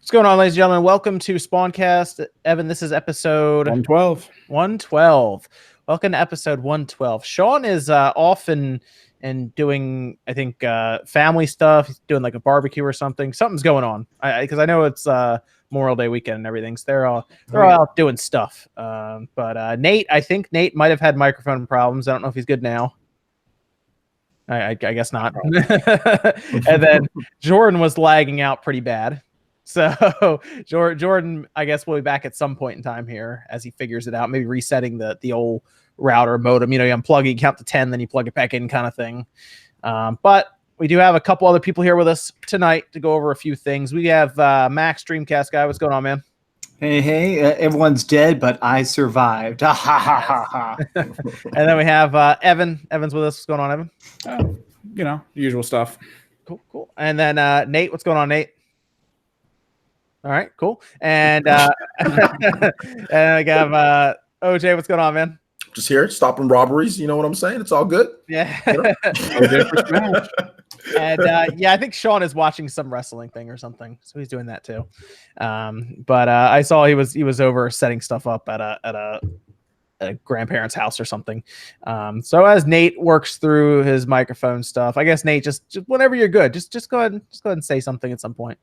What's going on, ladies and gentlemen? Welcome to SpawnCast. Evan, this is episode 112. 112. Welcome to episode 112. Sean is off and doing, I think, family stuff. He's doing like a barbecue or something. Something's going on. Because I know it's Memorial Day weekend and everything. So they're all out doing stuff. But Nate, I think Nate might have had microphone problems. I don't know if he's good now. I guess not. And then Jordan was lagging out pretty bad. So Jordan, I guess, will be back at some point in time here as he figures it out. Maybe resetting the old router modem. You unplug it, you count to 10, then you plug it back in, kind of thing. But we do have a couple other people here with us tonight to go over a few things. We have Max, Dreamcast guy. What's going on, man? Hey, everyone's dead, but I survived. Ha ha ha ha. And then we have Evan. Evan's with us. What's going on, Evan? The usual stuff. Cool. And then Nate. What's going on, Nate? All right, cool. And and I got OJ. What's going on, man? Just here, stopping robberies. You know what I'm saying? It's all good. Yeah. OJ for Smash. And I think Sean is watching some wrestling thing or something, so he's doing that too. But I saw he was over setting stuff up at a grandparent's house or something. So as Nate works through his microphone stuff, I guess Nate, just whenever you're good, just go ahead and say something at some point.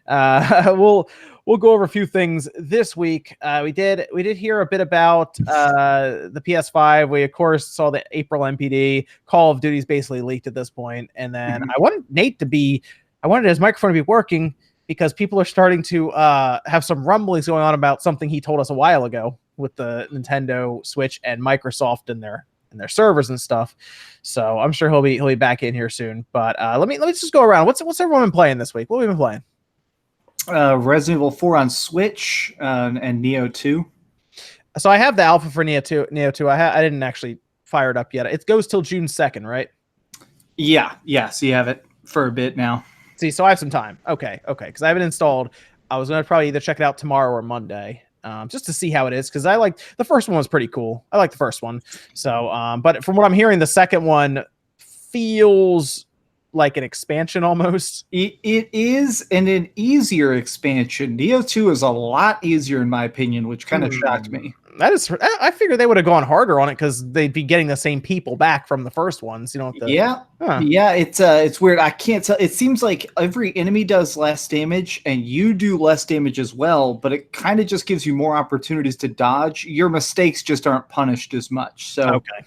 We'll go over a few things this week. We did hear a bit about the PS5. We of course saw the April NPD. Call of Duty's basically leaked at this point, and then I wanted his microphone to be working because people are starting to have some rumblings going on about something he told us a while ago with the Nintendo Switch and Microsoft and their servers and stuff. So I'm sure he'll be back in here soon. But let me just go around. What's everyone been playing this week? What have we been playing? Resident Evil 4 on Switch and Neo 2. So I have the alpha for Neo 2. I didn't actually fire it up yet. It goes till June 2nd, right? Yeah. So you have it for a bit now. See, so I have some time. Okay. Because I haven't installed. I was going to probably either check it out tomorrow or Monday, just to see how it is. Because I like the first one was pretty cool. I like the first one. So, but from what I'm hearing, the second one feels like an expansion almost. It is, and an easier expansion. Neo 2 is a lot easier in my opinion, which kind of shocked me. That is, I figured they would have gone harder on it because they'd be getting the same people back from the first ones. Yeah, it's weird. I can't tell. It seems like every enemy does less damage, and you do less damage as well. But it kind of just gives you more opportunities to dodge. Your mistakes just aren't punished as much. So okay.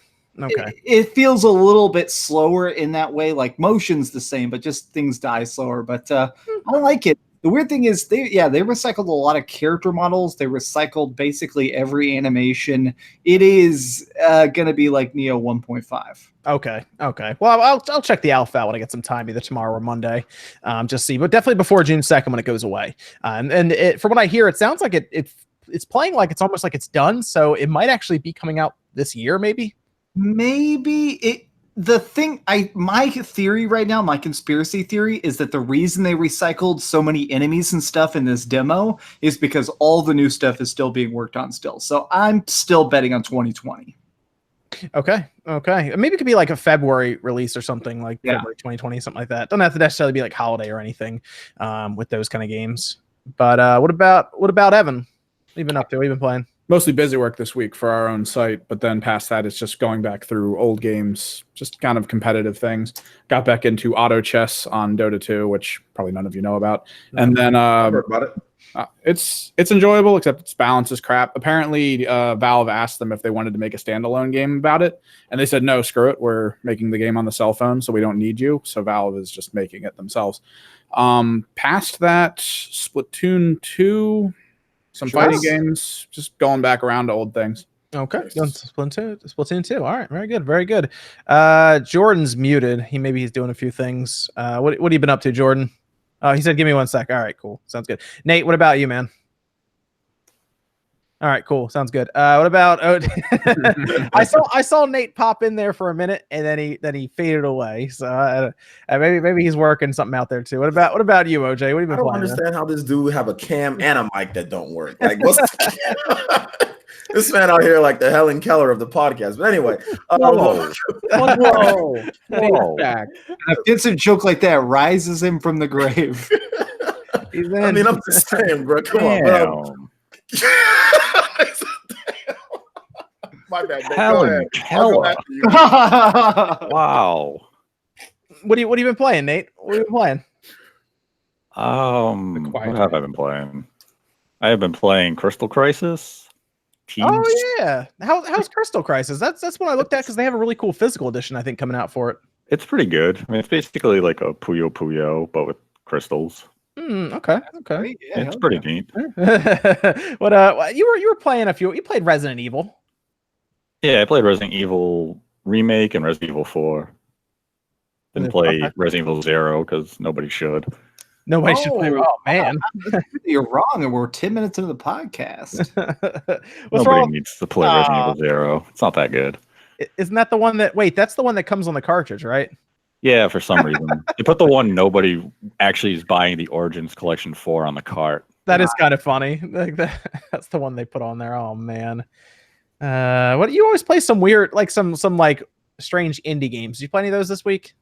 It feels a little bit slower in that way. Like motion's the same, but just things die slower. But I like it. The weird thing is they recycled a lot of character models. They recycled basically every animation. It is going to be like Neo 1.5. Okay. Well, I'll check the alpha out when I get some time, either tomorrow or Monday. Just see, but definitely before June 2nd when it goes away. And from what I hear, it sounds like it's playing like it's almost like it's done. So it might actually be coming out this year, maybe. My theory right now, my conspiracy theory is that the reason they recycled so many enemies and stuff in this demo is because all the new stuff is still being worked on still. So I'm still betting on 2020. Okay. Maybe it could be like a February release or something, like February 2020, something like that. Doesn't have to necessarily be like holiday or anything with those kind of games. But what about Evan? What have you been up to? What have you been playing? Mostly busy work this week for our own site, but then past that, it's just going back through old games, just kind of competitive things. Got back into auto chess on Dota 2, which probably none of you know about. And then Heard about it. It's enjoyable, except its balance is crap. Apparently, Valve asked them if they wanted to make a standalone game about it, and they said, no, screw it. We're making the game on the cell phone, so we don't need you. So Valve is just making it themselves. Past that, Splatoon 2... Some fighting games, just going back around to old things. Okay, Splatoon 2. All right, very good. Jordan's muted. He's doing a few things. What have you been up to, Jordan? He said, "Give me 1 sec." All right, cool. Sounds good. Nate, what about you, man? All right, cool. Sounds good. What about? I saw Nate pop in there for a minute, and then he faded away. So maybe he's working something out there too. What about you, OJ? What have you been I don't playing? understand how this dude have a cam and a mic that don't work. Like, what's this man out here like the Helen Keller of the podcast? But anyway, Back. A Vincent joke like that rises him from the grave. I mean, I'm just saying, bro. Come on. But, my bad. Man. Helen Keller. Wow. What have you been playing, Nate? What have you been playing? What have I been playing? I have been playing Crystal Crisis. Oh yeah. How's Crystal Crisis? That's what I looked at because they have a really cool physical edition, I think, coming out for it. It's pretty good. I mean, it's basically like a Puyo Puyo, but with crystals. Okay. Yeah, it's pretty neat. What you were playing you played Resident Evil. Yeah, I played Resident Evil Remake and Resident Evil 4. Didn't play Resident Evil 0 because nobody should. Nobody should play. Oh man, you're wrong, and we're 10 minutes into the podcast. Nobody needs to play Resident Evil 0. It's not that good. Isn't that the one that? Wait, that's the one that comes on the cartridge, right? Yeah, for some reason they put the one nobody actually is buying the Origins Collection for on the cart. That is kind of funny. Like that's the one they put on there. Oh man. What you always play some weird, like some like strange indie games. Did you play any of those this week?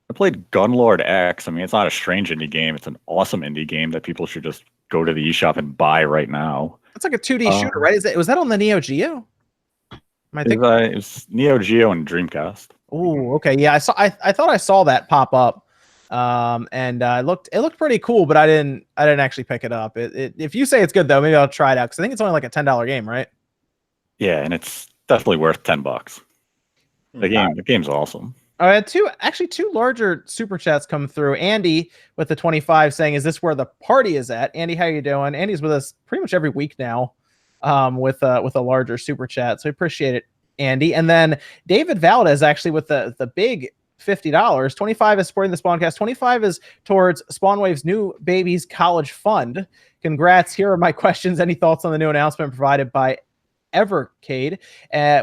I played Gunlord X. I mean, it's not a strange indie game. It's an awesome indie game that people should just go to the eShop and buy right now. It's like a 2D shooter, right? Was that on the Neo Geo? It was Neo Geo and Dreamcast. Oh, okay. Yeah, I thought I saw that pop up. And it looked pretty cool, but I didn't actually pick it up. If you say it's good though, maybe I'll try it out because I think it's only like a $10 game, right? Yeah, and it's definitely worth $10. The game's awesome. I had two larger super chats come through. Andy with the 25 saying, "Is this where the party is at?" Andy, how you doing? Andy's with us pretty much every week now, with a larger super chat. So I appreciate it, Andy. And then David Valdez actually with the big $50. 25 is supporting the SpawnCast. 25 is towards Spawnwave's new baby's college fund. Congrats. Here are my questions. Any thoughts on the new announcement provided by Evercade?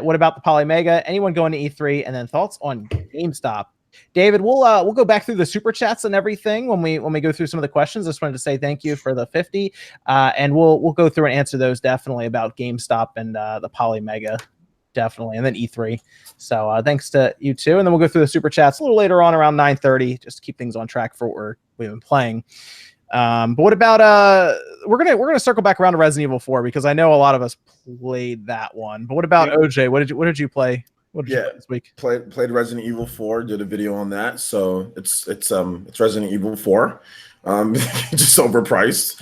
What about the Polymega? Anyone going to E3? And then thoughts on GameStop. David, we'll go back through the super chats and everything when we go through some of the questions. I just wanted to say thank you for the 50, and we'll go through and answer those definitely about GameStop and the Polymega, definitely, and then E3. So thanks to you too, and then we'll go through the super chats a little later on around 9:30 just to keep things on track for what we've been playing. But what about we're gonna circle back around to Resident Evil 4 because I know a lot of us played that one. But what about OJ? What did you play? What did you play this week? Played Resident Evil 4. Did a video on that. So it's Resident Evil 4. Just overpriced.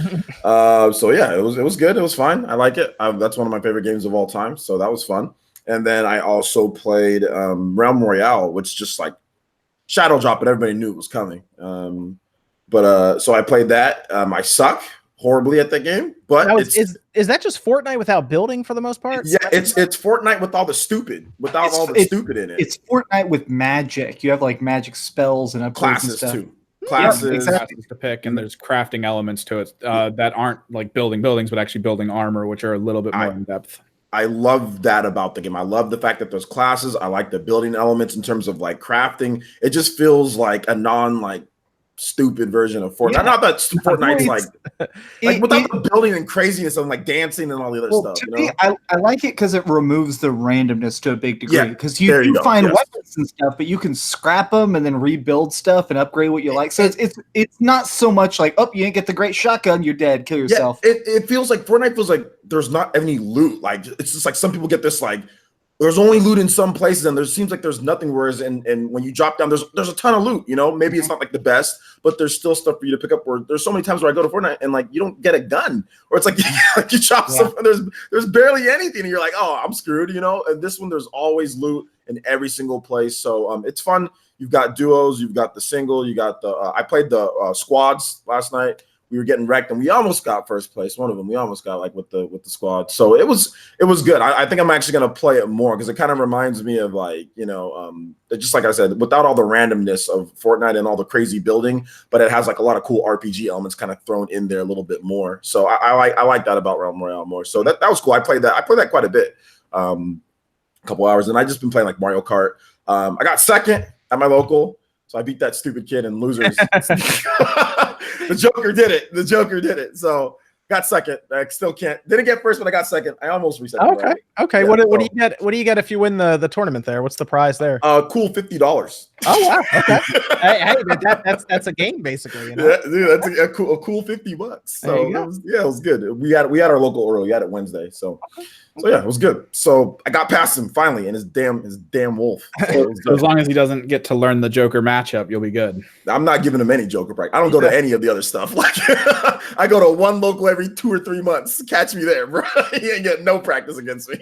So yeah, it was good. It was fine. I like it. That's one of my favorite games of all time. So that was fun. And then I also played Realm Royale, which just like shadow drop, but everybody knew it was coming. So I played that. I suck horribly at that game, but is that just Fortnite without building for the most part? Yeah, it's Fortnite with all the stupid, all the stupid in it. It's Fortnite with magic. You have like magic spells and classes and too. Classes, exactly. To pick, and there's crafting elements to it that aren't like building buildings, but actually building armor, which are a little bit more in depth. I love that about the game. I love the fact that there's classes. I like the building elements in terms of like crafting. It just feels like a stupid version of Fortnite. Yeah. Not that Fortnite's like without the building and craziness and like dancing and all the other stuff. To me, I like it because it removes the randomness to a big degree. Because you find weapons and stuff, but you can scrap them and then rebuild stuff and upgrade what you like. So it's not so much like, oh, you didn't get the great shotgun, you're dead, kill yourself. Yeah, it feels like Fortnite feels like there's not any loot. Like it's just like some people get this like there's only loot in some places, and there seems like there's nothing. Whereas, and when you drop down, there's a ton of loot. You know, maybe it's not like the best, but there's still stuff for you to pick up. Where there's so many times where I go to Fortnite and like you don't get a gun, or it's like you chop something. There's barely anything, and you're like, oh, I'm screwed. You know. And this one, there's always loot in every single place, so it's fun. You've got duos, you've got the single, you got the. I played the squads last night. We were getting wrecked, and we almost got first place. One of them, we almost got like with the squad. So it was good. I think I'm actually gonna play it more because it kind of reminds me of like just like I said, without all the randomness of Fortnite and all the crazy building, but it has like a lot of cool RPG elements kind of thrown in there a little bit more. So I like that about Realm Royale more. So that was cool. I played that quite a bit, a couple hours, and I just been playing like Mario Kart. I got second at my local. So I beat that stupid kid in losers. The Joker did it. So Got second. I still can't. Didn't get first, but I got second. I almost reset. Okay. Okay. Yeah, What do you get? What do you get if you win the tournament there? What's the prize there? Cool $50. Oh wow. Okay. hey, that's a game basically. You know? Yeah, dude, that's a cool $50. So it was good. We had our local Oro. We had it Wednesday. So yeah, it was good. So I got past him finally, and his damn wolf. So as long as he doesn't get to learn the Joker matchup, you'll be good. I'm not giving him any Joker practice. I don't go to any of the other stuff. Like I go to one local every 2 or 3 months. Catch me there, bro. He ain't getting no practice against me.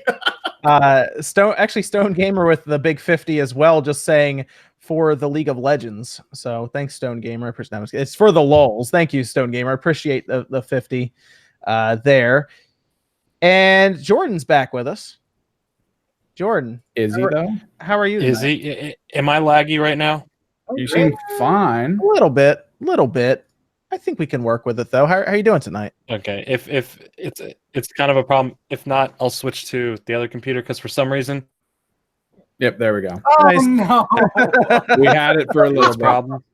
Stone Gamer with the big 50 as well, just saying for the League of Legends. So thanks, Stone Gamer. It's for the lulz. Thank you, Stone Gamer. Appreciate the 50 there. And Jordan's back with us. Jordan, is he though? How are you tonight? Is he? Am I laggy right now? You seem fine. A little bit. I think we can work with it though. How are you doing tonight? Okay. If it's kind of a problem. If not, I'll switch to the other computer because for some reason. Yep, there we go. Oh Nice. no! We had it for a little problem.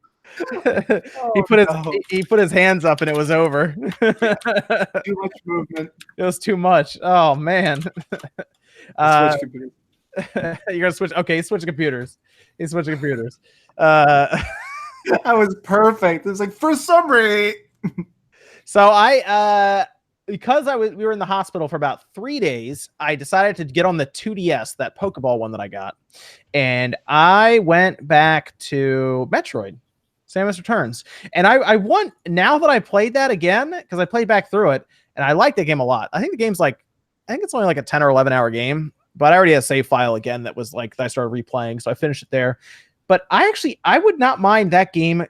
He put his hands up and it was over. Too much movement. It was too much. Oh man. You're gonna switch. Okay, he's switching computers. He's switching computers. That was perfect. It was like first summary. So I because we were in the hospital for about 3 days, I decided to get on the 2DS, that Pokeball one that I got, and I went back to Metroid, Samus Returns, and I want, now that I played that again, because I played back through it, and I like the game a lot. I think the game's like, I think it's only like a 10 or 11 hour game, but I already had a save file again that was like, that I started replaying, so I finished it there. But I would not mind that game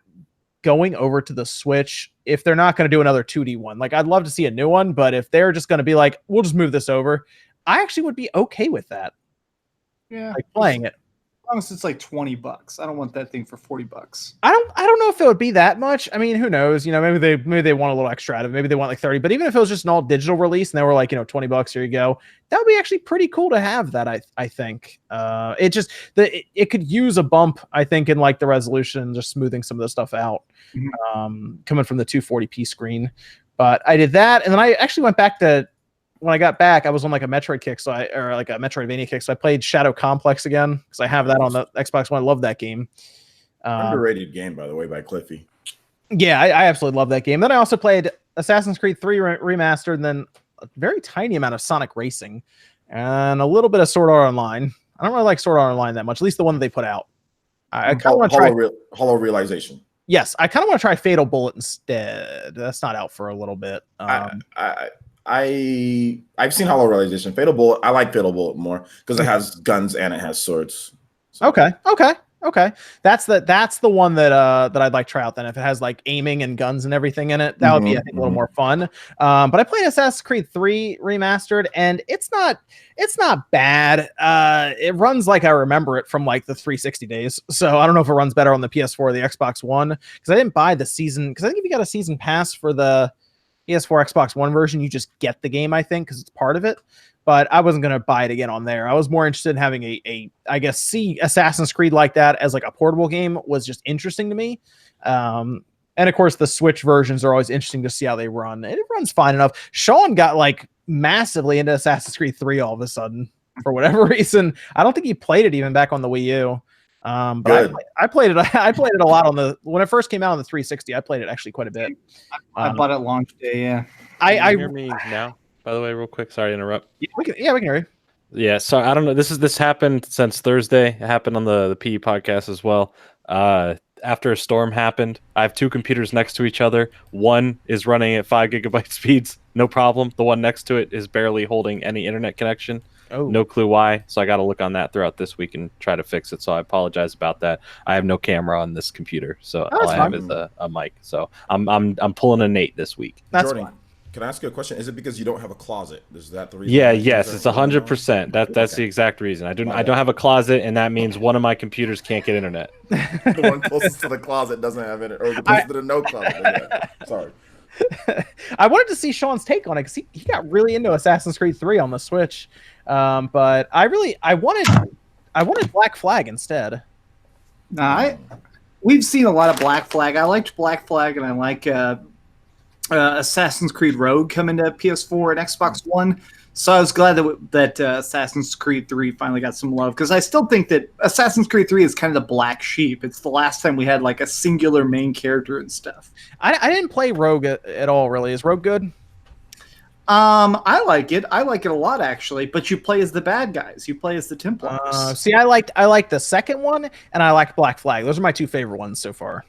going over to the Switch if they're not going to do another 2D one. Like, I'd love to see a new one, but if they're just going to be like, we'll just move this over, I actually would be okay with that. Yeah, like playing it. As long as it's like $20, I don't want that thing for $40. I don't know if it would be that much. I mean, who knows? You know, maybe they want a little extra out of it. Maybe they want like 30. But even if it was just an all digital release and they were like, you know, $20, here you go, that would be actually pretty cool to have that. I think it could use a bump, I think, in like the resolution, just smoothing some of the stuff out, coming from the 240p screen. But I did that, and then I actually went back to, when I got back, I was on like a Metroid kick, or like a Metroidvania kick, so I played Shadow Complex again because I have that on the Xbox One. I love that game. Underrated game, by the way, by Cliffy. Yeah, I absolutely love that game. Then I also played Assassin's Creed 3 Remastered, and then a very tiny amount of Sonic Racing, and a little bit of Sword Art Online. I don't really like Sword Art Online that much, at least the one that they put out. I kind of want to try Hollow Realization. Yes, I kind of want to try Fatal Bullet instead. That's not out for a little bit. I've seen Hollow Realization. Fatal Bullet, I like Fatal Bullet more because it has guns and it has swords. So. Okay. That's the one that I'd like to try out then. If it has like aiming and guns and everything in it, that would be, I think, a little more fun. But I played Assassin's Creed 3 Remastered, and it's not bad. It runs like I remember it from like the 360 days. So I don't know if it runs better on the PS4 or the Xbox One, because I didn't buy the season, because I think if you got a season pass for the PS4 Xbox One version, you just get the game, I think, because it's part of it. But I wasn't going to buy it again on there. I was more interested in having I guess, see Assassin's Creed like that as like a portable game was just interesting to me. And of course, the Switch versions are always interesting to see how they run. And it runs fine enough. Sean got like massively into Assassin's Creed 3 all of a sudden for whatever reason. I don't think he played it even back on the Wii U. But I played it. I played it a lot when it first came out on the 360. I played it actually quite a bit. I bought it launch day. Yeah. Can you hear me now? By the way, real quick, sorry to interrupt. We can hear you. Yeah, so I don't know. This happened since Thursday. It happened on the PE podcast as well. After a storm happened, I have two computers next to each other. One is running at 5 gigabyte speeds, no problem. The one next to it is barely holding any internet connection. Oh. No clue why. So I got to look on that throughout this week and try to fix it. So I apologize about that. I have no camera on this computer, so all I have is a mic. So I'm pulling a Nate this week. That's Jordan, fine. Can I ask you a question? Is it because you don't have a closet? Is that the reason? Yeah, yes, it's 100%. That's the exact reason. I don't have a closet, and that means one of my computers can't get internet. The one closest to the closset doesn't have internet, or the closest to the no closet. Yeah. Sorry. I wanted to see Sean's take on it because he got really into Assassin's Creed 3 on the Switch, but I wanted Black Flag instead. We've seen a lot of Black Flag. I liked Black Flag, and I like Assassin's Creed Rogue coming to PS4 and Xbox One. So I was glad that Assassin's Creed 3 finally got some love, because I still think that Assassin's Creed 3 is kind of the black sheep. It's the last time we had like a singular main character and stuff. I didn't play Rogue at all, really. Is Rogue good? I like it. I like it a lot, actually. But you play as the bad guys. You play as the Templars. See, I liked the second one, and I liked Black Flag. Those are my two favorite ones so far.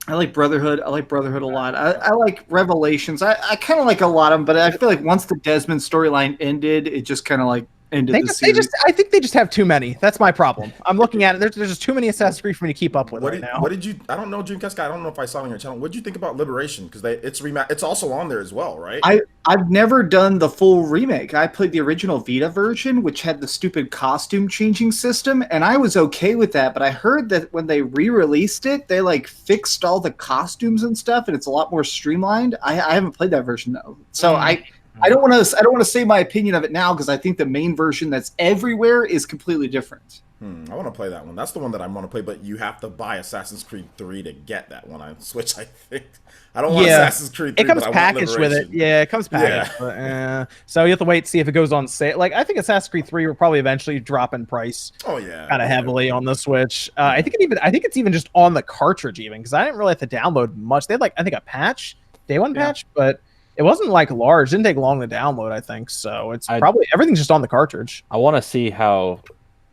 I like Brotherhood. I like Brotherhood a lot. I like Revelations. I kind of like a lot of them, but I feel like once the Desmond storyline ended, it just kind of like ended the series. I think they just have too many. That's my problem. I'm looking at it. There's just too many Assassin's Creed for me to keep up with now. What did you? I don't know, Dreamcast guy. I don't know if I saw it on your channel. What did you think about Liberation? Because it's also on there as well, right? I've never done the full remake. I played the original Vita version, which had the stupid costume changing system, and I was okay with that. But I heard that when they re-released it, they like fixed all the costumes and stuff, and it's a lot more streamlined. I haven't played that version though, so I don't want to say my opinion of it now, because I think the main version that's everywhere is completely different. I want to play that one. That's the one that I want to play, but you have to buy Assassin's Creed 3 to get that one on Switch, I think. I don't want Assassin's Creed 3, it comes but packaged with it. Yeah, it comes packaged. Yeah. But, so you have to wait to see if it goes on sale. Like, I think Assassin's Creed 3 will probably eventually drop in price. Oh yeah, kind of heavily on the Switch. I think it's even just on the cartridge, even, because I didn't really have to download much. They had I think a patch, day one patch, but it wasn't like large. Didn't take long to download, I think. So it's probably everything's just on the cartridge. I want to see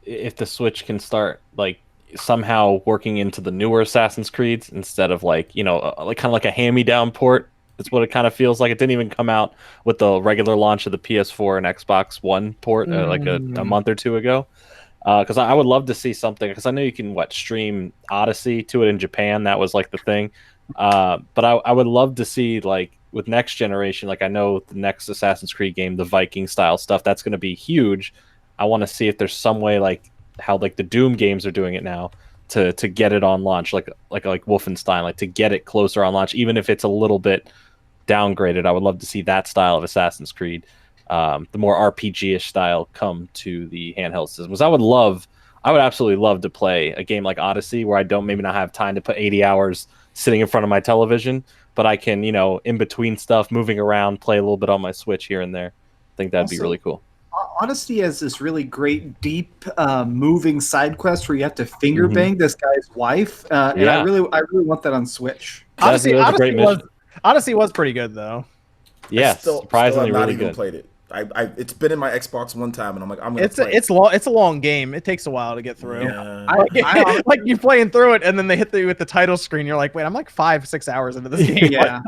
if the Switch can start like somehow working into the newer Assassin's Creeds instead of like kind of like a hand-me-down port. It's what it kind of feels like. It didn't even come out with the regular launch of the PS4 and Xbox One port like a month or two ago. Because I would love to see something, because I know you can stream Odyssey to it in Japan. That was like the thing. But I would love to see, like, with next generation, like I know the next Assassin's Creed game, the Viking style stuff, that's going to be huge. I want to see if there's some way, like how like the Doom games are doing it now, to get it on launch, like Wolfenstein, like to get it closer on launch, even if it's a little bit downgraded. I would love to see that style of Assassin's Creed, the more RPG-ish style, come to the handheld systems. I would absolutely love to play a game like Odyssey, where I don't maybe not have time to put 80 hours sitting in front of my television, but I can, in between stuff, moving around, play a little bit on my Switch here and there. I think that'd be really cool. Odyssey has this really great, deep, moving side quest where you have to finger bang this guy's wife, and I really want that on Switch. Odyssey was pretty good though. Yeah, surprisingly still have not really even good. Played it. It's been in my Xbox one time, and I'm like, I'm gonna play it's a long game. It takes a while to get through. Yeah. Like you're playing through it, and then they hit you with the title screen. You're like, wait, I'm like 5-6 hours into this game. Yeah,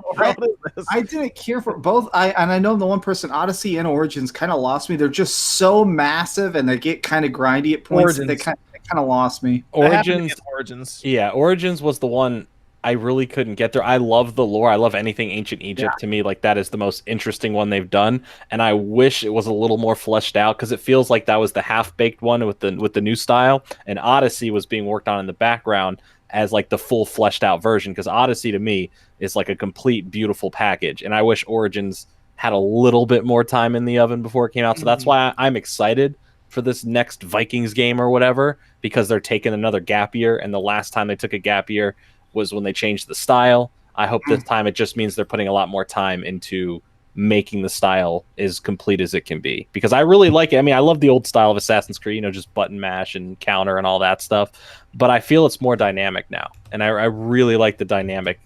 I didn't care for both. I know the one person, Odyssey and Origins, kind of lost me. They're just so massive, and they get kind of grindy at points. They kind of lost me. Origins. Yeah, Origins was the one I really couldn't get there. I love the lore. I love anything ancient Egypt. To me, like, that is the most interesting one they've done, and I wish it was a little more fleshed out, because it feels like that was the half-baked one with the new style, and Odyssey was being worked on in the background as like the full fleshed out version, because Odyssey to me is like a complete beautiful package, and I wish Origins had a little bit more time in the oven before it came out. So that's why I'm excited for this next Vikings game or whatever, because they're taking another gap year, and the last time they took a gap year was when they changed the style. I hope this time it just means they're putting a lot more time into making the style as complete as it can be, because I really like it. I mean, I love the old style of Assassin's Creed, just button mash and counter and all that stuff, but I feel it's more dynamic now, and I really like the dynamic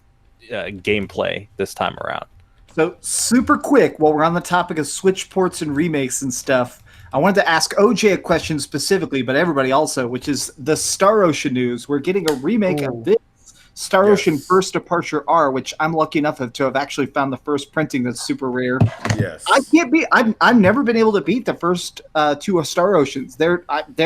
gameplay this time around. So super quick, while we're on the topic of Switch ports and remakes and stuff, I wanted to ask OJ a question specifically, but everybody also, which is the Star Ocean news. We're getting a remake of this Star Ocean First Departure R, which I'm lucky enough to have actually found the first printing that's super rare. Yes, I've never been able to beat the first two Star Oceans. They're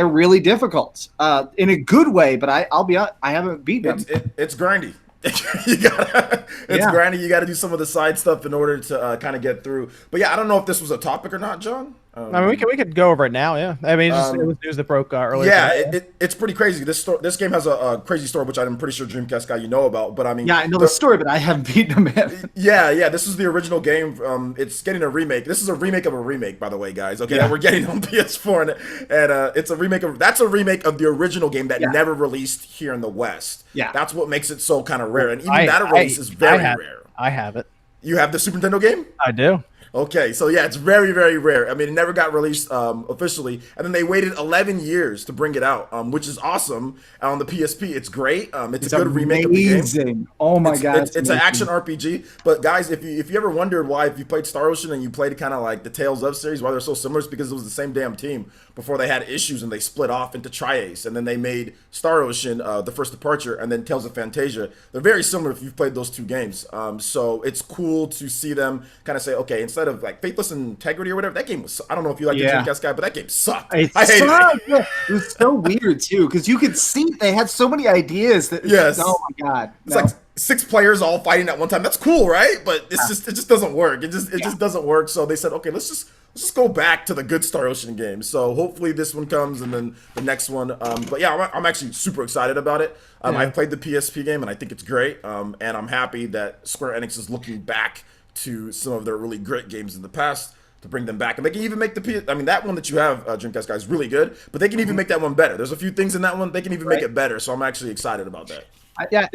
really difficult in a good way, but I'll be honest, I haven't beaten them. It's grindy. Grindy. You got to do some of the side stuff in order to kind of get through. But yeah, I don't know if this was a topic or not, John. I mean, we could go over it now. Yeah, I mean, it was news that broke earlier. Yeah, it's pretty crazy. This game has a crazy story, which I'm pretty sure Dreamcast guy know about. But I mean, yeah, I know the story, but I haven't beaten them yet. Yeah. This is the original game. It's getting a remake. This is a remake of a remake, by the way, guys. Okay, that we're getting on PS4, and it's a remake of the original game that never released here in the West. Yeah, that's what makes it so kind of rare, and even that release is very rare. I have it. You have the Super Nintendo game? I do. Okay, so yeah, it's very, very rare. I mean, it never got released officially, and then they waited 11 years to bring it out, which is awesome. On the PSP, it's great. It's a good remake of the game. Oh my god, it's an action RPG. But guys, if you ever wondered why, if you played Star Ocean and you played kind of like the Tales of series, why they're so similar, it's because it was the same damn team before they had issues and they split off into Tri-Ace, and then they made Star Ocean, The First Departure, and then Tales of Fantasia. They're very similar if you've played those two games. So it's cool to see them kind of say, okay, instead of like Faithless Integrity or whatever, that game was, I don't know if you like the Dreamcast guy, but that game sucked. I hated it. It was so weird too, because you could see they had so many ideas that oh my god. It's like 6 players all fighting at one time. That's cool, right? But it's just, it just doesn't work. It just doesn't work. So they said, okay, let's just go back to the good Star Ocean games. So hopefully this one comes, and then the next one. But yeah, I'm actually super excited about it. I've played the PSP game, and I think it's great. And I'm happy that Square Enix is looking back to some of their really great games in the past to bring them back. And they can even make that one that you have, Dreamcast guy, is really good, but they can even make that one better. There's a few things in that one, they can even make it better. So I'm actually excited about that. I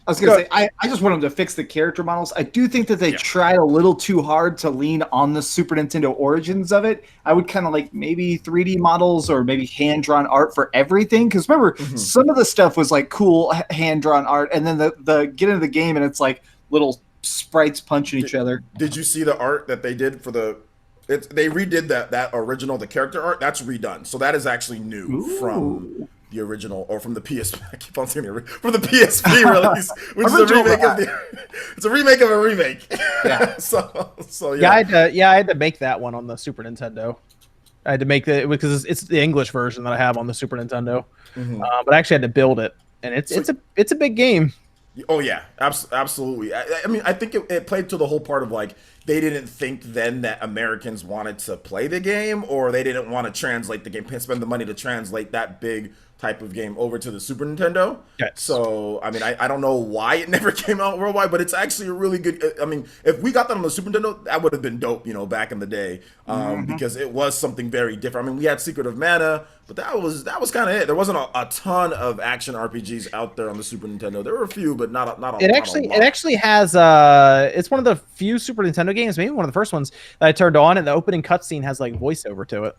was going to say, I just want them to fix the character models. I do think that they tried a little too hard to lean on the Super Nintendo origins of it. I would kind of like maybe 3D models or maybe hand-drawn art for everything. Because remember, some of the stuff was like cool hand-drawn art, and then the get into the game and it's like little sprites punching each other. Did you see the art that they did for the... they redid that original, the character art. That's redone. So that is actually new from... the original, or from the PSP. I keep on saying from the PSP release, which is a remake of it's a remake of a remake. Yeah. so yeah. I had to make that one on the Super Nintendo. I had to make it because it's the English version that I have on the Super Nintendo. But I actually had to build it, and it's a big game. Oh yeah, absolutely. I mean, I think it played to the whole part of like they didn't think then that Americans wanted to play the game, or they didn't want to translate the game, spend the money to translate that big type of game over to the Super Nintendo. Yes. So, I mean, I don't know why it never came out worldwide, but it's actually a really good... I mean, if we got that on the Super Nintendo, that would have been dope, back in the day, because it was something very different. I mean, we had Secret of Mana, but that was kind of it. There wasn't a ton of action RPGs out there on the Super Nintendo. There were a few, but not a lot. It actually has... it's one of the few Super Nintendo games, maybe one of the first ones that I turned on, and the opening cutscene has like voiceover to it.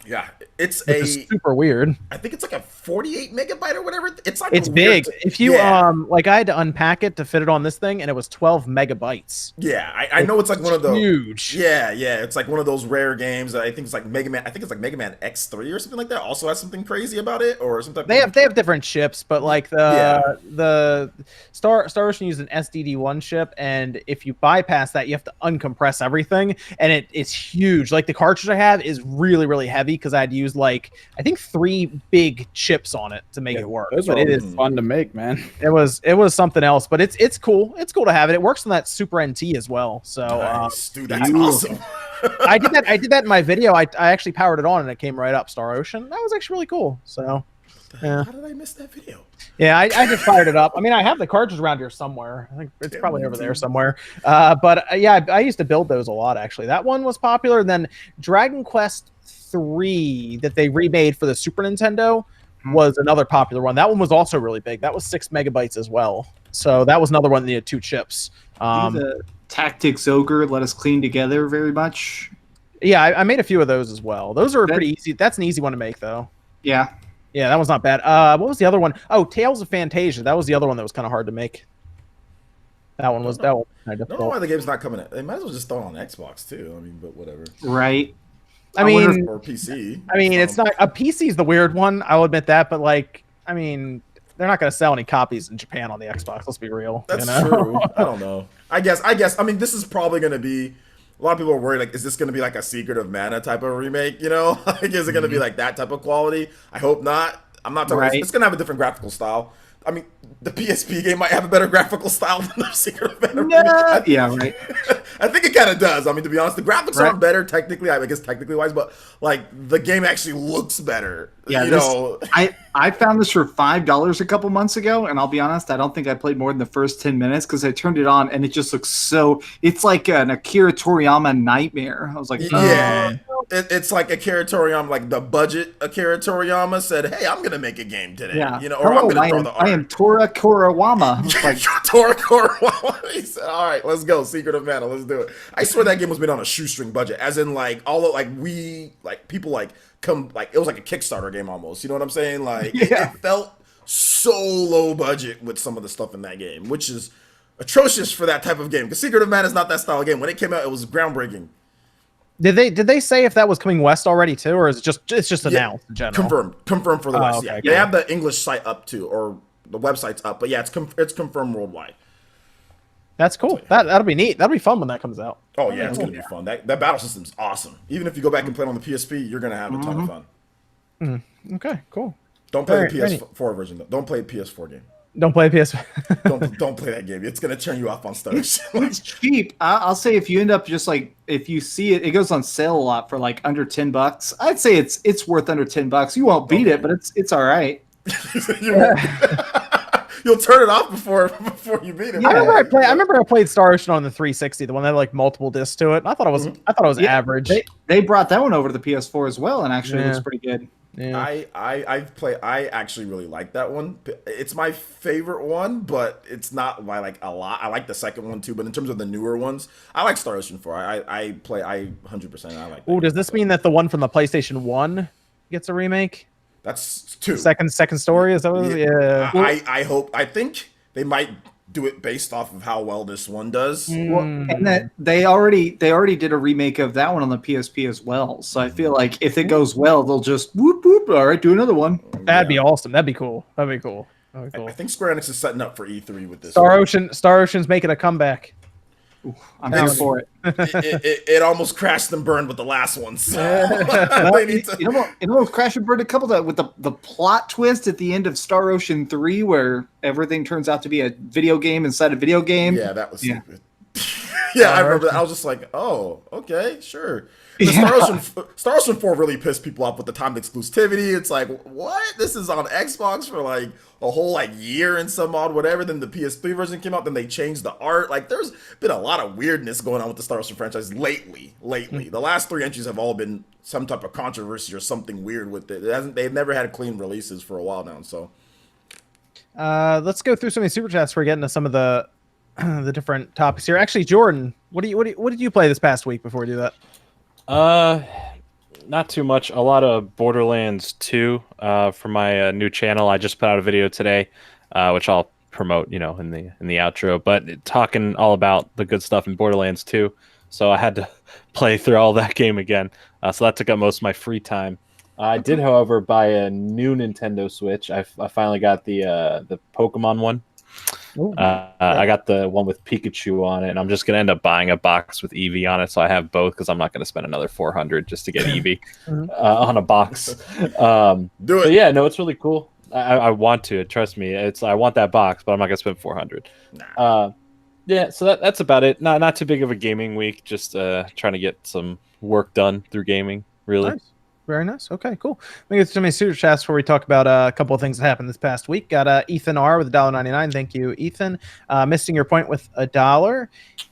Yeah, it's super weird. I think it's like a 48 megabyte or whatever. It's big. If you like, I had to unpack it to fit it on this thing, and it was 12 megabytes. Yeah, I know it's like one of those huge. Yeah, it's like one of those rare games. I think it's like Mega Man. I think it's like Mega Man X3 or something like that. Also has something crazy about it, or something. They have different chips, but like the Star Ocean used an SDD1 chip, and if you bypass that, you have to uncompress everything, and it's huge. Like the cartridge I have is really, really heavy because I had used like I think 3 big chips on it to make it work. Those are fun to make, man. It was something else, but it's cool. It's cool to have it. It works on that Super NT as well. So nice. Dude, that's awesome. I did that in my video. I actually powered it on and it came right up. Star Ocean. That was actually really cool. So how did I miss that video? Yeah, I just fired it up. I mean, I have the cartridge around here somewhere. I think it's probably over there somewhere. But yeah, I used to build those a lot, actually. That one was popular. And then Dragon Quest 3 that they remade for the Super Nintendo was another popular one. That one was also really big. That was 6 megabytes as well. So that was another one that needed 2 chips. The Tactics Ogre, Let Us Clean Together very much. Yeah, I made a few of those as well. Those are pretty easy. That's an easy one to make, though. Yeah. Yeah, that was not bad. What was the other one? Oh, Tales of Fantasia. That was the other one that was kind of hard to make. That one was kind of difficult. I don't know why the game's not coming. They might as well just throw it on Xbox too. I mean, but whatever. Right. I mean, or PC. I mean, it's not a PC is the weird one. I'll admit that, but like, I mean, they're not going to sell any copies in Japan on the Xbox. Let's be real. That's true. I don't know. I guess. I mean, this is probably going to be. A lot of people are worried, like, is this going to be like a Secret of Mana type of remake? Like, is it going to be like that type of quality? I hope not. I'm not talking. It's going to have a different graphical style. I mean, the PSP game might have a better graphical style than the Secret of Mana. Yeah, right. I think it kind of does. I mean, to be honest, the graphics aren't better technically, I guess technically wise, but like the game actually looks better. Yeah, I found this for $5 a couple months ago, and I'll be honest, I don't think I played more than the first 10 minutes because I turned it on and it just looks so. It's like an Akira Toriyama nightmare. I was like, yeah. it's like Akira Toriyama, like the budget Akira Toriyama said, "Hey, I'm gonna make a game today." Yeah. You know, or I'm gonna draw the art. I am Tora Kurawama. Like, Tora Kurawama. He said, "All right, let's go. Secret of Mana, let's do it." I swear that game was made on a shoestring budget, as in like all of people come it was like a Kickstarter game almost. You know what I'm saying? Like it felt so low budget with some of the stuff in that game, which is atrocious for that type of game. Because Secret of Mana is not that style of game. When it came out, it was groundbreaking. Did they say if that was coming west already too, or is it's just announced in general? Confirmed for the West. Okay, Yeah, they have the English site up too, or the website's up. But yeah, it's confirmed worldwide. That's cool. That'll be neat. That'll be fun when that comes out. Oh yeah, it's gonna be fun. That battle system's awesome. Even if you go back and play it on the PSP, you're gonna have a ton of fun. Okay, cool. Don't play the PS4 version though. Don't play a PS4 game. Don't play PS. don't play that game. It's gonna turn you off on Star Ocean. it's cheap. I'll say if you end up just like if you see it goes on sale a lot for like under $10. I'd say it's worth under $10. You won't beat it, but it's all right. You'll turn it off before you beat it. Yeah. I remember I played Star Ocean on the 360, the one that had like multiple discs to it. And I thought it was average. They brought that one over to the PS4 as well, and actually it looks pretty good. Yeah. I actually really like that one. It's my favorite one, but it's not by like a lot. I like the second one too, but in terms of the newer ones, I like Star Ocean 4. I 100%. I like. Oh, does this mean that the one from the PlayStation 1 gets a remake? That's 2. Second story, is that what? Yeah. I think they might do it based off of how well this one does. Well, and that they already did a remake of that one on the PSP as well. So I feel like if it goes well, they'll just whoop whoop. All right, do another one. That'd be awesome. That'd be cool. I think Square Enix is setting up for E3 with this. Star Ocean's making a comeback. I'm down for it. It almost crashed and burned with the last one. So It almost crashed and burned a couple of with the plot twist at the end of Star Ocean 3 where everything turns out to be a video game inside a video game. Yeah, that was stupid. I remember that. I was just like, oh, okay, sure. Star Ocean 4 really pissed people off with the timed exclusivity. It's like, what? This is on Xbox for like a whole like year and some odd whatever. Then the PS3 version came out. Then they changed the art. Like, there's been a lot of weirdness going on with the Star Ocean franchise lately. The last 3 entries have all been some type of controversy or something weird with it. They've never had clean releases for a while now. So, let's go through some of these super chats. We're getting to some of the different topics here. Actually, Jordan, what did you play this past week before we do that? Not too much. A lot of Borderlands 2 for my new channel. I just put out a video today, which I'll promote, in the outro. But talking all about the good stuff in Borderlands 2, so I had to play through all that game again. So that took up most of my free time. I did, however, buy a new Nintendo Switch. I finally got the Pokemon one. I got the one with Pikachu on it, and I'm just gonna end up buying a box with Eevee on it, so I have both because I'm not gonna spend another $400 just to get Eevee on a box. Do it. But yeah, no, it's really cool. I want to. Trust me, I want that box, but I'm not gonna spend $400. Yeah, so that's about it. Not too big of a gaming week. Just trying to get some work done through gaming. Really. Nice. Very nice. Okay, cool. Let me get to some super chats before we talk about a couple of things that happened this past week. Got Ethan R with $1.99. Thank you, Ethan. Missing your point with $1.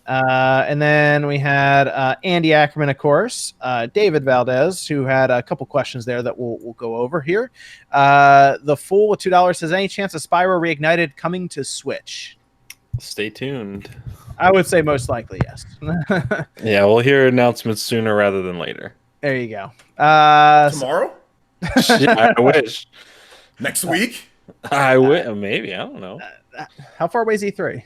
And then we had Andy Ackerman, of course. David Valdez, who had a couple questions there that we'll go over here. The Fool with $2 says, any chance of Spyro Reignited coming to Switch? Stay tuned. I would say most likely yes. Yeah, we'll hear announcements sooner rather than later. There you go. Tomorrow? Yeah, I wish. Next week? I wish. Maybe. I don't know. How far away is E3?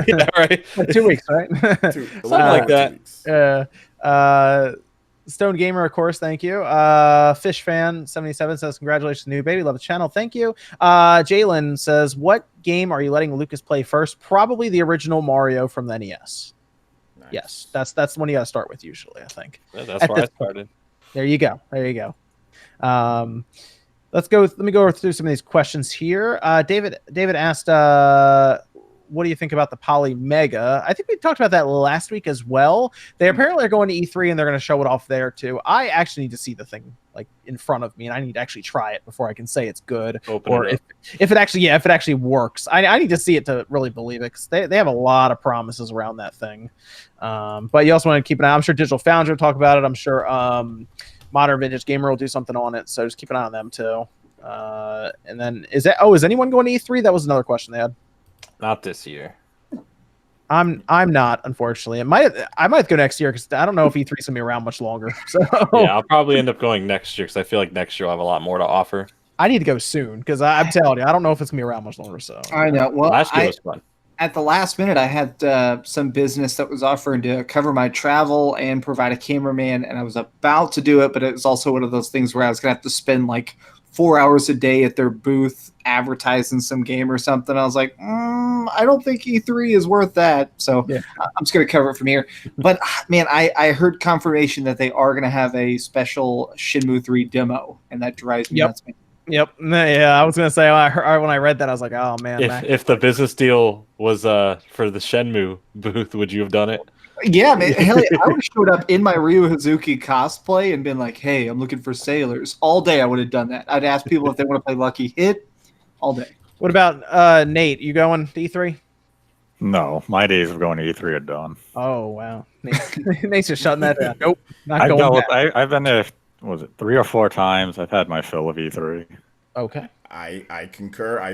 Yeah, right. 2 weeks, right? Something like that. Stone Gamer, of course, thank you. Fish Fan 77 says, congratulations, new baby. Love the channel. Thank you. Jalen says, what game are you letting Lucas play first? Probably the original Mario from the NES. Nice. Yes, that's the one you got to start with usually, I think. Yeah, that's where I started. There you go. Let me go through some of these questions here. David asked, what do you think about the Poly Mega? I think we talked about that last week as well. They apparently are going to E3 and they're going to show it off there too. I actually need to see the thing like in front of me, and I need to actually try it before I can say it's good. Open Or it if it actually works. I need to see it to really believe it, because they have a lot of promises around that thing. But you also want to keep an eye. I'm sure Digital Foundry will talk about it. I'm sure Modern Vintage Gamer will do something on it. So just keep an eye on them too. And then is anyone going to E3? That was another question they had. Not this year. I'm not, unfortunately. I might go next year, because I don't know if E3's gonna be around much longer. So Yeah, I'll probably end up going next year, because I feel like next year I'll have a lot more to offer. I need to go soon, because I'm telling you, I don't know if it's gonna be around much longer. So I know. Well, Last year was fun. At the last minute, I had some business that was offering to cover my travel and provide a cameraman, and I was about to do it, but it was also one of those things where I was gonna have to spend like 4 hours a day at their booth advertising some game or something. I was like, I don't think E3 is worth that. So yeah. I'm just going to cover it from here. But man, I heard confirmation that they are going to have a special Shenmue 3 demo, and that drives me nuts. Yep. Yeah, I was gonna say when I read that, I was like, oh man. If the business deal was for the Shenmue booth, would you have done it? Yeah, man. Hell, I would have showed up in my Ryu Hazuki cosplay and been like, hey, I'm looking for sailors. All day I would have done that. I'd ask people if they want to play Lucky Hit all day. What about Nate? You going to E3? No, my days of going to E3 are done. Oh, wow. Nate's just shutting that down. Nope, not going back. I've been there, was it 3 or 4 times? I've had my fill of E3. Okay. I concur. I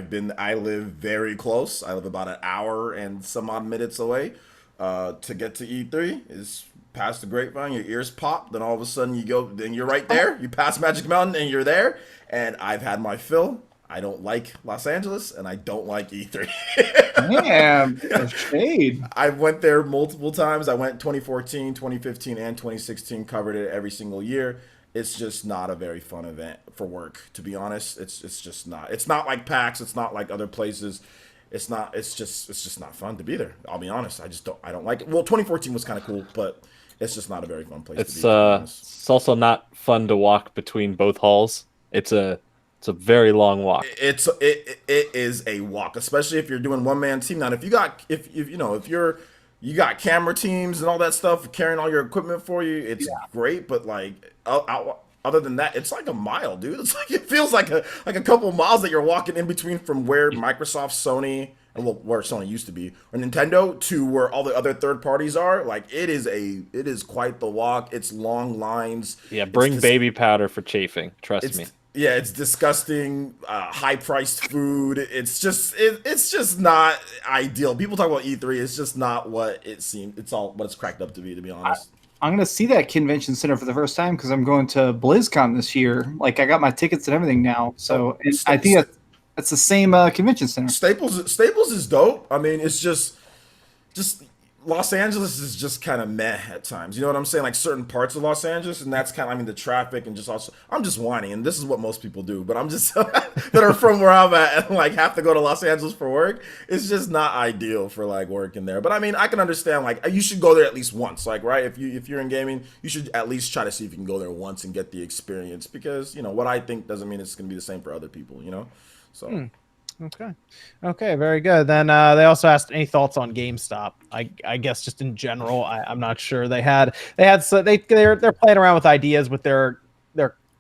live very close. I live about an hour and some odd minutes away. To get to E3 is past the grapevine, your ears pop, then all of a sudden then you're right there. You pass Magic Mountain and you're there. And I've had my fill. I don't like Los Angeles, and I don't like E3. Damn, shade. I went there multiple times. I went 2014, 2015, and 2016, covered it every single year. It's just not a very fun event for work, to be honest. It's just not. It's not like PAX. It's not like other places. It's just not fun to be there. I'll be honest. I don't like it. Well, 2014 was kind of cool, but it's just not a very fun place to be. It's also not fun to walk between both halls. It's a very long walk. It is a walk, especially if you're doing one-man team. Now, if you got camera teams and all that stuff carrying all your equipment for you, it's great. But like other than that, it's like a mile, dude. It's like, it feels like a couple of miles that you're walking in between from where Microsoft, Sony, and where Sony used to be, or Nintendo, to where all the other third parties are. Like, it is quite the walk. It's long lines. Yeah, bring baby powder for chafing. Trust me. Yeah, it's disgusting. High-priced food. It's just not ideal. People talk about E3. It's just not what it seems. It's all what it's cracked up to be honest. I'm going to see that convention center for the first time because I'm going to BlizzCon this year. Like, I got my tickets and everything now. So I think that's the same convention center. Staples is dope. I mean, it's just Los Angeles is just kind of meh at times. You know what I'm saying? Like, certain parts of Los Angeles, and that's kind of, I mean, the traffic, and just also, I'm just whining, and this is what most people do, but I'm just, that are from where I'm at and like have to go to Los Angeles for work. It's just not ideal for like working there. But I mean, I can understand, like, you should go there at least once, like, right? If you're in gaming, you should at least try to see if you can go there once and get the experience, because, you know, what I think doesn't mean it's going to be the same for other people, you know? So. Okay, very good. Then they also asked any thoughts on GameStop. I guess just in general, I'm not sure. They're playing around with ideas with their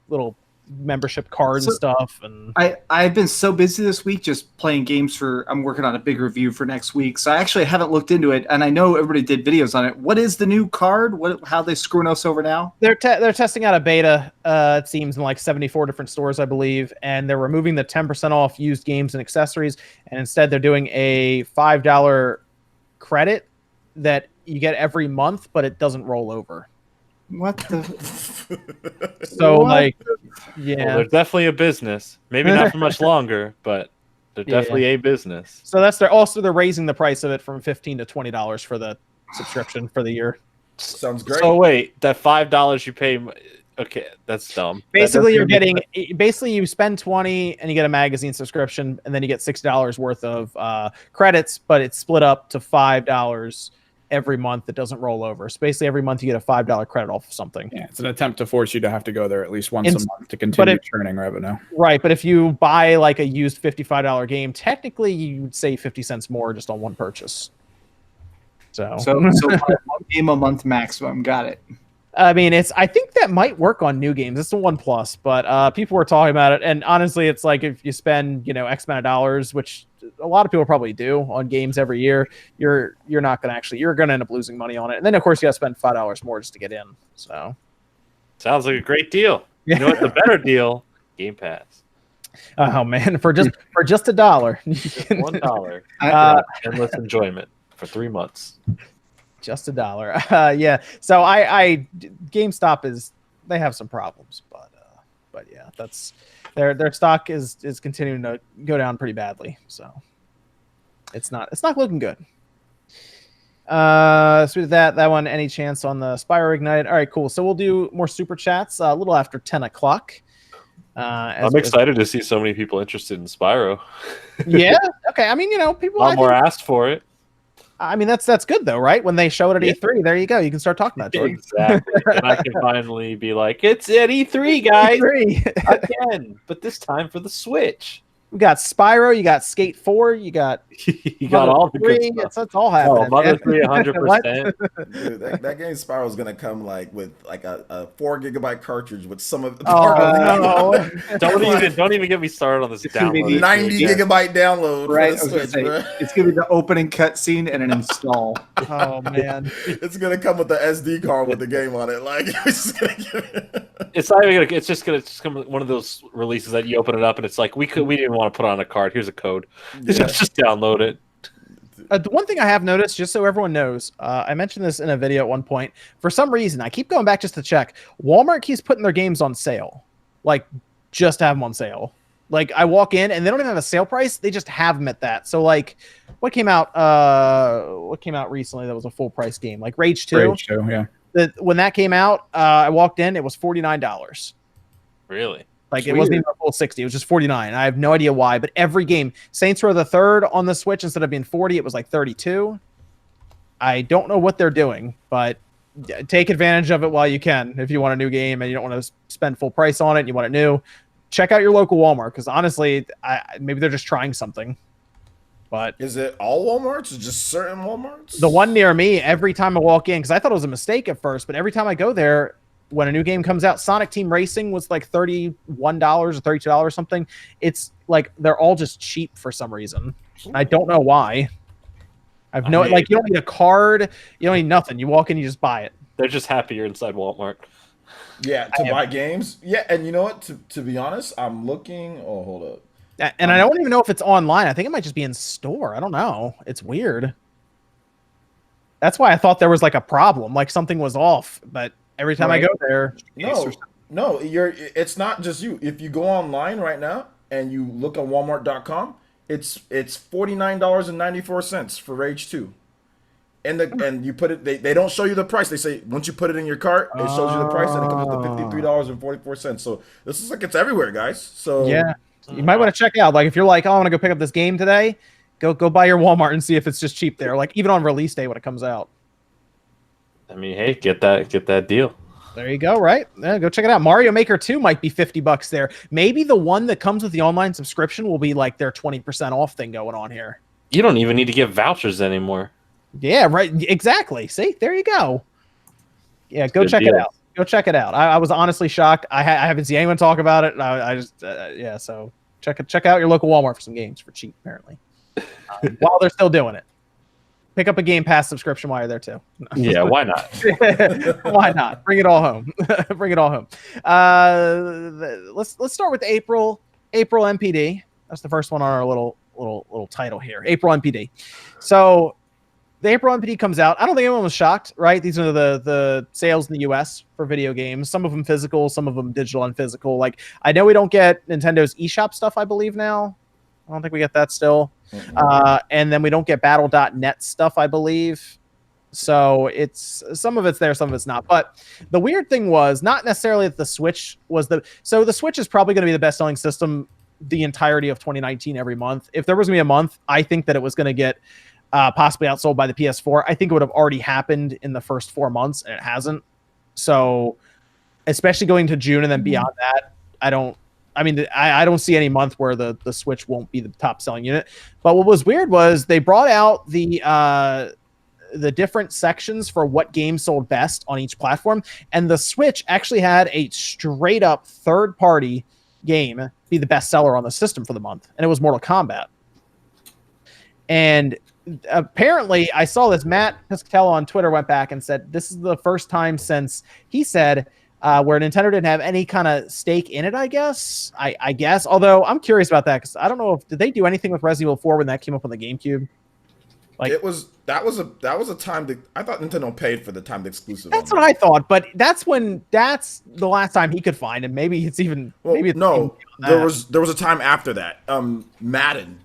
little membership cards and stuff. And I've been so busy this week just playing games I'm working on a big review for next week, so I actually haven't looked into it, and I know everybody did videos on it. What is the new card? How they screwing us over now? They're testing out a beta, it seems, in like 74 different stores, I believe, and they're removing the 10% off used games and accessories, and instead they're doing a $5 credit that you get every month, but it doesn't roll over. What the? So, like, yeah. Well, they're definitely a business. Maybe not for much longer, but they're definitely a business. So they're raising the price of it from $15 to $20 for the subscription for the year. Sounds great. So wait, that $5 you pay? Okay, that's dumb. Basically, you spend $20 and you get a magazine subscription, and then you get $6 worth of credits, but it's split up to $5 every month. It doesn't roll over. So basically every month you get a $5 credit off of something. Yeah, it's an attempt to force you to have to go there at least once a month to continue churning revenue. Right, but if you buy like a used $55 game, technically you'd save 50 cents more just on one purchase. So 1 game a month maximum. Got it. I mean, I think that might work on new games. It's the $1+, but people were talking about it, and honestly, it's like if you spend X amount of dollars, which a lot of people probably do on games every year, you're not gonna you're gonna end up losing money on it, and then of course you got to spend $5 more just to get in. So sounds like a great deal. You know what? The better deal, Game Pass. Oh man, for just $1, Just $1. Endless enjoyment for 3 months. Just $1. Yeah. So I GameStop they have some problems, but yeah, that's their stock is continuing to go down pretty badly. So it's not looking good. So with that one, any chance on the Spyro Ignite? All right, cool. So we'll do more super chats a little after 10 o'clock. I'm excited to see so many people interested in Spyro. Yeah. Okay. I mean, people. A lot more asked for it. I mean, that's good though, right? When they show it at E3, there you go. You can start talking about it. Jordan. Exactly. And I can finally be like, it's at E3, guys. E3. Again, but this time for the Switch. We got Spyro, you got Skate 4, you got all the good 3. stuff. It's all happening. Oh, Mother 3, 100%. Dude, that game Spyro is gonna come with a 4 GB cartridge with some of the no. Don't even get me started on this download. 90 GB download. Right, for the Switch, bro. it's gonna be the opening cutscene and an install. Oh man, it's gonna come with the SD card with the game on it. Like it's not even gonna. It's just come with one of those releases that you open it up and it's like we didn't want to put on a card. Here's a code. Yeah. Just download it. The one thing I have noticed, just so everyone knows, I mentioned this in a video at one point. For some reason, I keep going back just to check. Walmart keeps putting their games on sale, like just have them on sale. Like I walk in and they don't even have a sale price; they just have them at that. So like, what came out recently that was a full price game? Like Rage 2. Rage 2, yeah. When that came out, I walked in. It was $49. Really? Like it wasn't even a full 60. It was just 49. I have no idea why, but every game, Saints Row the Third on the Switch, instead of being 40, it was like 32. I don't know what they're doing, but take advantage of it while you can. If you want a new game and you don't want to spend full price on it, and you want it new, check out your local Walmart, because honestly, maybe they're just trying something. But is it all Walmarts or just certain Walmarts? The one near me, every time I walk in, because I thought it was a mistake at first, but every time I go there, when a new game comes out, Sonic Team Racing was like $31 or $32 or something. It's like they're all just cheap for some reason. I don't know why. You don't need a card, you don't need nothing. You walk in, you just buy it. They're just happy you're inside Walmart. Yeah, to buy games. Yeah, and you know what? To be honest, I'm looking. Oh, hold up. And I don't even know if it's online. I think it might just be in store. I don't know. It's weird. That's why I thought there was like a problem, like something was off, but every time I go there, no, it's not just you. If you go online right now and you look on Walmart.com, it's $49.94 for Rage 2. And you put it, they don't show you the price. They say once you put it in your cart, it shows you the price, and it comes with the $53.44. So this is like it's everywhere, guys. So yeah, you might want to check out. Like if you're like, oh, I want to go pick up this game today, go buy your Walmart and see if it's just cheap there. Like even on release day when it comes out. I mean, hey, get that deal. There you go, right? Yeah, go check it out. Mario Maker 2 might be $50 there. Maybe the one that comes with the online subscription will be like their 20% off thing going on here. You don't even need to get vouchers anymore. Yeah, right. Exactly. See, there you go. Yeah, go check it out. Go check it out. I was honestly shocked. I haven't seen anyone talk about it. I just yeah. So check out your local Walmart for some games for cheap, apparently. While they're still doing it. Pick up a Game Pass subscription while you're there too. Yeah, why not? Why not? Bring it all home. Bring it all home. Let's start with April NPD. That's the first one on our little title here. April NPD. So the April NPD comes out. I don't think anyone was shocked, right? These are the sales in the US for video games. Some of them physical, some of them digital and physical. Like I know we don't get Nintendo's eShop stuff, I believe now. I don't think we get that still. And then we don't get battle.net stuff, I believe. So it's some of it's there, some of it's not. But the weird thing was not necessarily that the Switch was the Switch is probably going to be the best selling system the entirety of 2019 every month. If there was going to be a month, I think that it was going to get possibly outsold by the PS4. I think it would have already happened in the first 4 months, and it hasn't. So especially going to June and then beyond that, I don't see any month where the Switch won't be the top selling unit. But what was weird was they brought out the the different sections for what games sold best on each platform, and the Switch actually had a straight up third party game be the best seller on the system for the month, and it was Mortal Kombat. And apparently, I saw this. Matt Piscatello on Twitter went back and said this is the first time since he said where Nintendo didn't have any kind of stake in it. I guess. Although I'm curious about that because I don't know if did they do anything with Resident Evil 4 when that came up on the GameCube. Like that was a time that I thought Nintendo paid for the timed exclusive. That's what I thought, but that's the last time he could find, and maybe it's even. Well, maybe it's no, there was a time after that. Madden,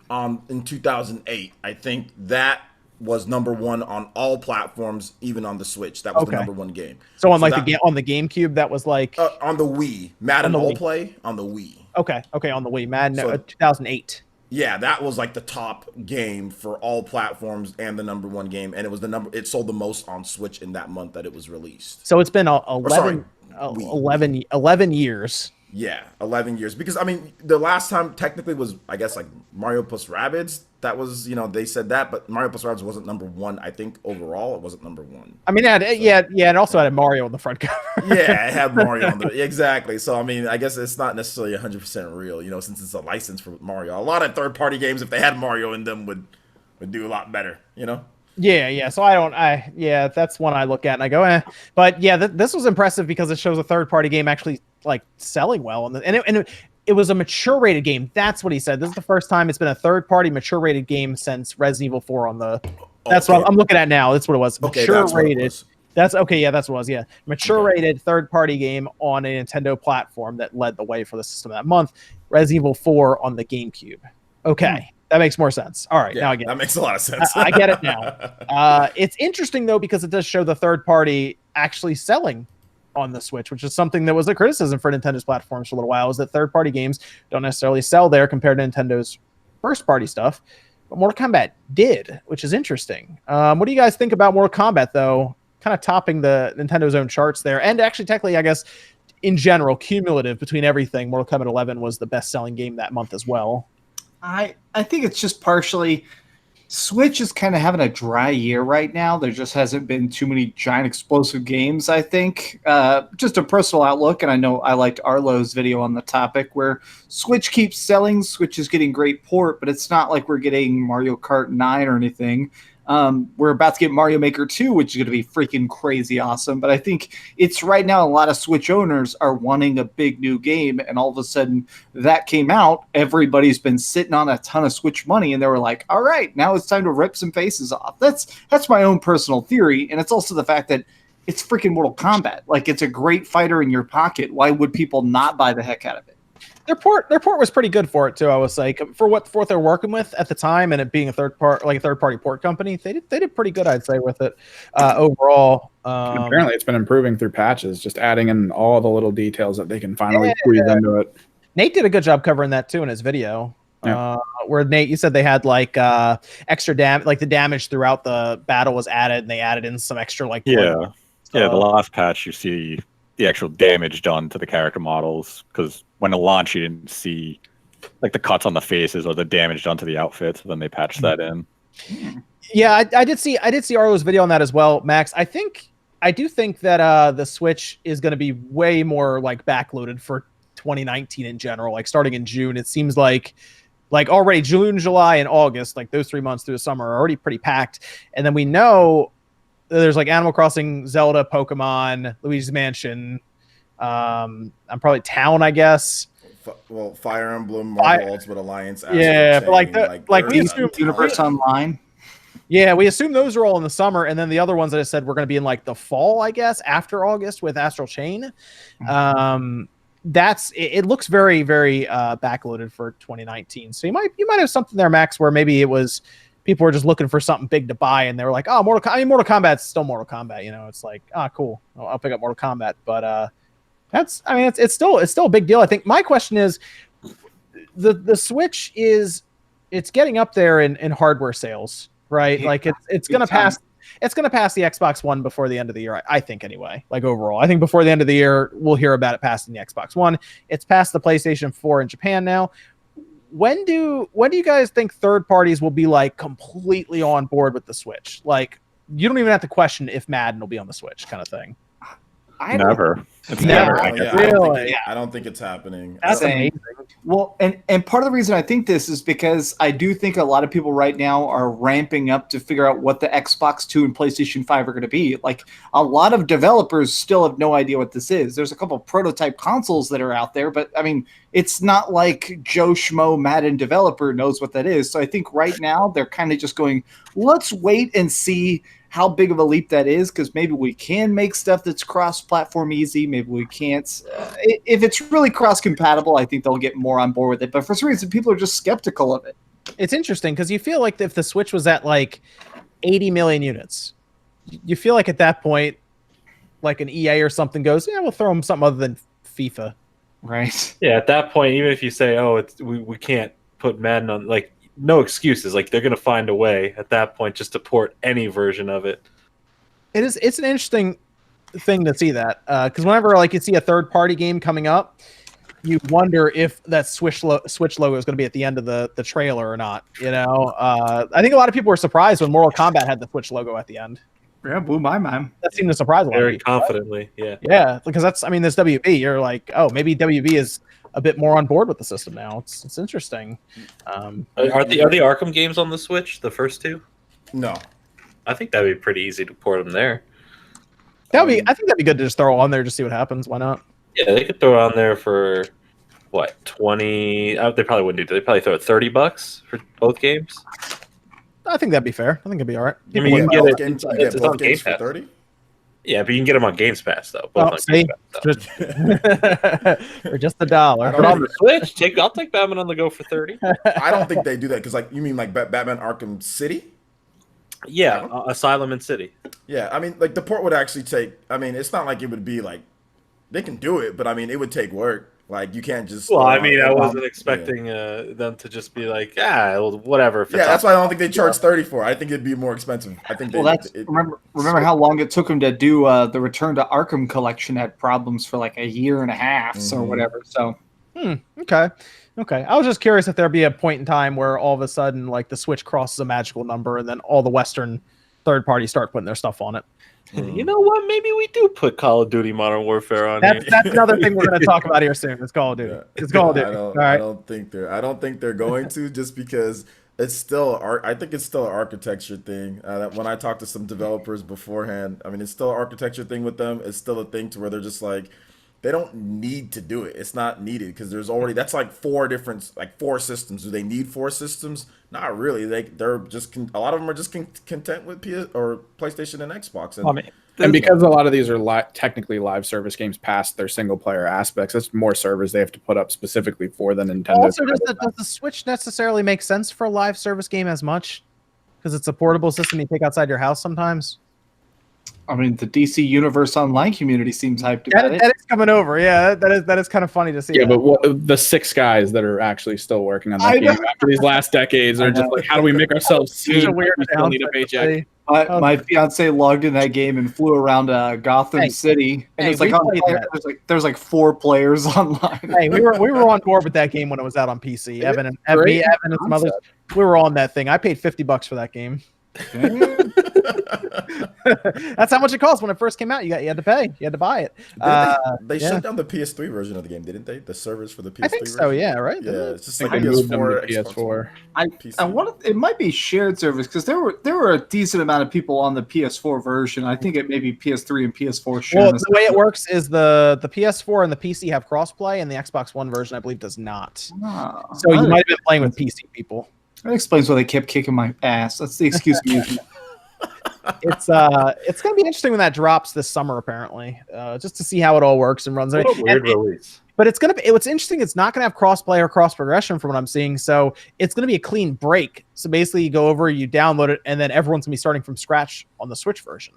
in 2008, I think that was #1 on all platforms, even on the Switch. That was the #1 game. So on on the GameCube, that was like on the Wii, Madden All Play on the Wii. Okay, on the Wii, Madden 2008. Yeah, that was like the top game for all platforms and the #1 game, and it was it sold the most on Switch in that month that it was released. So it's been 11 years. Yeah, 11 years. Because I mean, the last time technically was, I guess, like Mario plus Rabbids. That was, they said that, but Mario plus Rabbids wasn't #1. I think overall it wasn't #1. I mean, it also had Mario on the front cover. Yeah, it had Mario on the exactly. So I mean, I guess it's not necessarily 100% real, since it's a license for Mario. A lot of third-party games, if they had Mario in them, would do a lot better, Yeah. So that's one I look at and I go, eh. But yeah, this was impressive because it shows a third-party game actually like selling well, and it was a mature rated game. That's what he said. This is the first time it's been a third-party mature rated game since Resident Evil 4 on the. That's what I'm looking at now. That's what it was. Mature rated. That's okay. Yeah, that's what it was. Yeah, mature rated third-party game on a Nintendo platform that led the way for the system that month. Resident Evil 4 on the GameCube. Okay. That makes more sense. All right, now I get it. That makes a lot of sense. I get it now. It's interesting, though, because it does show the third party actually selling on the Switch, which is something that was a criticism for Nintendo's platforms for a little while, is that third-party games don't necessarily sell there compared to Nintendo's first-party stuff. But Mortal Kombat did, which is interesting. What do you guys think about Mortal Kombat, though? Kind of topping the Nintendo's own charts there. And actually, technically, I guess, in general, cumulative between everything, Mortal Kombat 11 was the best-selling game that month as well. I think it's just partially Switch is kind of having a dry year right now. There just hasn't been too many giant explosive games, I think. Just a personal outlook, and I know I liked Arlo's video on the topic where Switch keeps selling. Switch is getting great port, but it's not like we're getting Mario Kart 9 or anything. We're about to get Mario Maker 2, which is going to be freaking crazy awesome. But I think it's right now a lot of Switch owners are wanting a big new game, and all of a sudden that came out. Everybody's been sitting on a ton of Switch money, and they were like, all right, now it's time to rip some faces off. That's my own personal theory, and it's also the fact that it's freaking Mortal Kombat. Like, it's a great fighter in your pocket. Why would people not buy the heck out of it? Their port was pretty good for it too. I was like, for what they're working with at the time, and it being a third party port company, they did pretty good, I'd say, with it overall. Apparently, it's been improving through patches, just adding in all the little details that they can finally squeeze into it. Nate did a good job covering that too in his video. Yeah. Where Nate, you said they had like extra damage, like the damage throughout the battle was added, and they added in some extra the last patch you see the actual damage done to the character models, because when it launched you didn't see like the cuts on the faces or the damage done to the outfits. Then they patched that in. Yeah, I did see Arlo's video on that as well, Max. I do think that the Switch is going to be way more like backloaded for 2019 in general. Like starting in June, it seems like already June, July, and August, like those 3 months through the summer are already pretty packed. And then we know there's like Animal Crossing, Zelda, Pokemon, Luigi's Mansion. I'm probably Town, I guess. Well, Fire Emblem, Marvel Ultimate Alliance. Yeah, but we assume Universe Online. Yeah, we assume those are all in the summer, and then the other ones that I said were going to be in like the fall, I guess, after August with Astral Chain. It looks very, very backloaded for 2019. So you might have something there, Max, where maybe it was. People were just looking for something big to buy, and they were like, "Oh, Mortal Kombat's still Mortal Kombat." It's like, cool. I'll pick up Mortal Kombat. But it's still a big deal. I think my question is, the Switch it's getting up there in hardware sales, right? Like it's gonna pass the Xbox One before the end of the year. I think anyway. Like overall, I think before the end of the year we'll hear about it passing the Xbox One. It's past the PlayStation 4 in Japan now. When do you guys think third parties will be like completely on board with the Switch? Like you don't even have to question if Madden will be on the Switch, kind of thing. Never. It's Yeah. never. Oh, gonna get yeah, Really? I don't think it's happening. That's Same. amazing. Well, and part of the reason I think this is because I do think a lot of people right now are ramping up to figure out what the Xbox 2 and PlayStation 5 are going to be. Like, a lot of developers still have no idea what this is. There's a couple prototype consoles that are out there, but I mean, it's not like Joe Schmo Madden developer knows what that is. So I think right now they're kind of just going, let's wait and see how big of a leap that is, because maybe we can make stuff that's cross-platform easy. Maybe we can't. If it's really cross-compatible, I think they'll get more on board with it. But for some reason, people are just skeptical of it. It's interesting because you feel like if the Switch was at like 80 million units, you feel like at that point, like an EA or something goes, yeah, we'll throw them something other than FIFA. Right. Yeah, at that point, even if you say, "Oh, we can't put Madden on," like, no excuses. Like, they're gonna find a way at that point just to port any version of it. It's an interesting thing to see that because whenever like you see a third party game coming up, you wonder if that Switch logo is going to be at the end of the trailer or not. You know, I think a lot of people were surprised when Mortal Kombat had the Switch logo at the end. Yeah, blew my mind. That seemed to surprise a lot. Very of people, confidently, yeah. Yeah, because that's, I mean, there's WB. You're like, oh, maybe WB is a bit more on board with the system now. It's interesting. Are the Arkham games on the Switch? The first two? No. I think that'd be pretty easy to port them there. I think that'd be good to just throw on there to see what happens. Why not? Yeah, they could throw it on there for what, 20? They probably wouldn't do that. They probably throw it $30 for both games. I think that'd be fair. I think it'd be all right. I mean, you can get both it. games, you It's get on both Game games for Pass. 30? Yeah, but you can get them on Games Pass though. Both Oh, on see? Game Pass, though. For just $1. But on the Switch, I'll take Batman on the go for 30. I don't think they do that because, like, you mean like Batman Arkham City? Yeah, Asylum and City. Yeah, I mean, like, the port would actually take. I mean, it's not like it would be like they can do it, but I mean, it would take work. Like, you can't just. Well, I mean, I wasn't expecting them to just be like, well, whatever. If it's that's why I don't think they charge 30 for it. I think it'd be more expensive. I think. Remember how long it took them to do the Return to Arkham collection had problems for like a year and a half or whatever. So. Okay. I was just curious if there'd be a point in time where all of a sudden, like, the Switch crosses a magical number, and then all the Western third parties start putting their stuff on it. You know what? Maybe we do put Call of Duty Modern Warfare on here. That's another thing we're going to talk about here soon. It's Call of Duty. It's Call of Duty. I don't think they're going to, just because it's still I think it's still an architecture thing. When I talked to some developers beforehand, I mean, it's still an architecture thing with them. It's still a thing to where they're just like, they don't need to do it. It's not needed because there's already, that's like four systems. Do they need 4 systems? Not really. They're just a lot of them are just content with PS or PlayStation and Xbox. And because a lot of these are technically live service games past their single player aspects, it's more servers they have to put up specifically for the Nintendo. Also, does the Switch necessarily make sense for a live service game as much? Because it's a portable system you take outside your house sometimes. I mean, the DC Universe Online community seems hyped about it. That is coming over. Yeah, that is kind of funny to see. Yeah, but the 6 guys that are actually still working on that game after these last decades are just like, how do we make ourselves see? We still need a paycheck. My fiance logged in that game and flew around Gotham City, and there's like 4 players online. Hey, we were on board with that game when it was out on PC. Evan and some others, we were on that thing. I paid $50 for that game. That's how much it cost when it first came out. You had to pay. You had to buy it. They shut down the PS3 version of the game, didn't they? The servers for the PS3 I think so. version? Yeah, right. Yeah, it's just like PS4. It might be shared servers because there were a decent amount of people on the PS4 version. I think it may be PS3 and PS4 shared. Well, the way it works is the PS4 and the PC have crossplay, and the Xbox One version, I believe, does not. So you might have been playing with PC people. That explains why they kept kicking my ass. That's the excuse I'm using. It's gonna be interesting when that drops this summer, apparently, just to see how it all works and runs. What a weird release. But it's gonna be. What's interesting, it's not gonna have crossplay or cross progression from what I'm seeing. So it's gonna be a clean break. So basically, you go over, you download it, and then everyone's gonna be starting from scratch on the Switch version.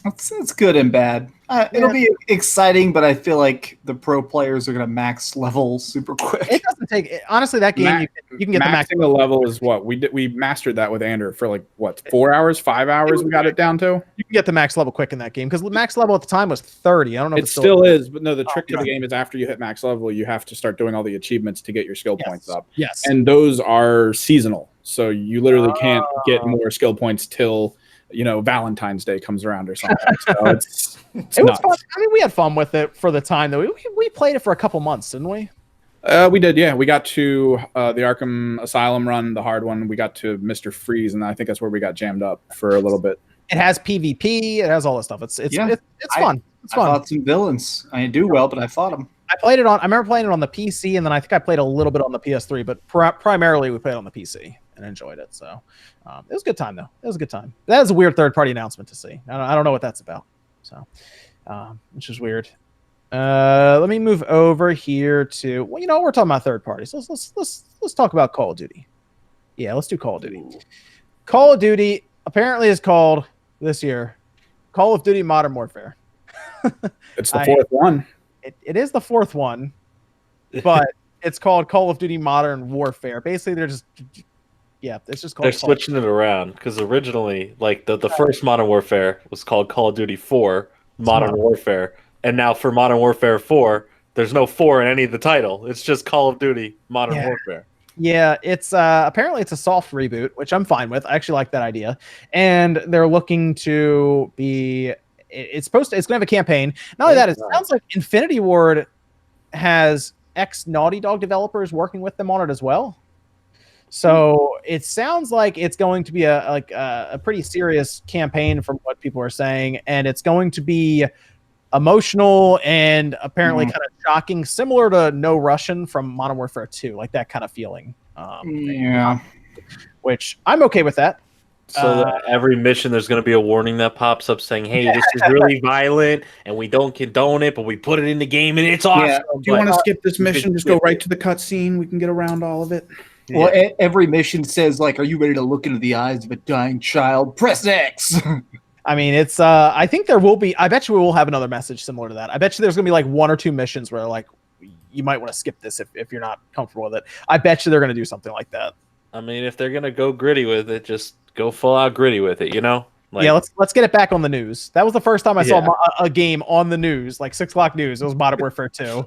It's good and bad. It'll be exciting, but I feel like the pro players are going to max level super quick. It doesn't take honestly that game. You can get the max. Maxing the level is what we mastered that with Andrew for like 4 hours, 5 hours. We got it down to. You can get the max level quick in that game because max level at the time was 30. I don't know. If it still is, but no. The trick to the game is after you hit max level, you have to start doing all the achievements to get your skill points up. Yes, and those are seasonal, so you literally can't get more skill points till Valentine's Day comes around or something. So it's It was nuts. fun. I mean, we had fun with it for the time though. We played it for a couple months, didn't we? We did, yeah. We got to the Arkham Asylum run, the hard one. We got to Mr. Freeze, and I think that's where we got jammed up for a little bit. It has PvP. It has all this stuff. It's fun. It's fun. I fought some villains. I didn't do well, but I fought them. I remember playing it on the PC, and then I think I played a little bit on the PS3, but primarily we played on the PC and enjoyed it. So it was a good time, though. It was a good time. That is a weird third-party announcement to see. I don't know what that's about. So, which is weird. Let me move over here to we're talking about third parties. Let's talk about Call of Duty. Yeah, let's do Call of Duty. Call of Duty apparently is called this year Call of Duty Modern Warfare. It's the fourth one. It is the fourth one, but it's called Call of Duty Modern Warfare. Basically, it's just called. They're switching it around because originally, like the first Modern Warfare was called Call of Duty 4 Modern Warfare, and now for Modern Warfare 4, there's no 4 in any of the title. It's just Call of Duty Modern Warfare. Yeah, it's apparently it's a soft reboot, which I'm fine with. I actually like that idea, and they're looking to be. It's going to have a campaign. Not only that, it sounds like Infinity Ward has ex-Naughty Dog developers working with them on it as well. So it sounds like it's going to be a pretty serious campaign from what people are saying, and it's going to be emotional and apparently kind of shocking, similar to No Russian from Modern Warfare 2, like that kind of feeling. Which I'm okay with that. So every mission, there's going to be a warning that pops up saying, "Hey, this is really violent, and we don't condone it, but we put it in the game, and it's awesome." Yeah. Do you want to skip this mission? Just go right to the cutscene. We can get around all of it. Well, every mission says, like, "Are you ready to look into the eyes of a dying child? Press X." I mean, it's. I think there will be. I bet you we will have another message similar to that. I bet you there's going to be like 1 or 2 missions where like you might want to skip this if you're not comfortable with it. I bet you they're going to do something like that. I mean, if they're going to go gritty with it, just go full out gritty with it, Like, yeah, let's get it back on the news. That was the first time I saw a game on the news, like 6 o'clock news. It was Modern Warfare 2.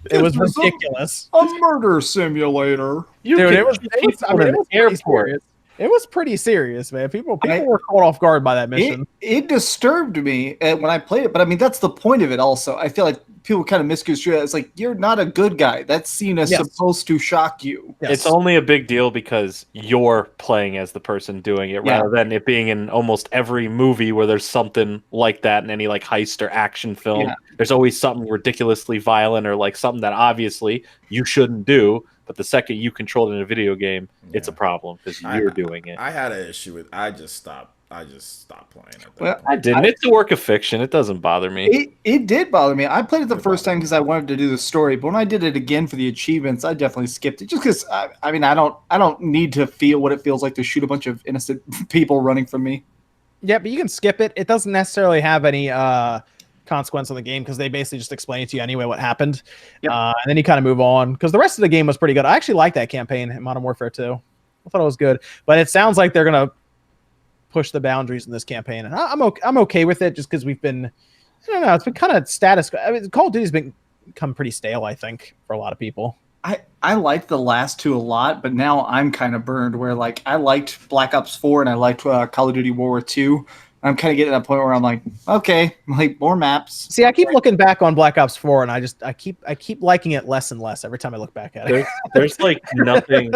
It was ridiculous. A murder simulator. It was airport. It was pretty serious, man. People were caught off guard by that mission. It disturbed me when I played it, but I mean that's the point of it. Also, I feel like people kind of misconstrue it. It's like you're not a good guy. That scene is supposed to shock you. Yes. It's only a big deal because you're playing as the person doing it, rather than it being in almost every movie where there's something like that in any like heist or action film. Yeah. There's always something ridiculously violent or like something that obviously you shouldn't do. But the second you control it in a video game, it's a problem because you're doing it. I had an issue with. I just stopped playing it. Well, I didn't. It's a work of fiction. It doesn't bother me. It did bother me. I played it the first time because I wanted to do the story, but when I did it again for the achievements, I definitely skipped it just because. I mean, I don't need to feel what it feels like to shoot a bunch of innocent people running from me. Yeah, but you can skip it. It doesn't necessarily have any consequence on the game because they basically just explain it to you anyway what happened. Yep. And then you kind of move on because the rest of the game was pretty good. I actually like that campaign in Modern Warfare 2. I thought it was good, but it sounds like they're gonna push the boundaries in this campaign, and I'm okay with it just because we've been, I don't know, it's been kind of status. I mean, Call of Duty's become pretty stale, I think, for a lot of people. I liked the last 2 a lot, but now I'm kind of burned where like I liked Black Ops 4 and I liked Call of Duty World War 2. I'm kind of getting to that point where I'm like, okay, like more maps. See, I keep looking back on Black Ops 4, and I keep liking it less and less every time I look back at it. There's like nothing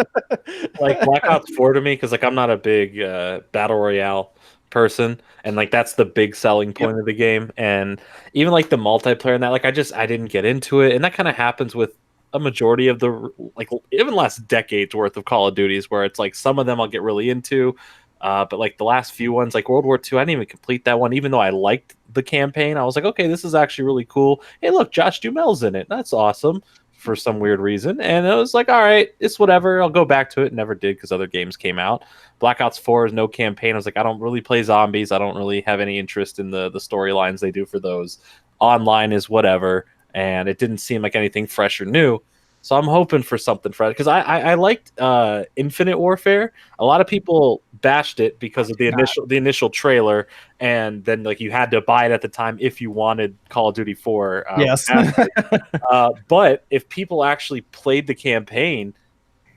like Black Ops 4 to me because like I'm not a big battle royale person, and like that's the big selling point of the game. And even like the multiplayer and that, like I didn't get into it, and that kind of happens with a majority of the like even last decade's worth of Call of Duties, where it's like some of them I'll get really into. But like the last few ones, like World War II, I didn't even complete that one, even though I liked the campaign. I was like, okay, this is actually really cool. Hey, look, Josh Duhamel's in it. That's awesome for some weird reason. And I was like, all right, it's whatever. I'll go back to it. Never did because other games came out. Black Ops 4 is no campaign. I was like, I don't really play zombies. I don't really have any interest in the storylines they do for those. Online is whatever. And it didn't seem like anything fresh or new. So I'm hoping for something fresh because I liked Infinite Warfare. A lot of people bashed it because of the initial trailer, and then like you had to buy it at the time if you wanted Call of Duty 4. Yes. But if people actually played the campaign,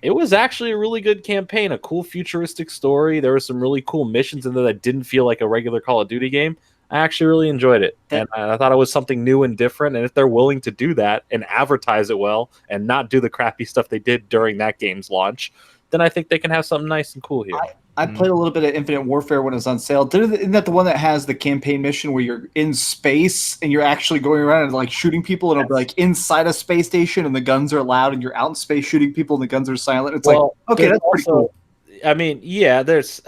It was actually a really good campaign, a cool futuristic story. There were some really cool missions in there that didn't feel like a regular Call of Duty game. I actually really enjoyed it, and I thought it was something new and different. And if they're willing to do that and advertise it well and not do the crappy stuff they did during that game's launch, then I think they can have something nice and cool here. I played a little bit of Infinite Warfare when it was on sale. Isn't that the one that has the campaign mission where you're in space and you're actually going around and like shooting people, and it'll be like inside a space station and the guns are loud, and you're out in space shooting people and the guns are silent? It's like, okay, that's pretty cool. I mean, yeah, there's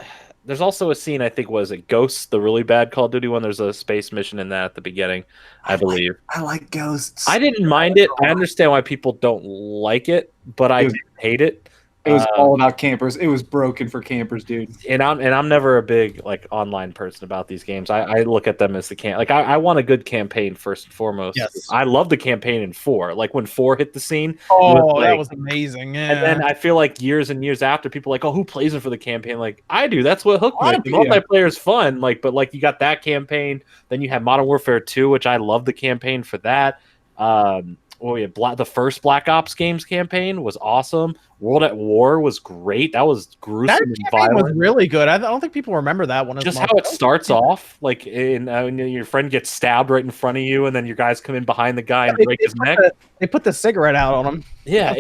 also a scene, I think, was it Ghosts, the really bad Call of Duty one? There's a space mission in that at the beginning, I believe. I like Ghosts. I didn't mind it. I understand why people don't like it, but I didn't hate it. It was all about campers. It was broken for campers, dude. And I'm never a big like online person about these games. I look at them as I want a good campaign first and foremost. Yes. I love the campaign in 4. Like when 4 hit the scene. That was amazing. Yeah. And then I feel like years and years after, people are like, oh, who plays it for the campaign? Like I do. That's what hooked me. The multiplayer is fun. But you got that campaign. Then you have Modern Warfare 2, which I love the campaign for that. The first Black Ops games campaign was awesome. World at War was great. That was gruesome and violent. Was really good. I don't think people remember that one. Just how it starts off, like your friend gets stabbed right in front of you, and then your guys come in behind the guy and break his neck. They put the cigarette out on him. Yeah,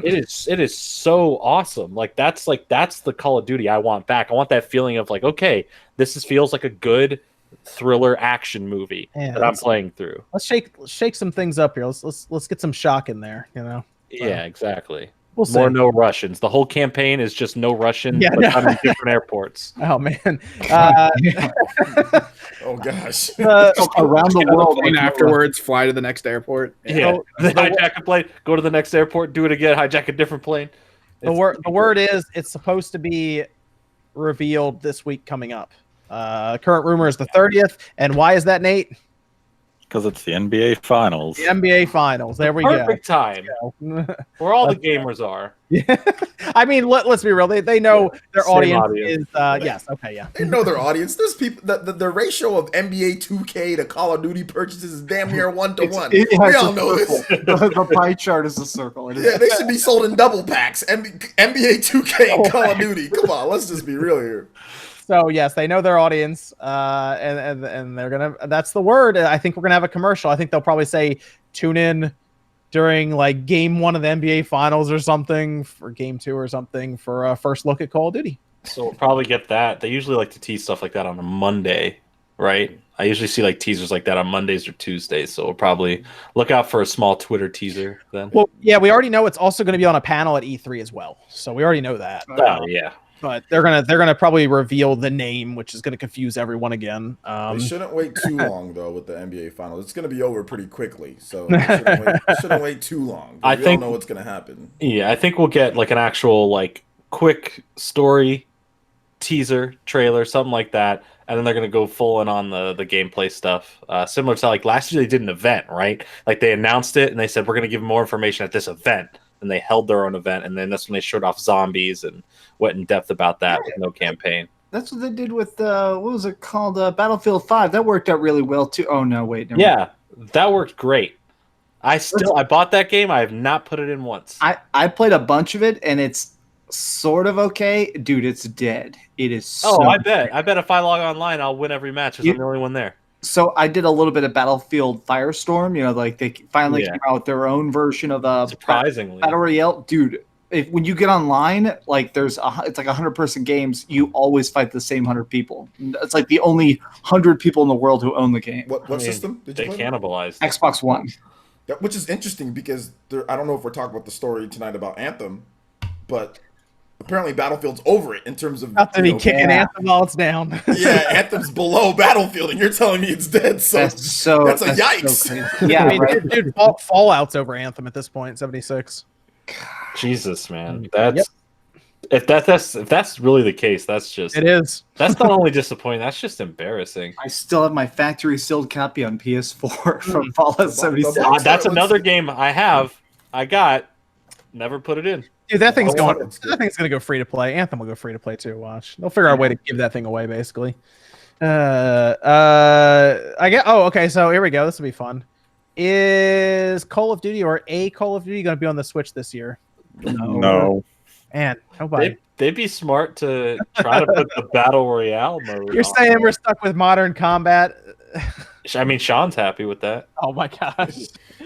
it is so awesome. That's the Call of Duty I want back. I want that feeling of like, okay, feels like a good thriller action movie that I'm playing through. Let's shake some things up here. Let's get some shock in there. Yeah, exactly. We'll More see. no Russians. The whole campaign is just no Russian, but on different airports. Oh man. Oh gosh. Around the world. And afterwards, fly to the next airport. Yeah. Hijack a plane, go to the next airport, do it again, hijack a different plane. The word is it's supposed to be revealed this week coming up. Current rumor is the 30th. And why is that, Nate? Because it's the NBA Finals. The NBA Finals. There we go. Perfect time. Where all the gamers are. Yeah. I mean, let's be real. They know their audience is yes. Okay, yeah. They know their audience. There's people. The ratio of NBA 2K to Call of Duty purchases is damn near 1-to-1. We all know this. The pie chart is a circle. Yeah, they should be sold in double packs. NBA 2K and Call of Duty. Come on, let's just be real here. So yes, they know their audience, and they're gonna. That's the word. I think we're gonna have a commercial. I think they'll probably say, "Tune in during like Game 1 of the NBA Finals or something, for Game 2 or something for a first look at Call of Duty." So we'll probably get that. They usually like to tease stuff like that on a Monday, right? I usually see like teasers like that on Mondays or Tuesdays. So we'll probably look out for a small Twitter teaser then. Well, yeah, we already know it's also going to be on a panel at E3 as well. So we already know that. Oh yeah. But they're gonna probably reveal the name, which is gonna confuse everyone again. They shouldn't wait too long though with the NBA Finals. It's gonna be over pretty quickly, so they shouldn't wait too long. We all know what's gonna happen. Yeah, I think we'll get like an actual like quick story teaser trailer, something like that, and then they're gonna go full in on the gameplay stuff. Similar to like last year they did an event, right? Like they announced it and they said we're gonna give more information at this event. And they held their own event, and then that's when they showed off zombies and went in depth about that with no campaign. That's what they did with what was it called? Battlefield 5. That worked out really well too. Oh no, wait. Yeah, that worked great. I bought that game. I have not put it in once. I played a bunch of it, and it's sort of okay, dude. It's dead. It is. So I bet. I bet if I log online, I'll win every match because I'm the only one there. So I did a little bit of Battlefield Firestorm. Like they finally came out with their own version of surprisingly Battle Royale, dude. When you get online, like it's like 100-person games. You always fight the same 100 people. It's like the only 100 people in the world who own the game. What system did you play? They cannibalized Xbox One. Which is interesting because I don't know if we're talking about the story tonight about Anthem, but apparently Battlefield's over it in terms of not to be kicking Anthem while it's down. Yeah, Anthem's below Battlefield, and you're telling me it's dead. So that's a yikes. So yeah, I mean, dude, Fallout's over Anthem at this point. 76. Jesus, man, if that's really the case, that's just it is. That's not only disappointing. That's just embarrassing. I still have my factory sealed copy on PS4 from Fallout 76. That's another game I got. Never put it in. Dude, that thing's gonna go free to play. Anthem will go free to play too. Watch, they'll figure out a way to give that thing away. Basically, I get. Oh, okay. So here we go. This will be fun. Is Call of Duty or a Call of Duty going to be on the Switch this year? No. Man, nobody. They'd be smart to try to put the battle royale mode. You're saying we're stuck with modern combat? I mean, Sean's happy with that. Oh my gosh.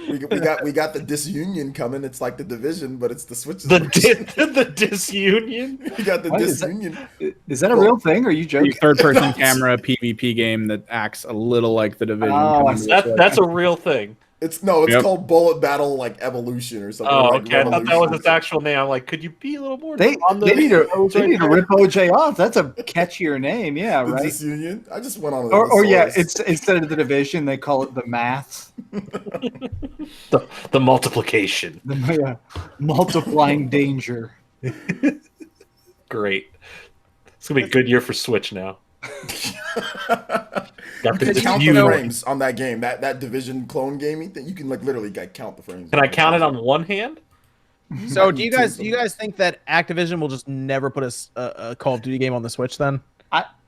We got the disunion coming. It's like the Division, but it's the Switch. The disunion. We got the What is disunion. Is that a real thing? Or are you joking? Third-person camera PvP game that acts a little like the Division. Oh, coming to That's Switch. a real thing. It's Yep. called Bullet Battle like Evolution or something. Oh, like okay. I thought that was Revolution. its actual name. I'm like, could you be a little more? They on the need to nose they right need to there? rip OJ off. That's a catchier name, yeah, The right. disunion. I just went on. Or yeah, thesaurus. it's instead of the Division, they call it the Math. the multiplication. The multiplying danger. Great. It's gonna be a good year for Switch now. You Got can the count the disunion. frames on that game. That Division clone gaming thing. You can like literally count the frames. Can I count it on one hand? So do you guys think that Activision will just never put a Call of Duty game on the Switch then?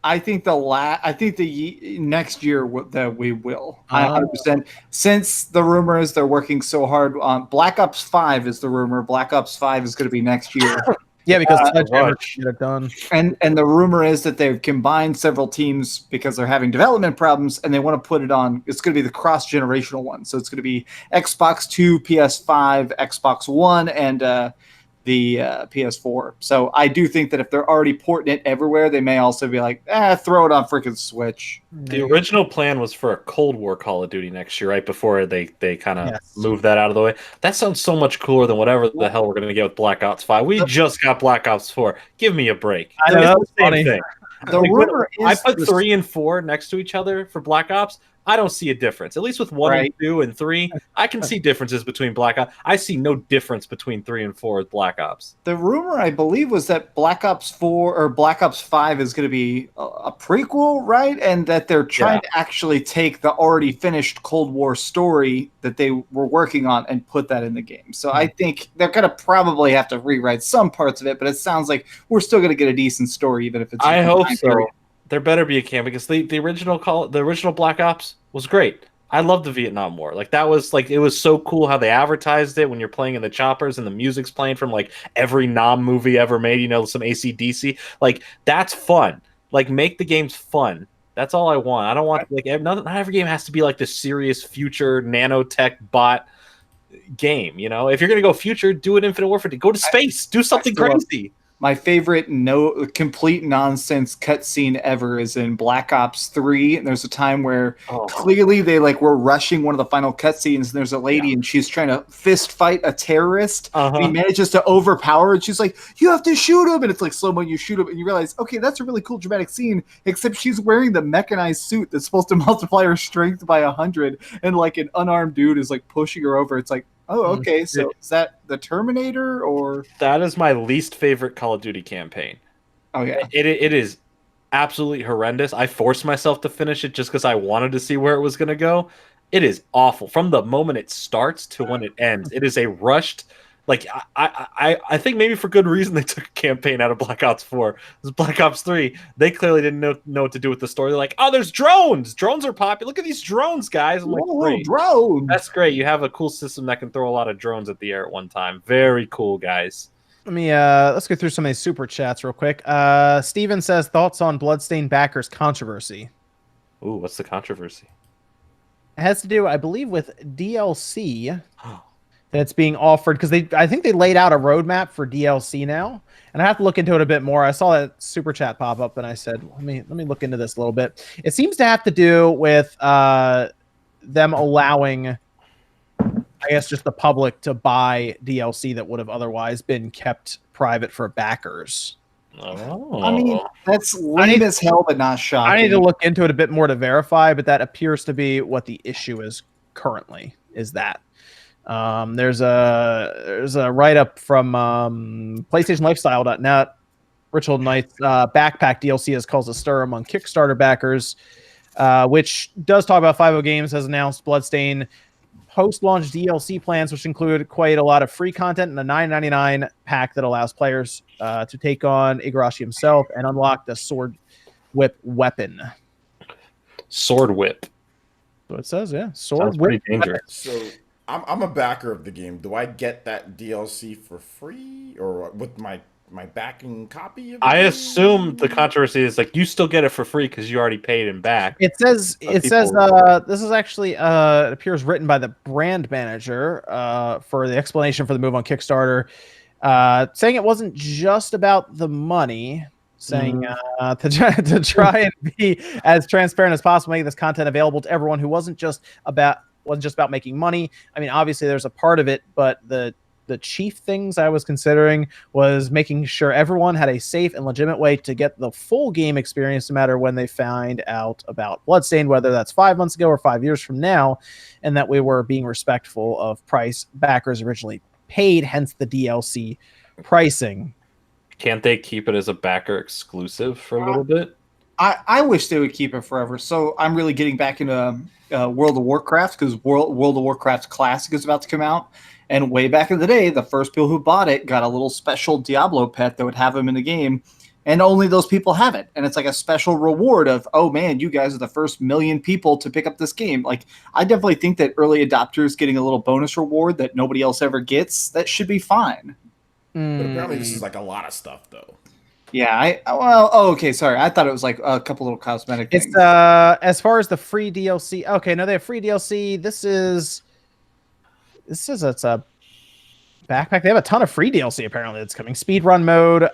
I think next year that we will. Oh. 100%. Since the rumor is they're working so hard on Black Ops 5 is the rumor. Black Ops 5 is going to be next year. Yeah, because Sledgehammer Rush. get it done. And the rumor is that they've combined several teams because they're having development problems, and they want to put it on. It's going to be the cross-generational one, so it's going to be Xbox 2, PS5, Xbox One, and the PS4. So I do think that if they're already porting it everywhere, they may also be like, throw it on freaking Switch. The original plan was for a Cold War Call of Duty next year, right before they kind of moved that out of the way. That sounds so much cooler than whatever the hell we're going to get with Black Ops 5. We just got Black Ops 4. Give me a break. I know, It's that's the same funny. thing. The Like, rumor I is put 3 and 4 next to each other for Black Ops. I don't see a difference. At least with 1 and Right. 2 and 3, I can see differences between Black Ops. I see no difference between 3 and 4 with Black Ops. The rumor, I believe, was that Black Ops 4 or Black Ops 5 is going to be a prequel, right? And that they're trying to actually take the already finished Cold War story that they were working on and put that in the game. So I think they're going to probably have to rewrite some parts of it, but it sounds like we're still going to get a decent story, even if it's. I hope time so. period. There better be a camp because the original Black Ops was great. I love the Vietnam War. Like that was like it was so cool how they advertised it when you're playing in the choppers and the music's playing from like every Nam movie ever made. You know, some AC/DC. Like that's fun. Like make the games fun. That's all I want. I don't want like not every game has to be like this serious future nanotech bot game. You know, if you're gonna go future, do it Infinite Warfare. Go to space. Do something crazy. My favorite complete nonsense cutscene ever is in Black Ops 3. And there's a time where clearly they were rushing one of the final cutscenes, and there's a lady and she's trying to fist fight a terrorist. And he manages to overpower her, and she's like, "You have to shoot him!" And it's like slow mo, you shoot him, and you realize, okay, that's a really cool dramatic scene, except she's wearing the mechanized suit that's supposed to multiply her strength by 100, and like an unarmed dude is like pushing her over. It's like, oh, okay, so is that the Terminator or? That is my least favorite Call of Duty campaign. Oh yeah, it is absolutely horrendous. I forced myself to finish it just because I wanted to see where it was going to go. It is awful from the moment it starts to when it ends. It is a rushed. Like I think maybe for good reason they took a campaign out of Black Ops 4. This is Black Ops 3. They clearly didn't know what to do with the story. They're like, oh, there's drones. Drones are popular. Look at these drones, guys. I'm like, great. Drone. That's great. You have a cool system that can throw a lot of drones at the air at one time. Very cool, guys. Let me let's go through some of these super chats real quick. Steven says thoughts on Bloodstained backers controversy. Ooh, what's the controversy? It has to do, I believe, with DLC that's being offered because I think they laid out a roadmap for DLC now, and I have to look into it a bit more. I saw that super chat pop up, and I said, let me look into this a little bit. It seems to have to do with them allowing, I guess, just the public to buy DLC that would have otherwise been kept private for backers. Oh. I mean, that's lame as hell, but not shocking. I need to look into it a bit more to verify, but that appears to be what the issue is currently. Is that there's a write up from PlayStationLifestyle.net. Ritual Knight's backpack DLC has caused a stir among Kickstarter backers, which does talk about 5.0 Games has announced Bloodstain post-launch DLC plans, which include quite a lot of free content and a $9.99 pack that allows players to take on Igarashi himself and unlock the Sword Whip weapon. Sword Whip. So it says, yeah, Sword Sounds Whip. pretty dangerous. So I'm a backer of the game. Do I get that DLC for free or with my backing copy of the I game? assume the controversy is like you still get it for free because you already paid him back. It says people- this is actually it appears written by the brand manager for the explanation for the move on Kickstarter, saying it wasn't just about the money, saying to try and be as transparent as possible, making this content available to everyone who wasn't just about making money. I mean, obviously there's a part of it, but the chief things I was considering was making sure everyone had a safe and legitimate way to get the full game experience, no matter when they find out about Bloodstained, whether that's 5 months ago or 5 years from now, and that we were being respectful of price backers originally paid, hence the DLC pricing. Can't they keep it as a backer exclusive for a little bit? I wish they would keep it forever. So I'm really getting back into World of Warcraft because World of Warcraft Classic is about to come out. And way back in the day, the first people who bought it got a little special Diablo pet that would have them in the game. And only those people have it. And it's like a special reward of, oh man, you guys are the first 1 million people to pick up this game. Like, I definitely think that early adopters getting a little bonus reward that nobody else ever gets, that should be fine. But apparently this is like a lot of stuff though. Yeah, okay, sorry. I thought it was like a couple little cosmetic things. It's as far as the free DLC. Okay, no, they have free DLC. This is it's a backpack. They have a ton of free DLC apparently that's coming. Speedrun mode,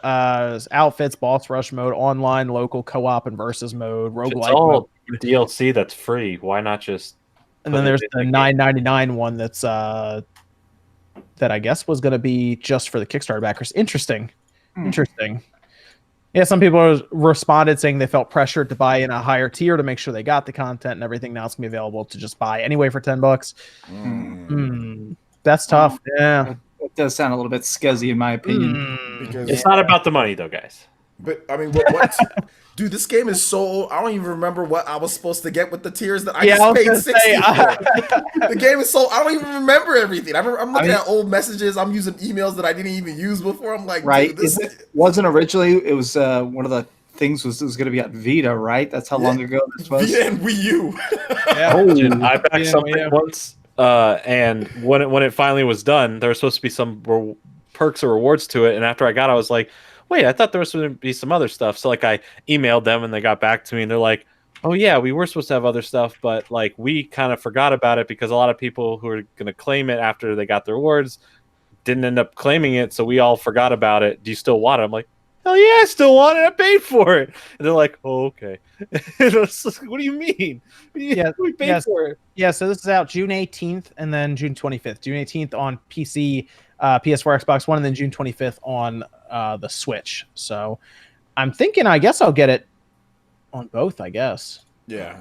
outfits, boss rush mode, online, local, co-op, and versus mode, roguelike. It's all DLC that's free. Why not just? And then there's the $9.99 one that's that I guess was going to be just for the Kickstarter backers. Interesting. Yeah, some people responded saying they felt pressured to buy in a higher tier to make sure they got the content and everything. Now it's gonna be available to just buy anyway for $10. That's tough. Yeah, it does sound a little bit scuzzy in my opinion. Because It's not about the money though, guys. But I mean, what dude, this game is so old. I don't even remember what I was supposed to get with the tiers that I just paid 60 for. The game is so I don't even remember everything. I'm looking at old messages. I'm using emails that I didn't even use before. I'm like, right? Dude, wasn't originally it was one of the things was it was going to be on Vita, right? That's how long ago this was. Vita and Wii U. Dude, I backed something once, and when it finally was done, there was supposed to be some perks or rewards to it, and after I got it, I was like, wait, I thought there was going to be some other stuff. So like I emailed them and they got back to me and they're like, oh yeah, we were supposed to have other stuff, but like we kind of forgot about it because a lot of people who are going to claim it after they got their rewards didn't end up claiming it. So we all forgot about it. Do you still want it? I'm like, hell yeah, I still want it. I paid for it. And they're like, oh, okay. What do you mean? Yeah, we paid for it. Yeah, so this is out June 18th and then June 25th. June 18th on PC, PS4, Xbox One, and then June 25th on the Switch. So I'm thinking, I guess I'll get it on both. I guess. Yeah,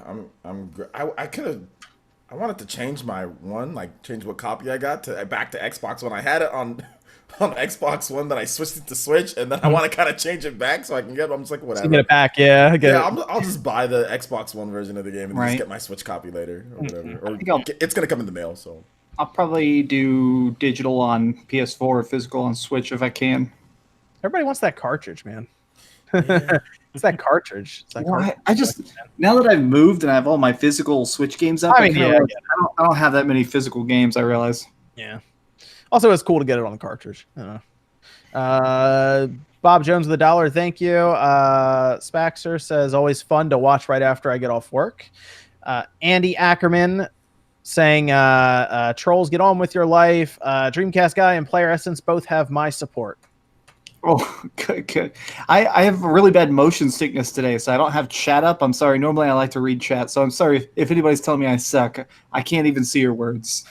I could have. I wanted to change my one, like change what copy I got to back to Xbox One. I had it on Xbox One, then I switched it to Switch, and then I want to kind of change it back so I can get it. I'm just like, whatever. Get it back, yeah. I'll just buy the Xbox One version of the game and just get my Switch copy later or whatever. Or it's gonna come in the mail, so. I'll probably do digital on PS4 or physical on Switch if I can. Everybody wants that cartridge, man. It's that cartridge. I just now that I've moved and I have all my physical Switch games up, I don't have that many physical games. I realize. Yeah. Also, it's cool to get it on the cartridge. I don't know. Bob Jones with $1. Thank you. Spaxer says always fun to watch right after I get off work. Andy Ackerman saying trolls, get on with your life. Dreamcast guy and Player Essence both have my support. Oh, good. I have really bad motion sickness today, so I don't have chat up. I'm sorry. Normally I like to read chat, so I'm sorry if anybody's telling me I suck. I can't even see your words.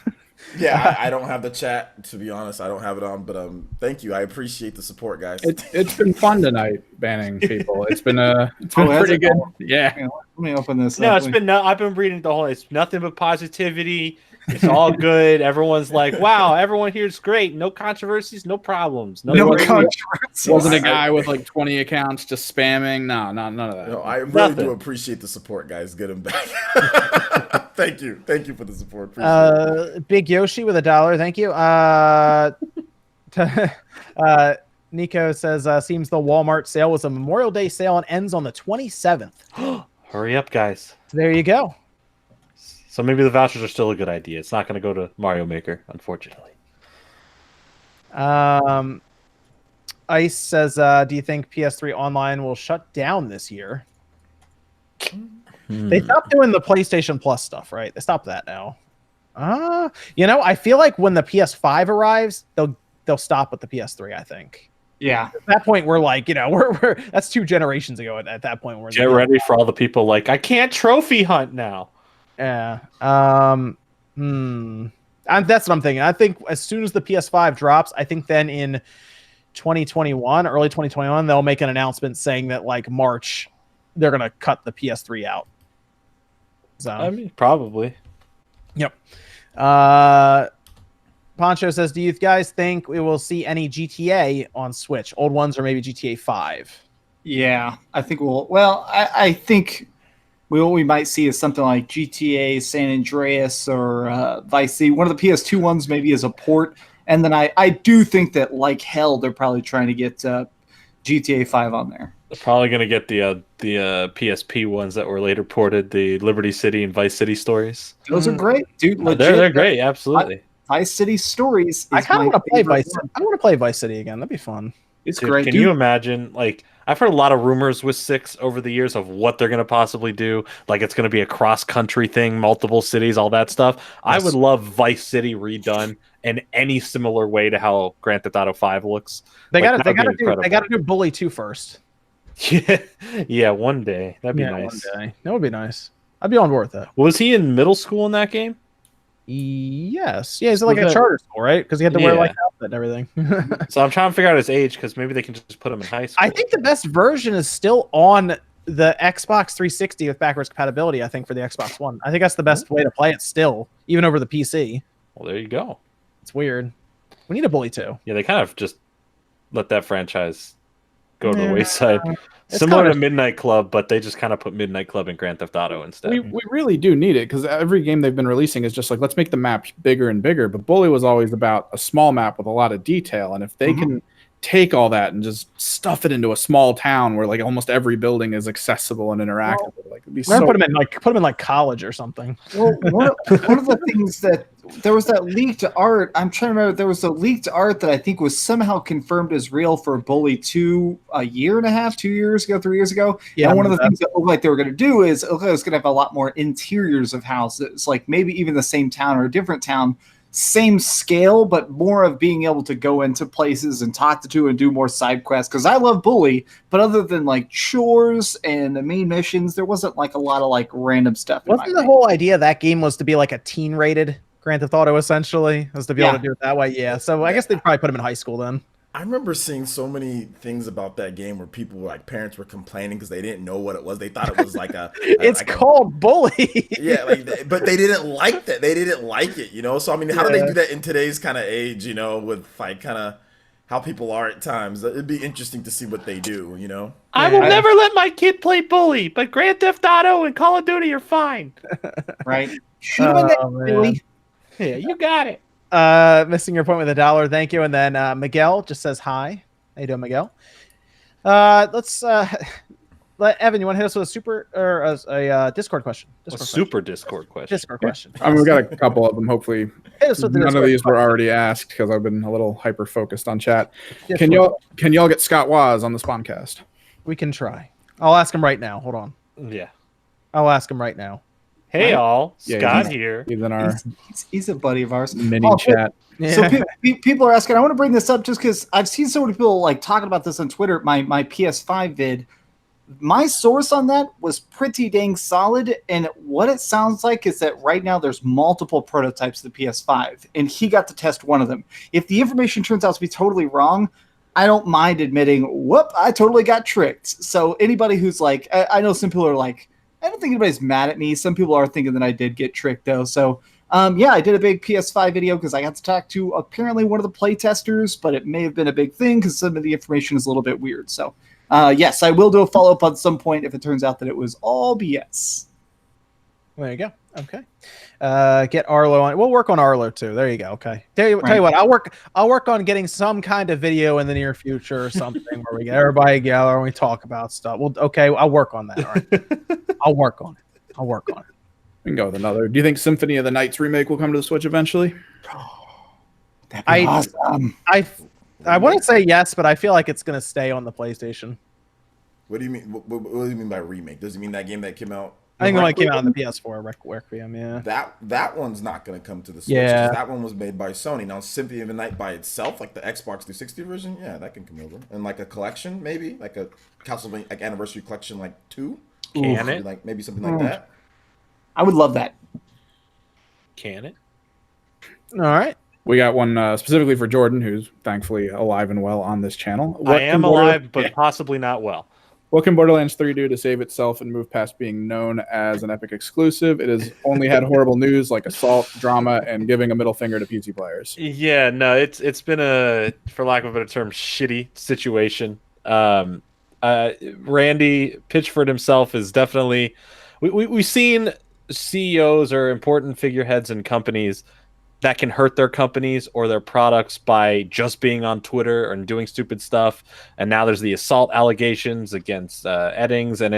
Yeah, I don't have the chat, to be honest. I don't have it on, but thank you. I appreciate the support, guys. It's been fun tonight banning people. It's been pretty good. Yeah. Let me open this. No, I've been reading the whole. It's nothing but positivity. It's all good. Everyone's like, wow, everyone here is great. No controversies, no problems. No controversies. Wasn't a guy with like 20 accounts just spamming. No, none of that. No, I really do appreciate the support, guys. Get him back. Thank you for the support. Big Yoshi with $1. Thank you. Nico says, seems the Walmart sale was a Memorial Day sale and ends on the 27th. Hurry up, guys. So there you go. So maybe the vouchers are still a good idea. It's not going to go to Mario Maker, unfortunately. Ice says, do you think PS3 Online will shut down this year? They stopped doing the PlayStation Plus stuff, right? They stopped that now. I feel like when the PS5 arrives, they'll stop with the PS3, I think. Yeah. At that point, we're like, we're that's 2 generations ago. At that point, we're get ready for all the people like, I can't trophy hunt now. Yeah. And that's what I'm thinking. I think as soon as the PS5 drops, I think then in 2021, early 2021, they'll make an announcement saying that like March, they're gonna cut the PS3 out. So I mean, probably. Yep. Poncho says, do you guys think we will see any GTA on Switch? Old ones or maybe GTA 5? Yeah, I think we'll. Well, I think what we might see is something like GTA San Andreas or Vice City. One of the PS2 ones maybe as a port. And then I do think that, like hell, they're probably trying to get GTA 5 on there. They're probably going to get the PSP ones that were later ported, the Liberty City and Vice City stories. Those are great, dude. Legit, they're great, absolutely. Vice City Stories. I kind of want to play Vice City. I want to play Vice City again. That'd be fun. It's great. Can you imagine? Like, I've heard a lot of rumors with 6 over the years of what they're going to possibly do. Like, it's going to be a cross-country thing, multiple cities, all that stuff. Yes. I would love Vice City redone in any similar way to how Grand Theft Auto 5 looks. They got to do Bully 2 first. Yeah, one day. That'd be nice. One day. That would be nice. I'd be on board with that. Was he in middle school in that game? Yes. Yeah, he's like a charter school, right? Because he had to wear like outfit and everything. So I'm trying to figure out his age because maybe they can just put him in high school. I think the best version is still on the Xbox 360 with backwards compatibility, I think, for the Xbox One. I think that's the best way to play it still, even over the PC. Well, there you go. It's weird. We need a Bully 2. Yeah, they kind of just let that franchise go to the wayside. Similar to Midnight Club, but they just kind of put Midnight Club in Grand Theft Auto instead. We really do need it because every game they've been releasing is just like, let's make the map bigger and bigger. But Bully was always about a small map with a lot of detail. And if they can take all that and just stuff it into a small town where like almost every building is accessible and interactive, like it'd be so. Put them in like college or something. Well, one of the things that there was that leaked art. I'm trying to remember. There was a leaked art that I think was somehow confirmed as real for Bully 2 a year and a half, 2 years ago, 3 years ago. Yeah. And one of the things that looked like they were going to do is, okay, it's going to have a lot more interiors of houses, like maybe even the same town or a different town. Same scale, but more of being able to go into places and talk to and do more side quests. Because I love Bully, but other than like chores and the main missions, there wasn't like a lot of like random stuff. Wasn't the whole idea of that game was to be like a teen-rated Grand Theft Auto, essentially, was to be able to do it that way? Yeah, so I guess they'd probably put him in high school then. I remember seeing so many things about that game where people were like, parents were complaining because they didn't know what it was. They thought it was like it's like called Bully. Yeah, but they didn't like that. They didn't like it, you know? So, I mean, how do they do that in today's kind of age, you know, with like kind of how people are at times? It'd be interesting to see what they do, you know? I will never let my kid play Bully, but Grand Theft Auto and Call of Duty are fine. Right? Should have been that Bully. Yeah, you got it. Missing your point with $1. Thank you. And then Miguel just says hi. How you doing, Miguel? Let's let Evan. You want to hit us with a super or a Discord question? Discord question. Discord question. I mean, we got a couple of them. Hopefully, none of these were already asked because I've been a little hyper focused on chat. Can y'all get Scott Waz on the SpawnCast? We can try. I'll ask him right now. Hold on. Yeah, I'll ask him right now. Hey, all. Scott here. He's in our he's a buddy of ours. Mini chat. Yeah. So people are asking. I want to bring this up just because I've seen so many people like talking about this on Twitter. My PS5 vid. My source on that was pretty dang solid, and what it sounds like is that right now there's multiple prototypes of the PS5, and he got to test one of them. If the information turns out to be totally wrong, I don't mind admitting, whoop, I totally got tricked. So anybody who's like, I know some people are like, I don't think anybody's mad at me. Some people are thinking that I did get tricked, though. So, yeah, I did a big PS5 video because I got to talk to apparently one of the play testers, but it may have been a big thing because some of the information is a little bit weird. So, yes, I will do a follow-up at some point if it turns out that it was all BS. There you go. Okay. Get Arlo on. We'll work on Arlo too. There you go. Okay. Tell you what, I'll work on getting some kind of video in the near future or something where we get everybody together and we talk about stuff. Well, okay, I'll work on that. All right. I'll work on it. We can go with another. Do you think Symphony of the Night's remake will come to the Switch eventually? That'd be awesome. I want to say yes, but I feel like it's going to stay on the PlayStation. What do you mean? What do you mean by remake? Does it mean that game that came out? I think it only came out on the PS4, Requiem, yeah. That one's not going to come to the Switch. Yeah. That one was made by Sony. Now, Symphony of the Night by itself, like the Xbox 360 version, yeah, that can come over. And like a collection, maybe like a Castlevania like Anniversary Collection, like 2. Can it? Like maybe something like that. I would love that. Can it? All right. We got one specifically for Jordan, who's thankfully alive and well on this channel. I am alive, but possibly not well. What can Borderlands 3 do to save itself and move past being known as an Epic exclusive? It has only had horrible news like assault, drama, and giving a middle finger to PC players. Yeah, no, it's been a, for lack of a better term, shitty situation. Randy Pitchford himself is definitely... We've seen CEOs or important figureheads in companies that can hurt their companies or their products by just being on Twitter and doing stupid stuff. And now there's the assault allegations against Eddings, and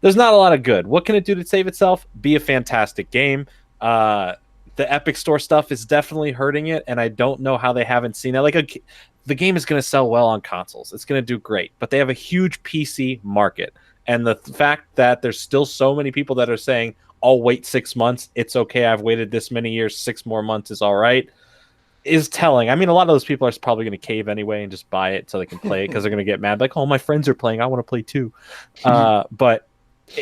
there's not a lot of good. What can it do to save itself? Be a fantastic game. The Epic Store stuff is definitely hurting it, and I don't know how they haven't seen it. The game is going to sell well on consoles. It's going to do great, but they have a huge PC market. And the fact that there's still so many people that are saying, I'll wait 6 months. It's okay. I've waited this many years. 6 more months is all right. Is telling. I mean, a lot of those people are probably going to cave anyway and just buy it so they can play it because they're going to get mad. Like, oh, my friends are playing. I want to play too. But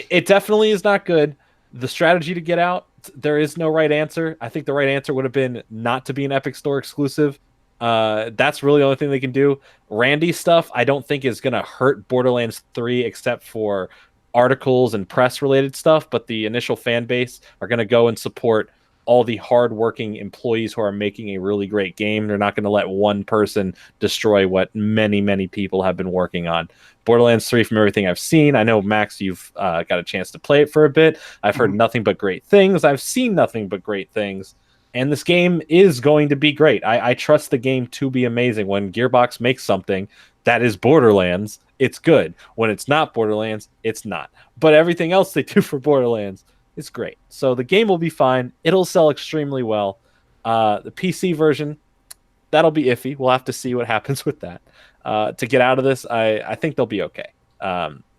it definitely is not good. The strategy to get out, there is no right answer. I think the right answer would have been not to be an Epic Store exclusive. That's really the only thing they can do. Randy stuff, I don't think is going to hurt Borderlands 3 except for articles and press related stuff, but the initial fan base are going to go and support all the hardworking employees who are making a really great game. They're not going to let one person destroy what many people have been working on. Borderlands 3, from everything I've seen, I know, Max, you've got a chance to play it for a bit. I've heard nothing but great things. I've seen nothing but great things. And this game is going to be great. I trust the game to be amazing. When Gearbox makes something that is Borderlands, it's good. When it's not Borderlands, it's not. But everything else they do for Borderlands is great. So the game will be fine. It'll sell extremely well. The PC version, that'll be iffy. We'll have to see what happens with that. To get out of this, I think they'll be okay.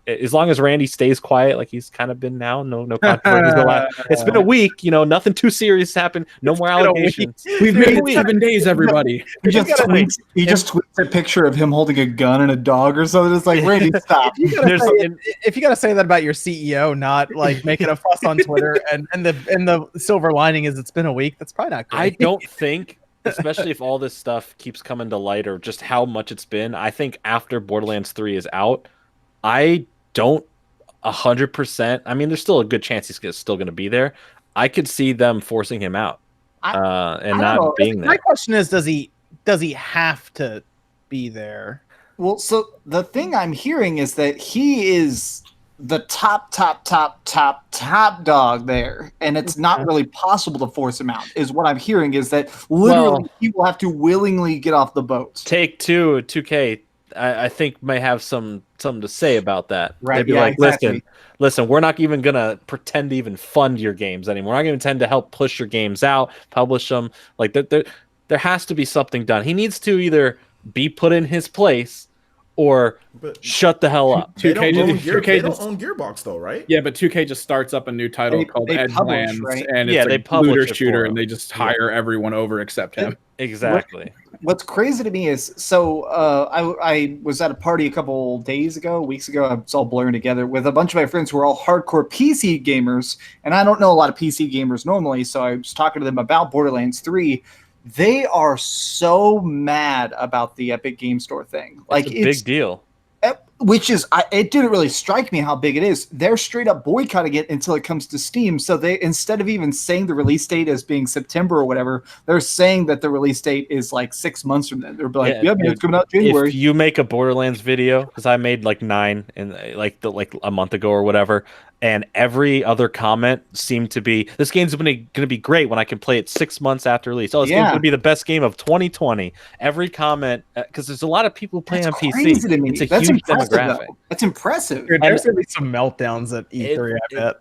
As long as Randy stays quiet, like he's kind of been now, no controversy. It's been a week, nothing too serious happened. No more allegations. We've made it 7 days, everybody. He just tweets a picture of him holding a gun and a dog or something. It's like, Randy, stop. If you gotta say that about your CEO, not like making a fuss on Twitter, and the silver lining is it's been a week, that's probably not great. I don't think, especially if all this stuff keeps coming to light or just how much it's been, I think after Borderlands 3 is out, I don't 100%. I mean, there's still a good chance he's still going to be there. I could see them forcing him out and not being there. My question is, does he have to be there? Well, so the thing I'm hearing is that he is the top dog there, and it's not really possible to force him out. Is what I'm hearing is that literally he will have to willingly get off the boat. Take 2K. I think may have something to say about that. Right? They'd be like, exactly. Listen, we're not even gonna pretend to even fund your games anymore. We're not gonna pretend to help push your games out, publish them. Like there has to be something done. He needs to either be put in his place or shut the hell up. 2K don't own Gearbox though, right? Yeah, but 2K just starts up a new title called Edgelands, right? and it's a looter shooter, and they just hire everyone over except him. Exactly. What's crazy to me is, so I was at a party a couple weeks ago, it's all blurring together, with a bunch of my friends who are all hardcore PC gamers, and I don't know a lot of PC gamers normally, so I was talking to them about Borderlands 3. They are so mad about the Epic Game Store thing. Like, it's a big deal. Which is, it didn't really strike me how big it is. They're straight up boycotting it until it comes to Steam. So they, instead of even saying the release date as being September or whatever, they're saying that the release date is like 6 months from then. They're like, yeah, it's coming out January. If you make a Borderlands video, because I made like 9 in like a month ago or whatever, and every other comment seemed to be, this game's going to be great when I can play it 6 months after release. Oh, this game's going to be the best game of 2020. Every comment, because there's a lot of people playing on PC. To me. It's a That's huge impressive, demographic. Though. That's impressive. Dude, there's going to be some meltdowns at E3, I bet.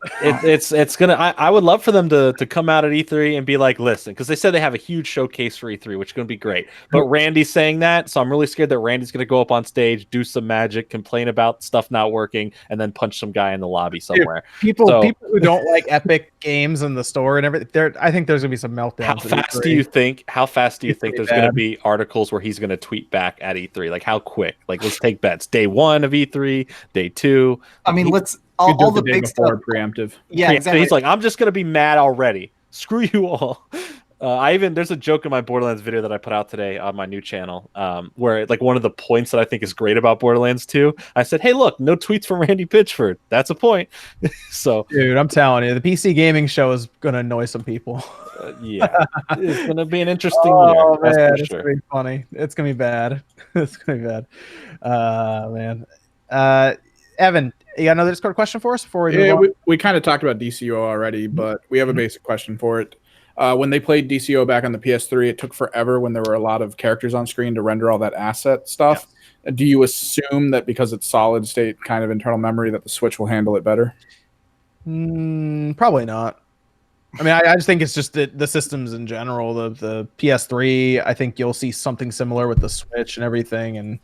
It's going to, I would love for them to come out at E3 and be like, listen, because they said they have a huge showcase for E3, which is going to be great. But Randy's saying that, so I'm really scared that Randy's going to go up on stage, do some magic, complain about stuff not working, and then punch some guy in the lobby somewhere. Dude, people who don't like Epic games in the store and everything, I think there's gonna be some meltdowns. How fast do you think there's gonna be articles where he's gonna tweet back at E3? Like how quick? Like let's take bets. Day 1 of E3, day 2. I mean, all the big stuff preemptive. Yeah, exactly. He's like, I'm just gonna be mad already. Screw you all. There's a joke in my Borderlands video that I put out today on my new channel, where like one of the points that I think is great about Borderlands 2, I said, hey, look, no tweets from Randy Pitchford. That's a point. So, dude, I'm telling you, the PC gaming show is gonna annoy some people. Yeah, it's gonna be an interesting year. Oh man, it's sure. gonna be funny. It's gonna be bad. It's gonna be bad. Man, Evan, you got another Discord question for us before we move on? We kind of talked about DCO already, but we have a basic question for it. When they played DCO back on the PS3, it took forever when there were a lot of characters on screen to render all that asset stuff. Yes. Do you assume that because it's solid state kind of internal memory that the Switch will handle it better? Probably not. I mean, I just think it's just the systems in general. The PS3, I think you'll see something similar with the Switch and everything. And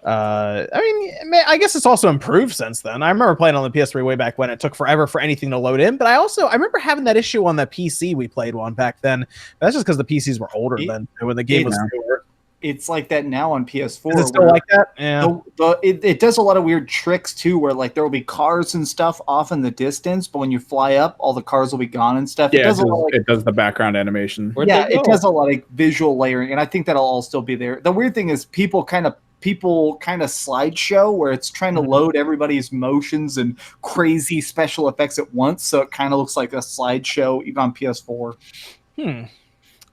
I mean, I guess it's also improved since then. I remember playing on the PS3 way back when it took forever for anything to load in. But I remember having that issue on the PC we played on back then. That's just because the PCs were older then when the game was newer. It's like that now on PS4. Is it still like that? Yeah. It does a lot of weird tricks too, where like there will be cars and stuff off in the distance, but when you fly up, all the cars will be gone and stuff. Yeah, it does the background animation. It does a lot of visual layering, and I think that'll all still be there. The weird thing is people kind of slideshow where it's trying to load everybody's motions and crazy special effects at once, so it kind of looks like a slideshow even on PS4.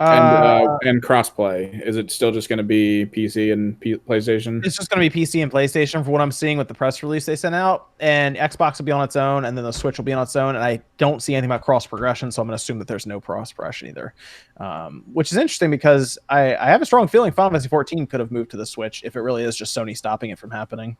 And crossplay, is it still just going to be PC and PlayStation? It's just going to be PC and PlayStation for what I'm seeing with the press release they sent out, and Xbox will be on its own, and then the Switch will be on its own, and I don't see anything about cross progression, so I'm going to assume that there's no cross progression either, which is interesting because I have a strong feeling Final Fantasy 14 could have moved to the Switch if it really is just Sony stopping it from happening.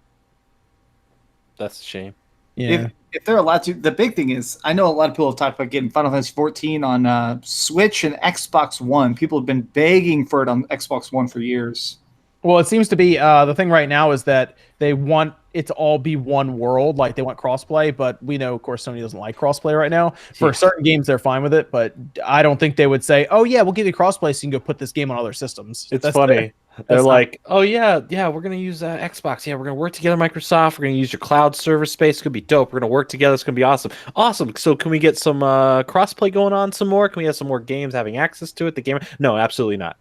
That's a shame. Yeah. If they're allowed to, the big thing is, I know a lot of people have talked about getting Final Fantasy 14 on Switch and Xbox One. People have been begging for it on Xbox One for years. Well, it seems to be the thing right now is that they want it to all be one world, like they want crossplay, but we know, of course, Sony doesn't like crossplay right now. For certain games, they're fine with it, but I don't think they would say, oh, yeah, we'll give you crossplay so you can go put this game on other systems. It's funny. They're like, oh, yeah, we're going to use Xbox. Yeah, we're going to work together, Microsoft. We're going to use your cloud server space. It's going to be dope. We're going to work together. It's going to be awesome. Awesome. So can we get some crossplay going on some more? Can we have some more games having access to it? The game? No, absolutely not.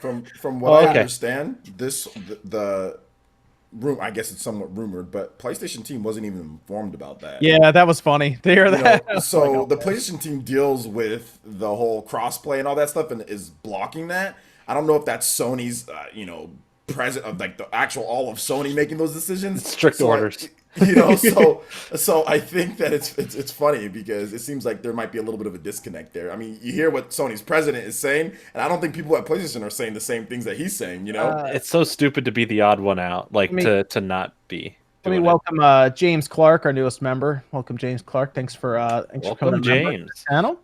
From what I understand, the room, I guess it's somewhat rumored, but PlayStation team wasn't even informed about that. Yeah, that was funny to hear that. So the PlayStation team deals with the whole crossplay and all that stuff and is blocking that. I don't know if that's Sony's, president of like the actual all of Sony making those decisions. Strict orders. So I think that it's funny because it seems like there might be a little bit of a disconnect there. I mean, you hear what Sony's president is saying, and I don't think people at PlayStation are saying the same things that he's saying. It's so stupid to be the odd one out, like to not be. Let me welcome James Clark, our newest member. Welcome, James Clark. Thanks for coming on the channel.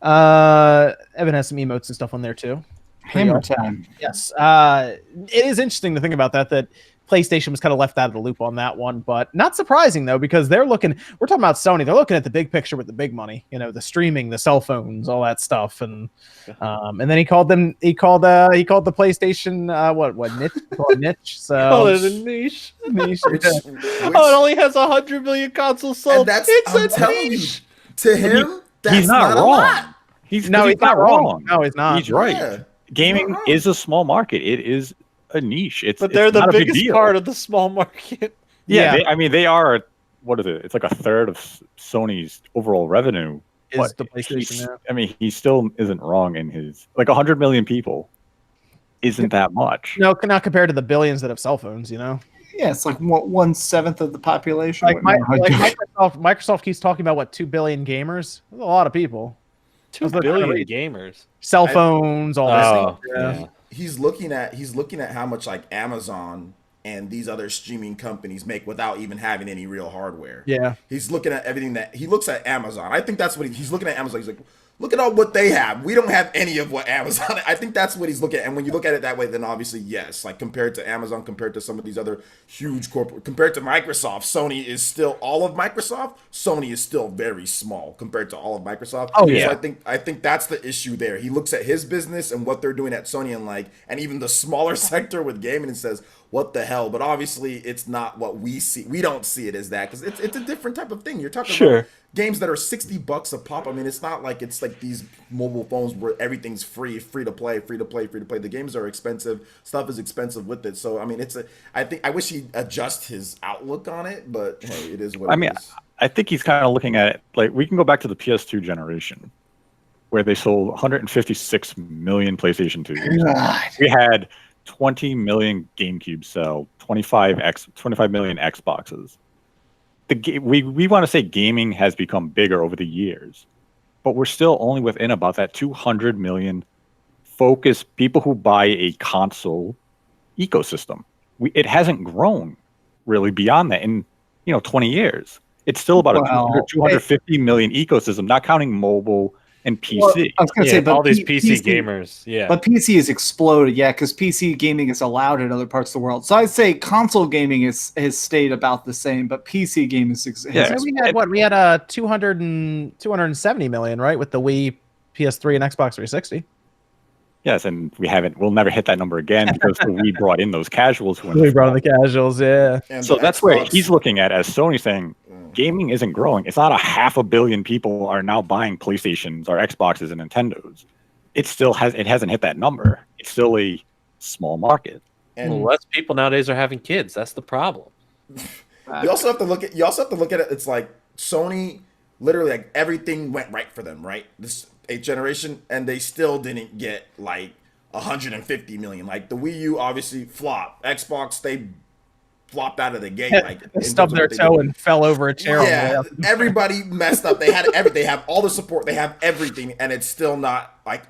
Evan has some emotes and stuff on there too. Hammer time. Yes. It is interesting to think about that PlayStation was kind of left out of the loop on that one, but not surprising though, because we're talking about Sony. They're looking at the big picture with the big money, the streaming, the cell phones, all that stuff. And then he called the PlayStation, what niche? Niche. So call it a niche. It only has 100 million consoles sold. I'm telling you, to him, he's not wrong. He's not wrong. No, he's not. He's right. Yeah. Gaming is a small market. It is a niche. But they're the biggest part of the small market. Yeah. They are. What is it? It's like a third of Sony's overall revenue. Is the PlayStation now? I mean, he still isn't wrong in his 100 million people. Isn't that much? No, not compared to the billions that have cell phones. Yeah, it's like 1/7 of the population. Like, Microsoft keeps talking about 2 billion gamers. That's a lot of people. 2 billion gamers. Cell phones, all Oh, this. yeah. He's looking at how much like Amazon and these other streaming companies make without even having any real hardware. Yeah. He's looking at everything that he looks at Amazon. I think that's what he's looking at Amazon. He's like, look at all what they have. We don't have any of what Amazon. I think that's what he's looking at. And when you look at it that way, then obviously yes, like compared to Amazon, compared to some of these other huge corporate, compared to Microsoft, Sony is still all of Microsoft. Sony is still very small compared to all of Microsoft. Oh yeah. So I think that's the issue there. He looks at his business and what they're doing at Sony and even the smaller sector with gaming and says, what the hell? But obviously it's not what we see. We don't see it as that because it's a different type of thing. You're talking about games that are $60 a pop. I mean, it's not like it's like these mobile phones where everything's free to play. The games are expensive. Stuff is expensive with it. So I mean, I wish he'd adjust his outlook on it, but hey, it is what it is. I think he's kind of looking at it like we can go back to the PS2 generation where they sold 156 million PlayStation 2s. We had 20 million GameCube sell, 25 million Xboxes. We want to say gaming has become bigger over the years, but we're still only within about that 200 million focused people who buy a console ecosystem. It hasn't grown really beyond that in 20 years. It's still about a 250 million ecosystem, not counting mobile and PC. Well, I was going to say, but all these PC gamers, but PC has exploded, because PC gaming is allowed in other parts of the world. So I'd say console gaming has stayed about the same, but PC gaming has we had 270 million, right, with the Wii, PS3, and Xbox 360. Yes, and we'll never hit that number again because we brought in those casuals. We brought in the casuals, yeah. And so that's where he's looking at as Sony saying, gaming isn't growing. It's not 500 million people are now buying PlayStations or Xboxes and Nintendos. It hasn't hit that number. It's still a small market. And less people nowadays are having kids. That's the problem. You also have to look at it. It's like Sony literally like everything went right for them, right? This 8th generation, and they still didn't get like 150 million. Like the Wii U obviously flopped. Xbox, they flopped out of the gate. Like they stubbed their toe and fell over a chair. Yeah, everybody messed up. They had everything. They have all the support. They have everything, and it's still not like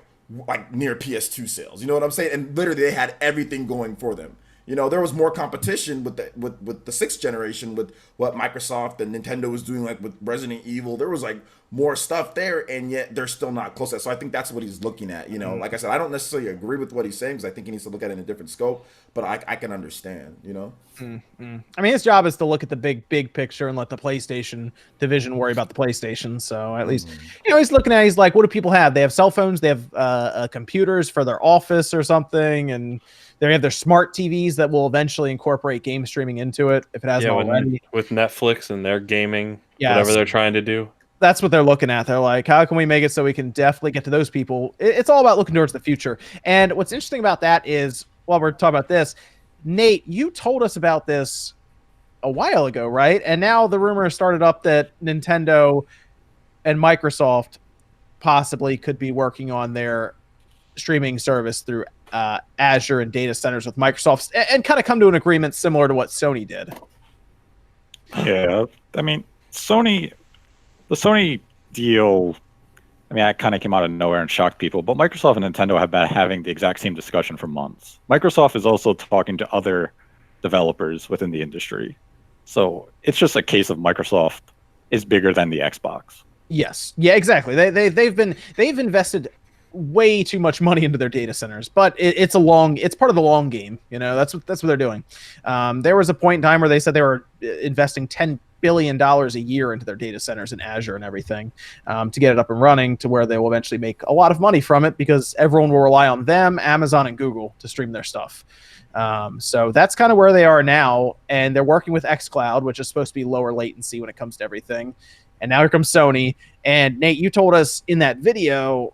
near PS2 sales. You know what I'm saying? And literally, they had everything going for them. There was more competition with the 6th generation with what Microsoft and Nintendo was doing, like with Resident Evil. There was like more stuff there, and yet they're still not close to that. So I think that's what he's looking at. Like I said, I don't necessarily agree with what he's saying because I think he needs to look at it in a different scope. But I can understand. I mean, his job is to look at the big picture and let the PlayStation division worry about the PlayStation. So at least he's looking at. He's like, what do people have? They have cell phones. They have computers for their office or something, and they have their smart TVs that will eventually incorporate game streaming into it if it hasn't already. With Netflix and their gaming, whatever they're trying to do. That's what they're looking at. They're like, how can we make it so we can definitely get to those people? It's all about looking towards the future. And what's interesting about that is, while we're talking about this, Nate, you told us about this a while ago, right? And now the rumor started up that Nintendo and Microsoft possibly could be working on their streaming service through Azure and data centers with Microsoft and kind of come to an agreement similar to what Sony did. Yeah, I mean, the Sony deal, I mean, that kind of came out of nowhere and shocked people, but Microsoft and Nintendo have been having the exact same discussion for months. Microsoft is also talking to other developers within the industry. So it's just a case of Microsoft is bigger than the Xbox. Yes. Yeah, exactly. They've invested way too much money into their data centers, but it's part of the long game. That's what they're doing. There was a point in time where they said they were investing $10 billion a year into their data centers in Azure and everything to get it up and running to where they will eventually make a lot of money from it because everyone will rely on them, Amazon, and Google to stream their stuff. So that's kind of where they are now, and they're working with Xcloud, which is supposed to be lower latency when it comes to everything. And now here comes Sony. And Nate, you told us in that video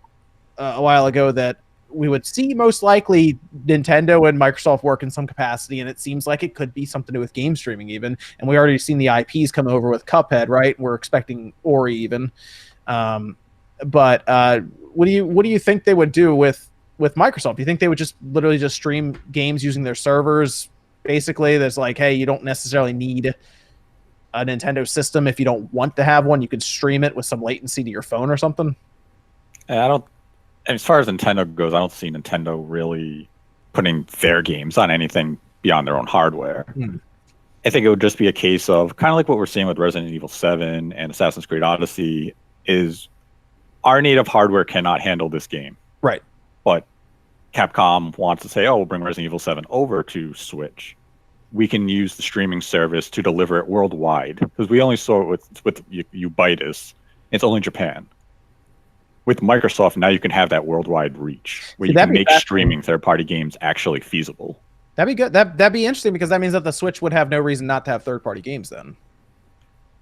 a while ago that we would see most likely Nintendo and Microsoft work in some capacity, and it seems like it could be something to do with game streaming even. And we already seen the IPs come over with Cuphead, right? We're expecting Ori even. But what do you think they would do with Microsoft? Do you think they would just literally just stream games using their servers Basically, there's like, hey, you don't necessarily need a Nintendo system if you don't want to have one. You can stream it with some latency to your phone or something. I don't. As far as Nintendo goes, I don't see Nintendo really putting their games on anything beyond their own hardware. I think it would just be a case of kind of like what we're seeing with Resident Evil 7 and Assassin's Creed Odyssey is our native hardware cannot handle this game. Right. But Capcom wants to say, oh, we'll bring Resident Evil 7 over to Switch. We can use the streaming service to deliver it worldwide. Because we only saw it with Ubitus. It's only Japan. With Microsoft, now you can have that worldwide reach where you can make streaming third-party games actually feasible. That'd be good. That'd be interesting because that means that the Switch would have no reason not to have third-party games then.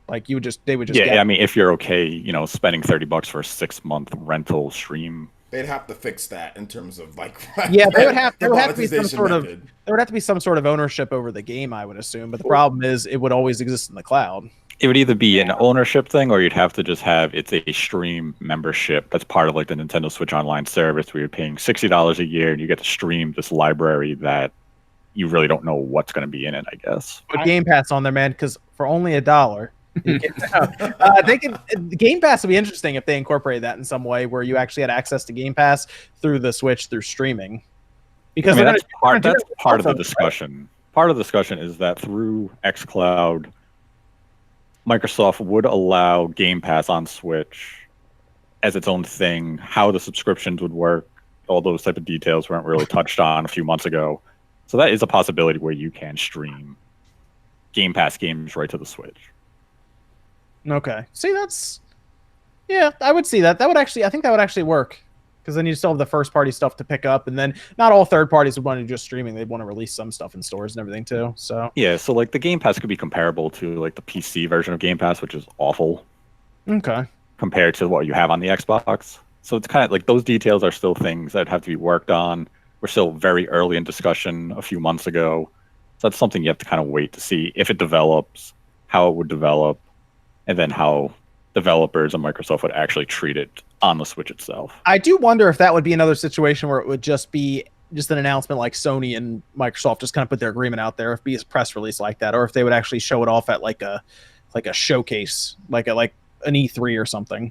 Like they would just I mean, if you're okay, spending $30 for a 6-month rental stream. They'd have to fix that in terms of like. Yeah, there would have to be some sort of ownership over the game, I would assume. But the problem is, it would always exist in the cloud. It would either be an ownership thing, or you'd have to just have it's a stream membership that's part of like the Nintendo Switch Online service, where you're paying $60 a year and you get to stream this library that you really don't know what's going to be in it, I guess. Put Game Pass on there, man, because for only $1. Game Pass would be interesting if they incorporated that in some way where you actually had access to Game Pass through the Switch through streaming. Because that's part of the discussion. Right? Part of the discussion is that through Xcloud, Microsoft would allow Game Pass on Switch as its own thing. How the subscriptions would work, all those type of details weren't really touched on a few months ago. So that is a possibility where you can stream Game Pass games right to the Switch. Okay. See, I would see that. I think that would actually work. Because then you still have the first party stuff to pick up, and then not all third parties would want to do just streaming. They'd want to release some stuff in stores and everything too. So yeah, so like the Game Pass could be comparable to like the PC version of Game Pass, which is awful. Okay. Compared to what you have on the Xbox. So it's kind of like those details are still things that have to be worked on. We're still very early in discussion a few months ago. So that's something you have to kind of wait to see if it develops, how it would develop, and then how developers and Microsoft would actually treat it on the Switch itself. I do wonder if that would be another situation where it would just be just an announcement like Sony and Microsoft just kind of put their agreement out there, if it be a press release like that, or if they would actually show it off at like a showcase, like an E3 or something.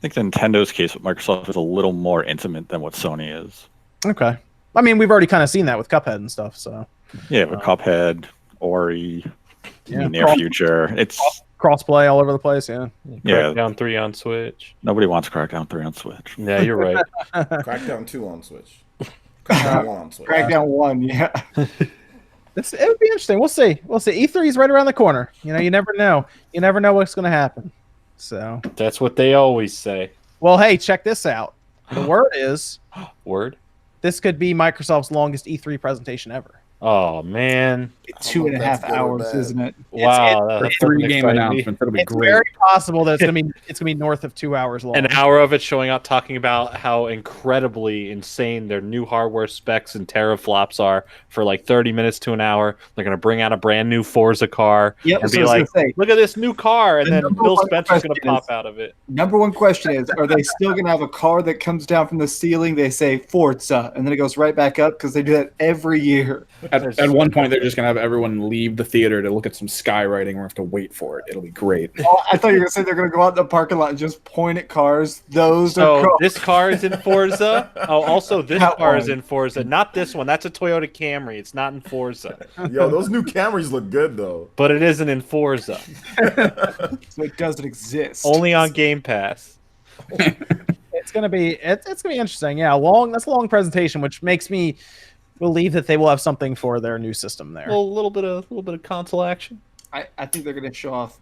I think Nintendo's case with Microsoft is a little more intimate than what Sony is. Okay. I mean, we've already kind of seen that with Cuphead and stuff, so. Yeah, with Cuphead, Ori, in the near future. It's crossplay all over the place, yeah. Crackdown 3 on Switch. Nobody wants Crackdown 3 on Switch. Yeah, you're right. Crackdown 2 on Switch. Crackdown 1 on Switch. Crackdown 1, yeah. It would be interesting. We'll see. E3 is right around the corner. You never know. You never know what's going to happen. So that's what they always say. Well, hey, check this out. The word is this could be Microsoft's longest E3 presentation ever. Oh man, 2.5 hours, isn't it? Wow, that's 3 game announcement. That'll be it's great. Very possible that it's gonna be north of 2 hours long. An hour of it showing up talking about how incredibly insane their new hardware specs and teraflops are for like 30 minutes to an hour. They're gonna bring out a brand new Forza car and be like, "Look at this new car," and then Bill Spencer's gonna pop out of it. Number one question is: are they still gonna have a car that comes down from the ceiling? They say Forza, and then it goes right back up because they do that every year. At one point, they're just going to have everyone leave the theater to look at some skywriting. We're going to have to wait for it. It'll be great. Oh, I thought you were going to say they're going to go out in the parking lot and just point at cars. This car is in Forza. Oh, also this car is in Forza. Not this one. That's a Toyota Camry. It's not in Forza. Yo, those new Camrys look good, though. But it isn't in Forza. So it doesn't exist. Only on Game Pass. It's gonna be interesting. Yeah, that's a long presentation, which makes me believe that they will have something for their new system there. A little bit of console action. I think they're going to show off.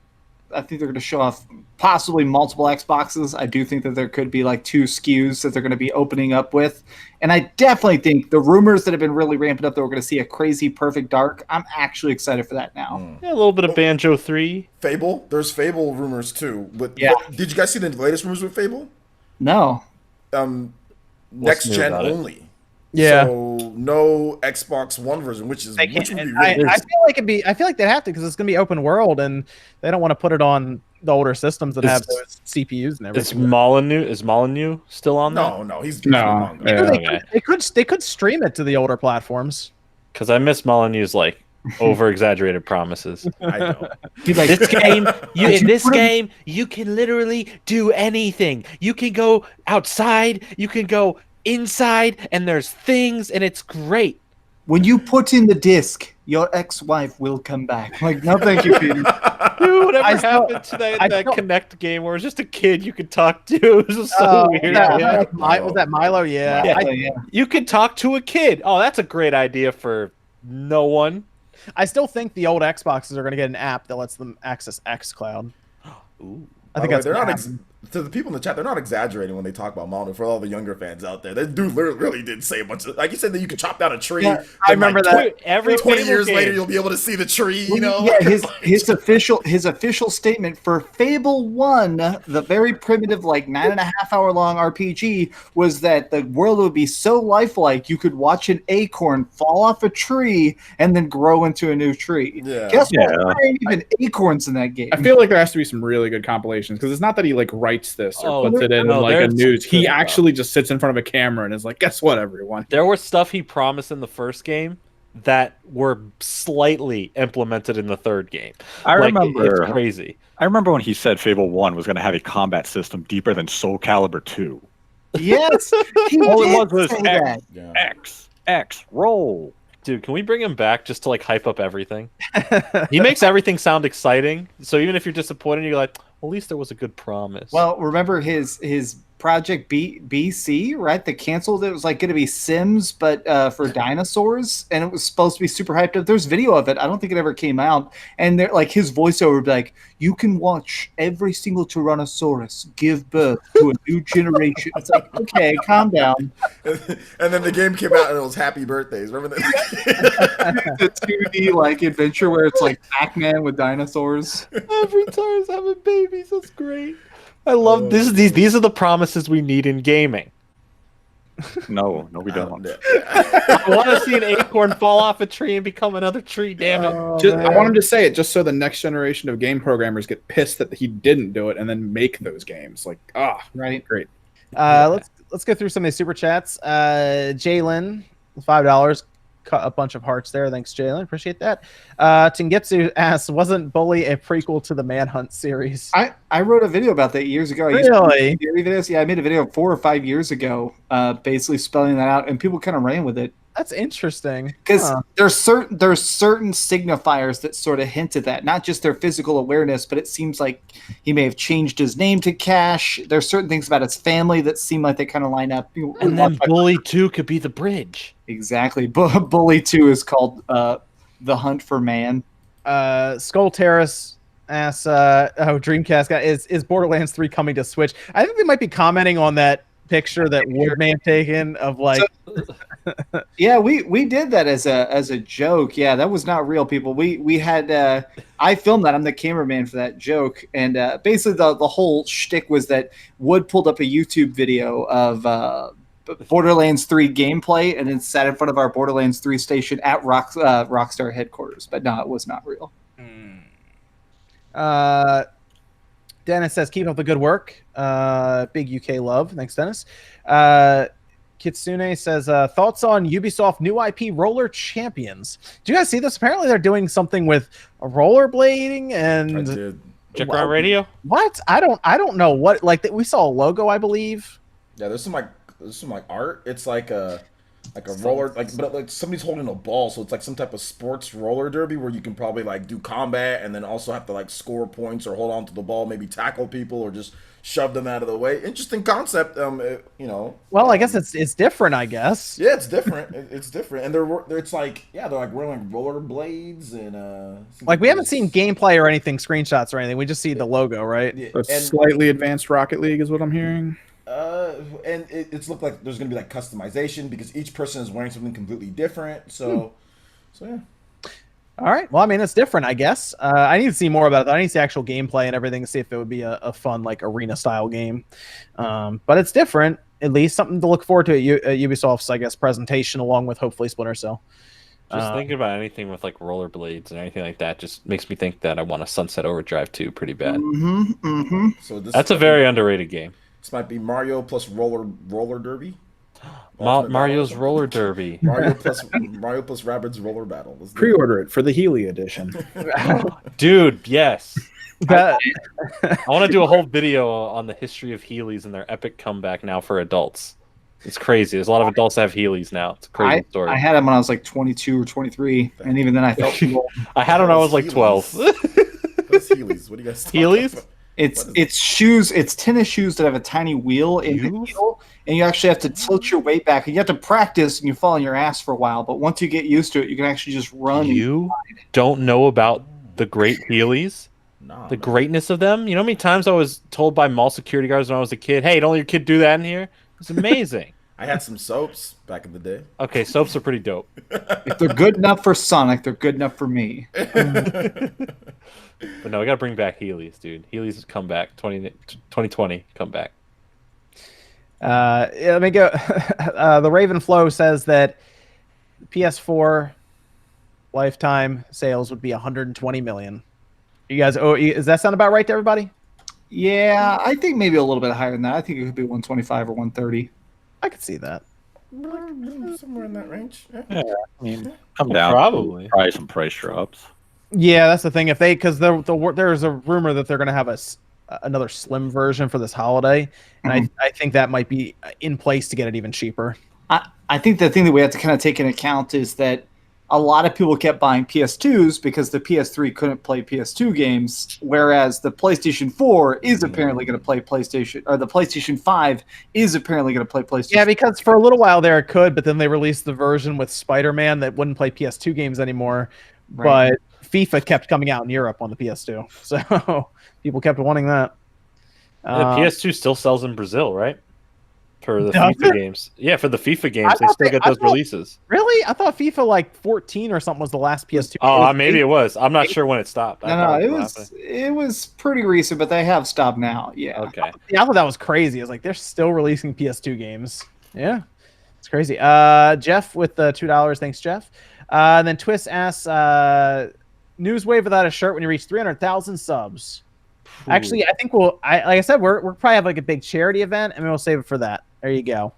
I think they're going to show off possibly multiple Xboxes. I do think that there could be like 2 SKUs that they're going to be opening up with, and I definitely think the rumors that have been really ramping up that we're going to see a crazy Perfect Dark. I'm actually excited for that now. Yeah, a little bit of Banjo 3. Fable. There's Fable rumors too. But did you guys see the latest rumors with Fable? No. Next gen only. Yeah. So no Xbox One version, which would be really I feel like they have to because it's gonna be open world and they don't want to put it on the older systems that have those CPUs and everything. Is Molyneux still on there? No, he's They could stream it to the older platforms. Because I miss Molyneux's like over exaggerated promises. I know. He's like, This game, in this put 'em- game, you can literally do anything. You can go outside, you can go inside, and there's things, and it's great. when you put in the disc, your ex-wife will come back. Like, no, thank you, Peter. Dude, whatever I still- happened to that, I that still- Connect game where it was just a kid you could talk to? It was just so weird. Was that Milo? Yeah. Yeah. Yeah. You could talk to a kid. Oh, that's a great idea for no one. I still think the old Xboxes are going to get an app that lets them access Xcloud. Ooh. I think By that's the way, they're gonna not happen. to the people in the chat. They're not exaggerating when they talk about Molyneux. For all the younger fans out there, that dude really did say a bunch of, like you said, that you could chop down a tree. Yeah, then, I remember that. Dude, every 20 Fable years game- later, you'll be able to see the tree. You know, Yeah, his official statement for Fable 1, the very primitive, like 9.5 hour long RPG, was that the world would be so lifelike you could watch an acorn fall off a tree and then grow into a new tree. Yeah. Guess what? Yeah. There ain't even acorns in that game. I feel like there has to be some really good compilations because it's not that he like writes this or Oh, puts it in no, like a there's news. He good stuff. actually just sits in front of a camera and is like, "Guess what, everyone." There was stuff he promised in the first game that were slightly implemented in the third game. I Like, remember. it's crazy. I remember when he said Fable 1 was going to have a combat system deeper than Soul Calibur 2. Yes, he All it did was say was that. Yeah. X, roll. Dude, can we bring him back just to like hype up everything? He makes everything sound exciting. So even if you're disappointed, you're like, well, at least there was a good promise. Well, remember his Project BC, right? They canceled it. It was like going to be Sims, but for dinosaurs, and it was supposed to be super hyped up. There's video of it. I don't think it ever came out. And they're like his voiceover would be like, "You can watch every single Tyrannosaurus give birth to a new generation." It's like, okay, calm down. And then the game came out and it was Happy Birthdays. Remember that? The 2D like adventure where it's like Pac-Man with dinosaurs. every time he's having babies, that's great. I love this. These are the promises we need in gaming. No, we don't. I want to see an acorn fall off a tree and become another tree. Damn it! I want him to say it just so the next generation of game programmers get pissed that he didn't do it and then make those games. Like, Right. great. Let's go through some of these super chats. Jalen, $5. Cut a bunch of hearts there. Thanks, Jalen. Appreciate that. Tengetsu asks, wasn't Bully a prequel to the Manhunt series? I wrote a video about that years ago. I used to Really? do theory videos. Yeah, I made a video 4 or 5 years ago, basically spelling that out, and people kind of ran with it That's interesting. because Huh. there's certain signifiers that sort of hint at that, not just their physical awareness, but it seems like he may have changed his name to Cash. There's certain things about his family that seem like they kind of line up. And then Bully 2 could be the bridge. Exactly. Bully 2 is called The Hunt for Man. Skull Terrace asks, Dreamcast guy, is Borderlands 3 coming to Switch? I think they might be commenting on that picture that Woodman taken of like. Yeah, we did that as a joke. Yeah, that was not real, people. We had I filmed that. I'm the cameraman for that joke, and basically the whole shtick was that Wood pulled up a YouTube video of Borderlands 3 gameplay, and then sat in front of our Borderlands 3 station at Rockstar headquarters. But no, it was not real. Dennis says, keep up the good work. Big UK love. Thanks, Dennis. Kitsune says, thoughts on Ubisoft new IP Roller Champions. Do you guys see this? Apparently they're doing something with rollerblading I and did. Check Round Radio. what? I don't know what, like we saw a logo, I believe. Yeah, there's some art. It's like a roller, but like somebody's holding a ball, so it's like some type of sports roller derby where you can probably like do combat and then also have to like score points or hold on to the ball, maybe tackle people or just shove them out of the way. Interesting concept, you know. Well, I guess it's different, I guess. Yeah, it's different. It's different, and they're like wearing like roller blades and Like we haven't seen gameplay or anything, screenshots or anything. We just see the logo, right? Yeah, A slightly advanced Rocket League is what I'm hearing. and it's looked like there's gonna be like customization because each person is wearing something completely different. So yeah. All right. Well, I mean, it's different, I guess. I need to see more about it. I need to see actual gameplay and everything to see if it would be a fun, like, arena-style game. But it's different, at least. Something to look forward to at Ubisoft's, I guess, presentation, along with, hopefully, Splinter Cell. Just thinking about anything with like rollerblades and anything like that just makes me think that I want a Sunset Overdrive 2 pretty bad. So That's a very underrated game. This might be Mario plus roller derby. Ultimate Mario's Battle. roller derby. Mario plus Rabbids roller battle. Let's do it. Pre-order it for the Healy edition. Dude, yes. That, I want to do a whole video on the history of Heelys and their epic comeback now for adults. It's crazy. There's a lot of adults that have Heelys now. It's a crazy story. I had them when I was like 22 or 23, and even then I felt too old. I had them when I was like 12. What's Heelys? What do you guys talking Heelys? about? It's shoes. It's tennis shoes that have a tiny wheel in the heel, and you actually have to tilt your weight back. And you have to practice, and you fall on your ass for a while. But once you get used to it, you can actually just run. You don't know about the great Heelys? Nah, The man. greatness of them? You know how many times I was told by mall security guards when I was a kid, hey, don't let your kid do that in here? It's amazing. I had some soaps back in the day. Okay, soaps are pretty dope. If they're good enough for Sonic, they're good enough for me. But no, we got to bring back Heelys, dude. Heelys come back. 2020, come back. yeah, let me go. The Raven Flow says that PS4 lifetime sales would be 120 million. You guys, does that sound about right to everybody? Yeah, I think maybe a little bit higher than that. I think it could be 125 or 130. I could see that. Somewhere in that range. Yeah. Yeah, I mean, come down. Probably. Probably some price drops. Yeah, that's the thing. If they, because there's a rumor that they're going to have another slim version for this holiday, and I think that might be in place to get it even cheaper. I think the thing that we have to kind of take into account is that a lot of people kept buying PS2s because the PS3 couldn't play PS2 games, whereas the PlayStation 4 is apparently going to play PlayStation, or the PlayStation 5 is apparently going to play PlayStation. Yeah, because for a little while there it could, but then they released the version with Spider-Man that wouldn't play PS2 games anymore. Right. But FIFA kept coming out in Europe on the PS2, so people kept wanting that. The PS2 still sells in Brazil, right? For the Does FIFA it? games. Yeah, for the FIFA games, they thought still get I those thought- releases. Really? I thought FIFA like 14 or something was the last PS2. Oh, maybe it was. I'm not sure when it stopped. I No, thought it was was it was pretty recent, but they have stopped now. Yeah. Okay. Yeah, I thought that was crazy. I was like, they're still releasing PS2 games. Yeah, it's crazy. Jeff with the $2. Thanks, Jeff. And then Twist asks, Newswave without a shirt when you reach 300,000 subs. Actually, I think like I said, we're probably have like a big charity event, and we'll save it for that. There you go.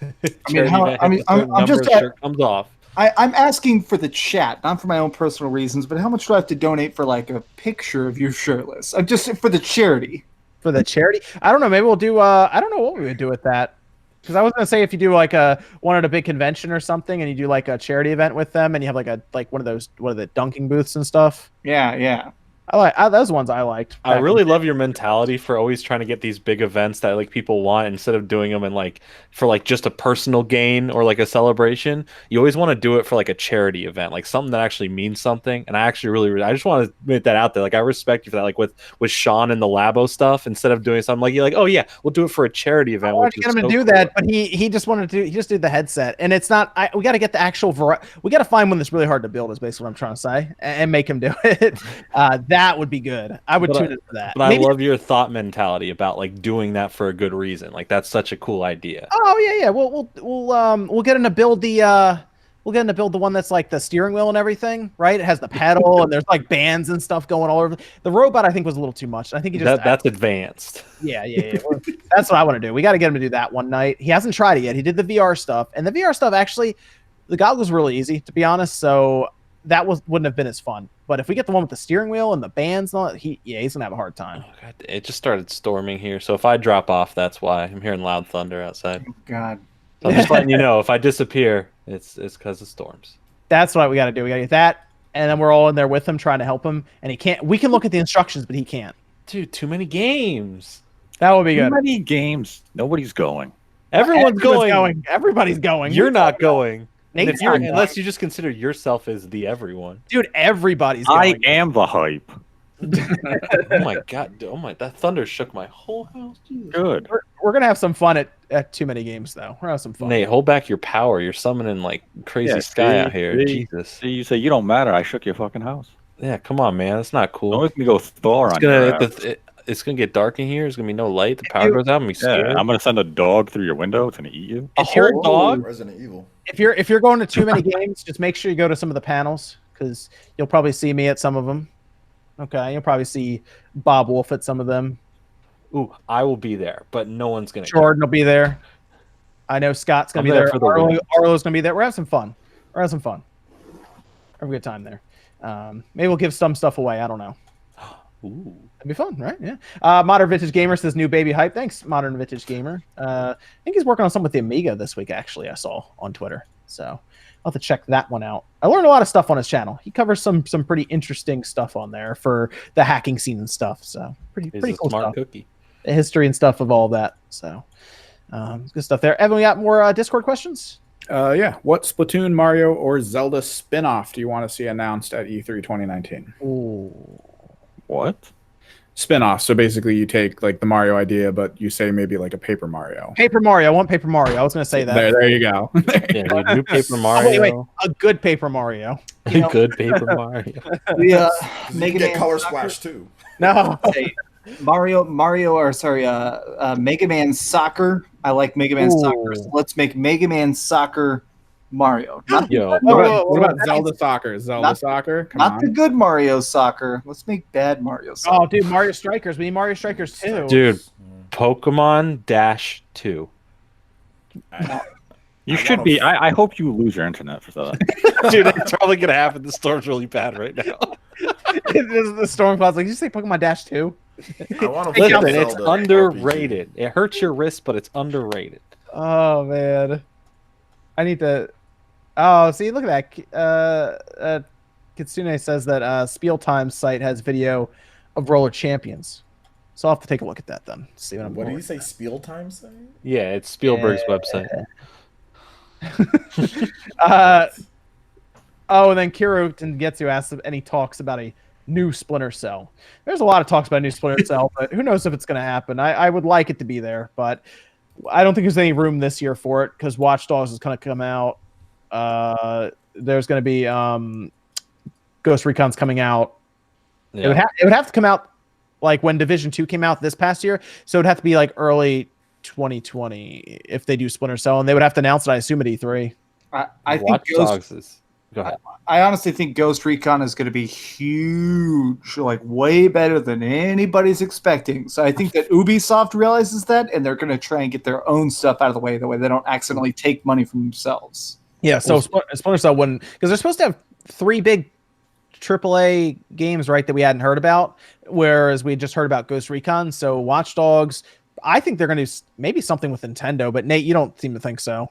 I'm just shirt comes off. I'm asking for the chat, not for my own personal reasons, but how much do I have to donate for like a picture of you shirtless? Just for the charity. For the charity, I don't know. Maybe we'll do. I don't know what we would do with that. Because I was gonna say if you do like one at a big convention or something, and you do like a charity event with them, and you have like one of those dunking booths and stuff. Yeah. I like those ones. I liked. I really love your mentality for always trying to get these big events that like people want instead of doing them in like for like just a personal gain or like a celebration. You always want to do it for like a charity event, like something that actually means something. And I actually I just want to admit that out there. Like I respect you for that. Like with Sean and the Labo stuff, instead of doing something like you're like, oh yeah, we'll do it for a charity event. I wanted to get him to do that, but he just wanted to. He just did the headset, and it's not. We got to get the actual. We got to find one that's really hard to build. Is basically what I'm trying to say, and make him do it. That would be good. I would tune in for that. But I love your thought mentality about like doing that for a good reason. Like that's such a cool idea. Oh yeah. We'll get him to build the. We'll get him to build the one that's like the steering wheel and everything, right? It has the pedal and there's like bands and stuff going all over. The robot I think was a little too much. I think he just that's advanced. Yeah. That's what I want to do. We got to get him to do that one night. He hasn't tried it yet. He did the VR stuff, and the VR stuff actually, the goggles were really easy to be honest. So that wouldn't have been as fun. But if we get the one with the steering wheel and the bands and all that, he's gonna have a hard time. Oh, God, it just started storming here, so if I drop off, that's why. I'm hearing loud thunder outside. God. So I'm just letting you know, if I disappear, it's because of storms. That's what we got to do. We got to get that, and then we're all in there with him trying to help him, and he can't. We can look at the instructions, but he can't. Dude, too many games. That would be Too good. many games. Nobody's going. Everyone's going. Everybody's going. You're not going. And Nate's if you're, not going. unless you just consider yourself as the everyone. Dude, everybody's I going. am the hype. Oh my God. Oh my, that thunder shook my whole house. Jesus. Good. We're gonna have some fun at too many games, though. We're gonna have some fun. Nate, hold back your power. You're summoning like crazy Yeah, sky see, out here. see. Jesus. See, you say you don't matter. I shook your fucking house. Yeah, come on, man. That's not cool. Don't make me go Thor It's on your gonna ass. it's gonna get dark in here. There's gonna be no light. The power goes out. I'm gonna be scared. Yeah, I'm gonna send a dog through your window. It's gonna eat you. A If you're- whole dog. Resident Evil. If you're going to too many games, just make sure you go to some of the panels because you'll probably see me at some of them. Okay, you'll probably see Bob Wolf at some of them. Ooh, I will be there, but no one's gonna. Jordan will be there. I know Scott's gonna I'll be be there there. for the Arlo's gonna be there. We're having some fun. Have a good time there. Maybe we'll give some stuff away. I don't know. Ooh. It'd be fun, right? Yeah. Modern Vintage Gamer says new baby hype. Thanks, Modern Vintage Gamer. I think he's working on something with the Amiga this week, actually, I saw on Twitter. So I'll have to check that one out. I learned a lot of stuff on his channel. He covers some pretty interesting stuff on there for the hacking scene and stuff. So pretty cool smart stuff. cookie. The history and stuff of all that. So good stuff there. Evan, we got more Discord questions? Yeah. What Splatoon, Mario, or Zelda spin-off do you want to see announced at E3 2019? Ooh. What? Spin-off. So basically you take like the Mario idea, but you say maybe like a Paper Mario. Paper Mario. I want Paper Mario. I was going to say that. There you go. Yeah, dude, new Paper Mario. Oh, wait. A good Paper Mario. Good Paper Mario. The You Mega get Man color Soccer- splash too. No. Say, Mega Man Soccer. I like Mega Man Soccer. So let's make Mega Man Soccer Mario. Not, Yo, What about that Zelda means- Soccer? Zelda not- Soccer? Come not on. the good Mario Soccer. Let's make bad Mario Soccer. Oh, dude, Mario Strikers. We need Mario Strikers too. dude, Pokemon Dash 2. You should be. I hope you lose your internet for that. Dude, it's probably gonna happen. The storm's really bad right now. The Storm Cloud's like, did you say Pokemon Dash 2? I want to Listen, it's underrated. It hurts your wrist, but it's underrated. Oh, man. I need to... Oh, see, look at that. Kitsune says that Spiel Time's site has video of Roller Champions. So I'll have to take a look at that then. See what I'm What did doing. you say? Spiel time say? Yeah, it's Spielberg's website. Oh, and then Kiro Tengetsu asks if any talks about a new Splinter Cell. There's a lot of talks about a new Splinter Cell, but who knows if it's going to happen. I would like it to be there, but I don't think there's any room this year for it because Watch Dogs is going to come out. There's going to be Ghost Recon's coming out. Yeah. It would have to come out like when Division 2 came out this past year, so it'd have to be like early 2020 if they do Splinter Cell, and they would have to announce it, I assume, at E3. I think Watch Dogs is. Go ahead. I honestly think Ghost Recon is going to be huge, like way better than anybody's expecting. So I think that Ubisoft realizes that, and they're going to try and get their own stuff out of the way they don't accidentally take money from themselves. Yeah, so Splinter Cell wouldn't, because they're supposed to have 3 big AAA games, right, that we hadn't heard about, whereas we just heard about Ghost Recon. So Watch Dogs, I think they're going to do maybe something with Nintendo, but Nate, you don't seem to think so.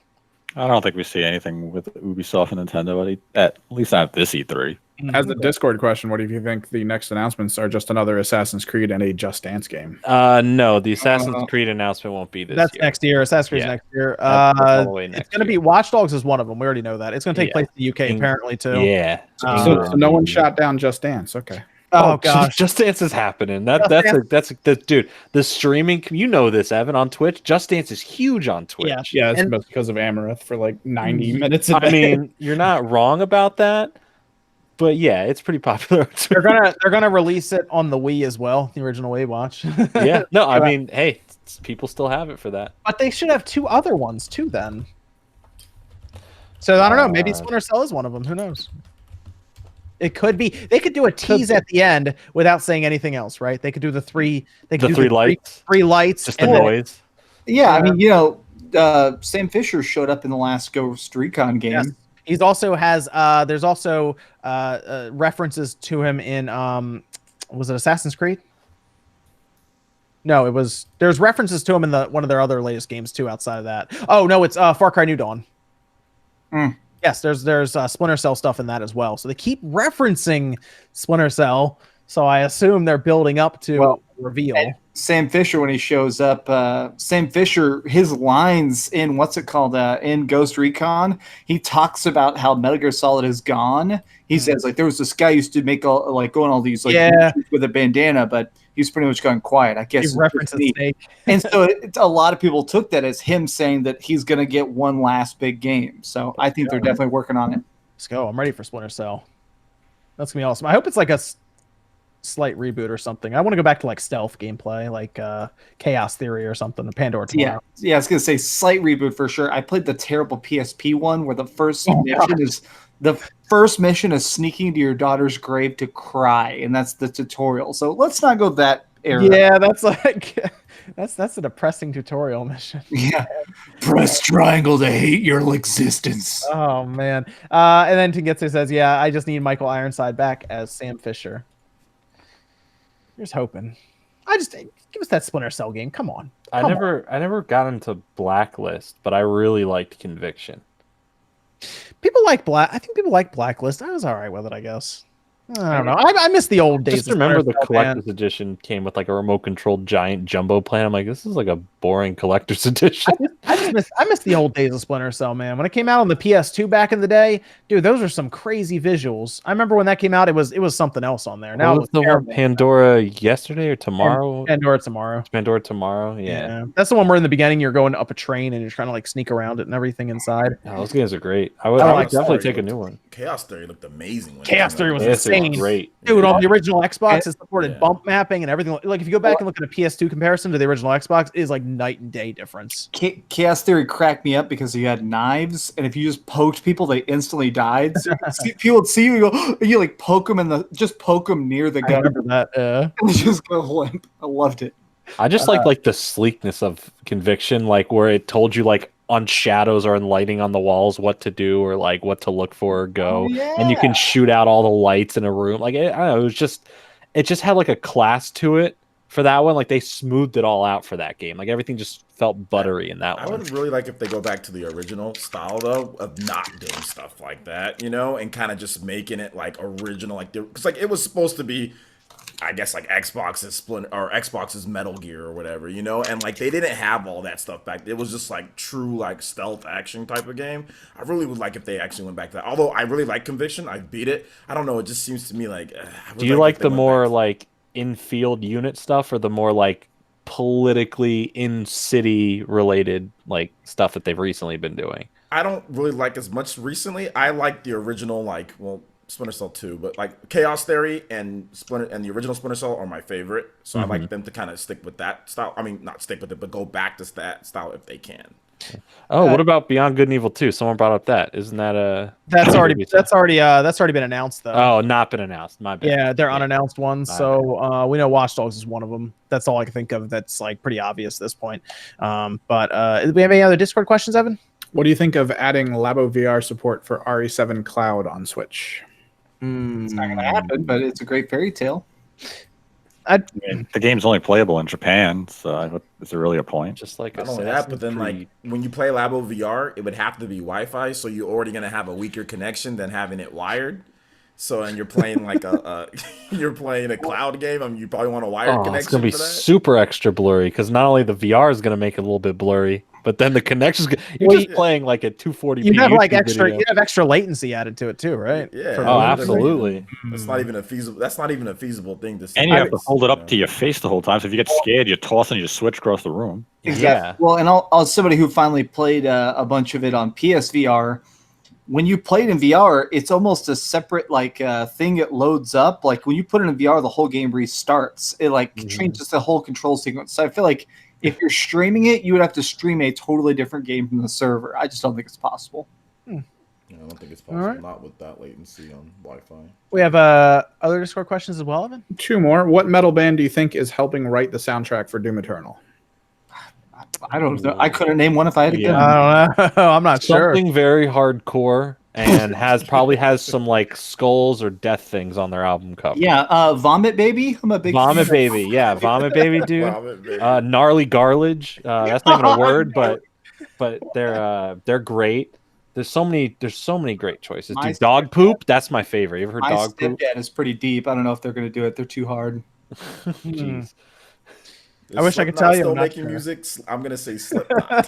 I don't think we see anything with Ubisoft and Nintendo at least not at this E3. As a Discord question, what do you think the next announcements are? Just another Assassin's Creed and a Just Dance game? No, the Assassin's Creed announcement won't be this That's year. next year. Assassin's Creed's next year. That's all the way It's next going to be year. Watch Dogs is one of them. We already know that. It's going to take place in the UK apparently too. Yeah. So no one shot down Just Dance. Okay. Oh gosh. Just Dance is happening. That's dude. The streaming, you know this, Evan, on Twitch. Just Dance is huge on Twitch. Yeah. Yeah, it's And- because of Amaranth for like 90 minutes a day. I mean, you're not wrong about that, but yeah, it's pretty popular. They're gonna release it on the Wii as well, the original Wii Watch. Yeah, no, I mean, hey, people still have it for that. But they should have 2 other ones too then. So I don't know. Maybe Splinter Cell is one of them. Who knows? It could be. They could do a tease at the end without saying anything else, right? They could do the 3. They could do 3 lights, 3 lights. just the and then- noise. Yeah, I mean, Sam Fisher showed up in the last Ghost Recon game. Yes. He's also has. There's also references to him in. Was it Assassin's Creed? No, it was. There's references to him in one of their other latest games too. Outside of that, oh no, it's Far Cry New Dawn. Yes, there's Splinter Cell stuff in that as well. So they keep referencing Splinter Cell. So I assume they're building up to reveal. Sam Fisher, when he shows up, Sam Fisher, his lines in in Ghost Recon, he talks about how Metal Gear Solid is gone. He says there was this guy who used to make go on all these with a bandana, but he's pretty much gone quiet. I guess He references Snake. And so a lot of people took that as him saying that he's going to get one last big game. So I think they're definitely working on it. Let's go. I'm ready for Splinter Cell. That's gonna be awesome. I hope it's like a slight reboot or something. I want to go back to like stealth gameplay, like Chaos Theory or something. Pandora Tomorrow. Yeah. I was gonna say slight reboot for sure. I played the terrible PSP one where the first mission is sneaking into your daughter's grave to cry, and that's the tutorial. So let's not go that era. Yeah, that's like That's a depressing tutorial mission. Yeah. Press triangle to hate your existence. Oh man. And then Tingetsu says, "Yeah, I just need Michael Ironside back as Sam Fisher." Here's hoping. Give us that Splinter Cell game. Come on. I never got into Blacklist, but I really liked Conviction. People like I think people like Blacklist. I was all right with it, I guess. I don't know. I miss the old days. Just remember the collector's edition came with like a remote controlled giant jumbo plan. I'm like, this is like a boring collector's edition. I miss the old days of Splinter Cell, man. When it came out on the PS2 back in the day, dude, those are some crazy visuals. I remember when that came out, it was something else on there. Now was the one Pandora yesterday or tomorrow? Pandora tomorrow. Pandora tomorrow. Yeah. That's the one where in the beginning you're going up a train and you're trying to like sneak around it and everything inside. Oh, those games are great. I would definitely take a new one. Chaos Theory looked amazing. Chaos Theory was insane. Great. Dude, on the original Xbox, it supported bump mapping and everything. Like, if you go back and look at a PS2 comparison to the original Xbox, it is like night and day difference. Chaos Theory cracked me up because you had knives, and if you just poked people, they instantly died. So people would see you, go, you like poke them poke them near the gun. I remember that. And they just go limp. I loved it. I just like the sleekness of Conviction, like where it told you like on shadows or in lighting on the walls what to do or like what to look for or go, and you can shoot out all the lights in a room. Like I don't know, it just had like a class to it for that one. Like they smoothed it all out for that game. Like everything just felt buttery in that one. I would really like if they go back to the original style though of not doing stuff like that, and kind of just making it like original, like because like it was supposed to be, I guess, like Xbox's Splinter or Xbox's Metal Gear or whatever, and like they didn't have all that stuff back. It was just like true like stealth action type of game. I really would like if they actually went back to that. Although I really like Conviction, I beat it. I don't know. It just seems to me like. Do you like the more like in-field unit stuff or the more like politically in-city related like stuff that they've recently been doing? I don't really like as much recently. I like the original Splinter Cell 2, but like Chaos Theory and the original Splinter Cell are my favorite. So I like them to kind of stick with that style. I mean, not stick with it, but go back to that style if they can. Oh, what about Beyond Good and Evil 2? Someone brought up that. Isn't that that's already been announced though. Oh, not been announced. My bad. Yeah, they're unannounced ones. So we know Watch Dogs is one of them. That's all I can think of. That's like pretty obvious at this point. But do we have any other Discord questions, Evan? What do you think of adding Labo VR support for RE7 Cloud on Switch? It's not going to happen, but it's a great fairy tale. I mean, the game's only playable in Japan, so is there really a point? Just like not only that, but then like when you play Labo VR, it would have to be Wi-Fi, so you're already gonna have a weaker connection than having it wired. So and you're playing like you're playing a cloud game. I mean, you probably want a wired connection. It's gonna be super extra blurry because not only the VR is gonna make it a little bit blurry, but then the connection's just playing like at 240p. You have like extra latency added to it too, right? Yeah. Oh, absolutely. That's not even a feasible thing to see. And you have to hold it up to your face the whole time. So if you get scared, you toss and you just switch across the room. Exactly. Yeah. Well, and I'll somebody who finally played a bunch of it on PSVR. When you play it in VR, it's almost a separate thing. It loads up. Like when you put it in VR, the whole game restarts. It changes the whole control sequence. So I feel like if you're streaming it, you would have to stream a totally different game from the server. I just don't think it's possible. Yeah, I don't think it's possible. Not with that latency on Wi-Fi. We have other Discord questions as well, Evan? 2 more. What metal band do you think is helping write the soundtrack for Doom Eternal? I don't know. I couldn't name one if I had to go. I don't know. I'm not sure. Something very hardcore and probably has some like skulls or death things on their album cover. Yeah, Vomit Baby. I'm a big Vomit Baby. Yeah, Vomit Baby, dude. Gnarly Garlage. That's not even a word, but they're great. There's so many great choices. Dude, Dog Poop. That's my favorite. You ever heard Dog Poop? My Stepdad is pretty deep. I don't know if they're going to do it. They're too hard. Jeez. I wish I could tell you. Still making music. I'm gonna say Slipknot.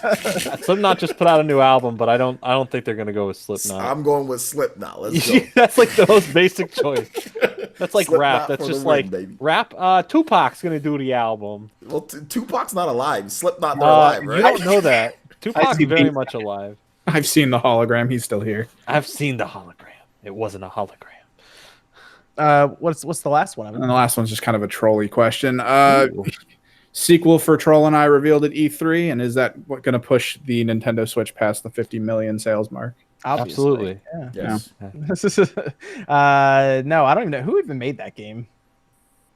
Slipknot just put out a new album, but I don't think they're gonna go with Slipknot. I'm going with Slipknot. Let's go. That's like the most basic choice. That's like Slipknot rap. That's just like baby. rap. Tupac's gonna do the album. Well, Tupac's not alive. Slipknot, they're alive, right? You don't know that. Tupac's very much alive. I've seen the hologram. He's still here. I've seen the hologram. It wasn't a hologram. What's the last one? And the last one's just kind of a trolly question. Sequel for Troll and I revealed at E3, and is that going to push the Nintendo Switch past the 50 million sales mark? Obviously. Absolutely. Yes. No, I don't even know who even made that game.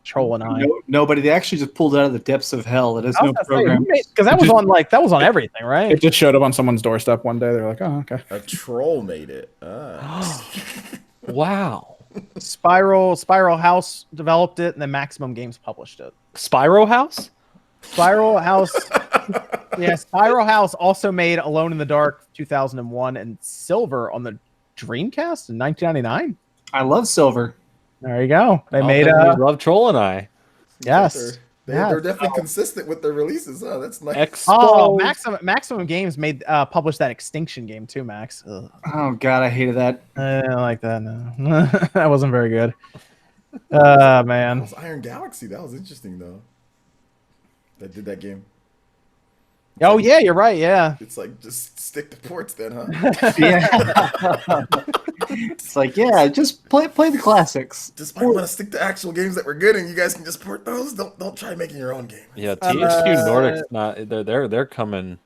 Trolling Eye. Nobody. They actually just pulled it out of the depths of hell. It is no program. Because that was on everything, right? It just showed up on someone's doorstep one day. They're like, oh, okay. A troll made it. Wow. Spiral House developed it, and then Maximum Games published it. Spyro House? Spiral House. Yeah, Spiral House also made Alone in the Dark 2001 and Silver on the Dreamcast in 1999. I love Silver. There you go. They made love Troll and I. Yes. They're definitely consistent with their releases. Oh, that's nice. Maximum Games published that Extinction game too, Max. Ugh. Oh god, I hated that. I don't like that. No. That wasn't very good. Man. It was Iron Galaxy. That was interesting though. That did that game. Oh yeah, you're right. Yeah. It's like just stick to ports then, huh? Yeah. It's like, yeah, just play the classics. Just might want to stick to actual games that were good, and you guys can just port those. Don't try making your own game. Yeah, THQ Nordic's not. They're coming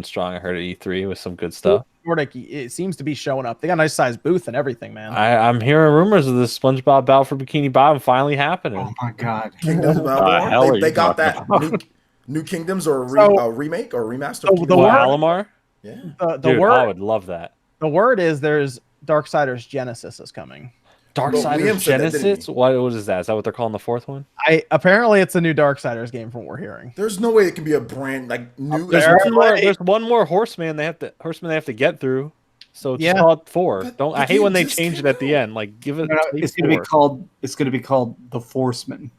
strong. I heard at E3 with some good stuff. Nordic, it seems to be showing up. They got a nice sized booth and everything, man. I'm hearing rumors of this SpongeBob Battle for Bikini Bottom finally happening. Oh my god. Kingdoms of Amalur. They got that new Kingdoms or remake or remaster. Alamar. Yeah. Dude, I would love that. The word is there's Darksiders Genesis is coming. Darksiders Genesis? What is that? Is that what they're calling the fourth one? Apparently it's a new Darksiders game from what we're hearing. There's no way it can be a brand like new. There's one more horseman they have to get through. So it's called 4. I hate when they change it at the end. Like give it. It's gonna be called the Forceman.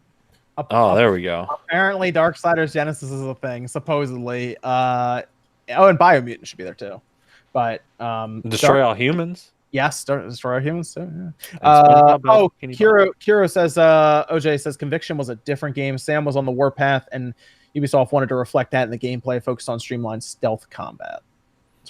Oh, there we go. Apparently Darksiders Genesis is a thing, supposedly. And Biomutant should be there too. But Destroy All Humans. Yes, Destroy All Humans too. Yeah. Kiro says OJ says Conviction was a different game. Sam was on the warpath, and Ubisoft wanted to reflect that in the gameplay, focused on streamlined stealth combat.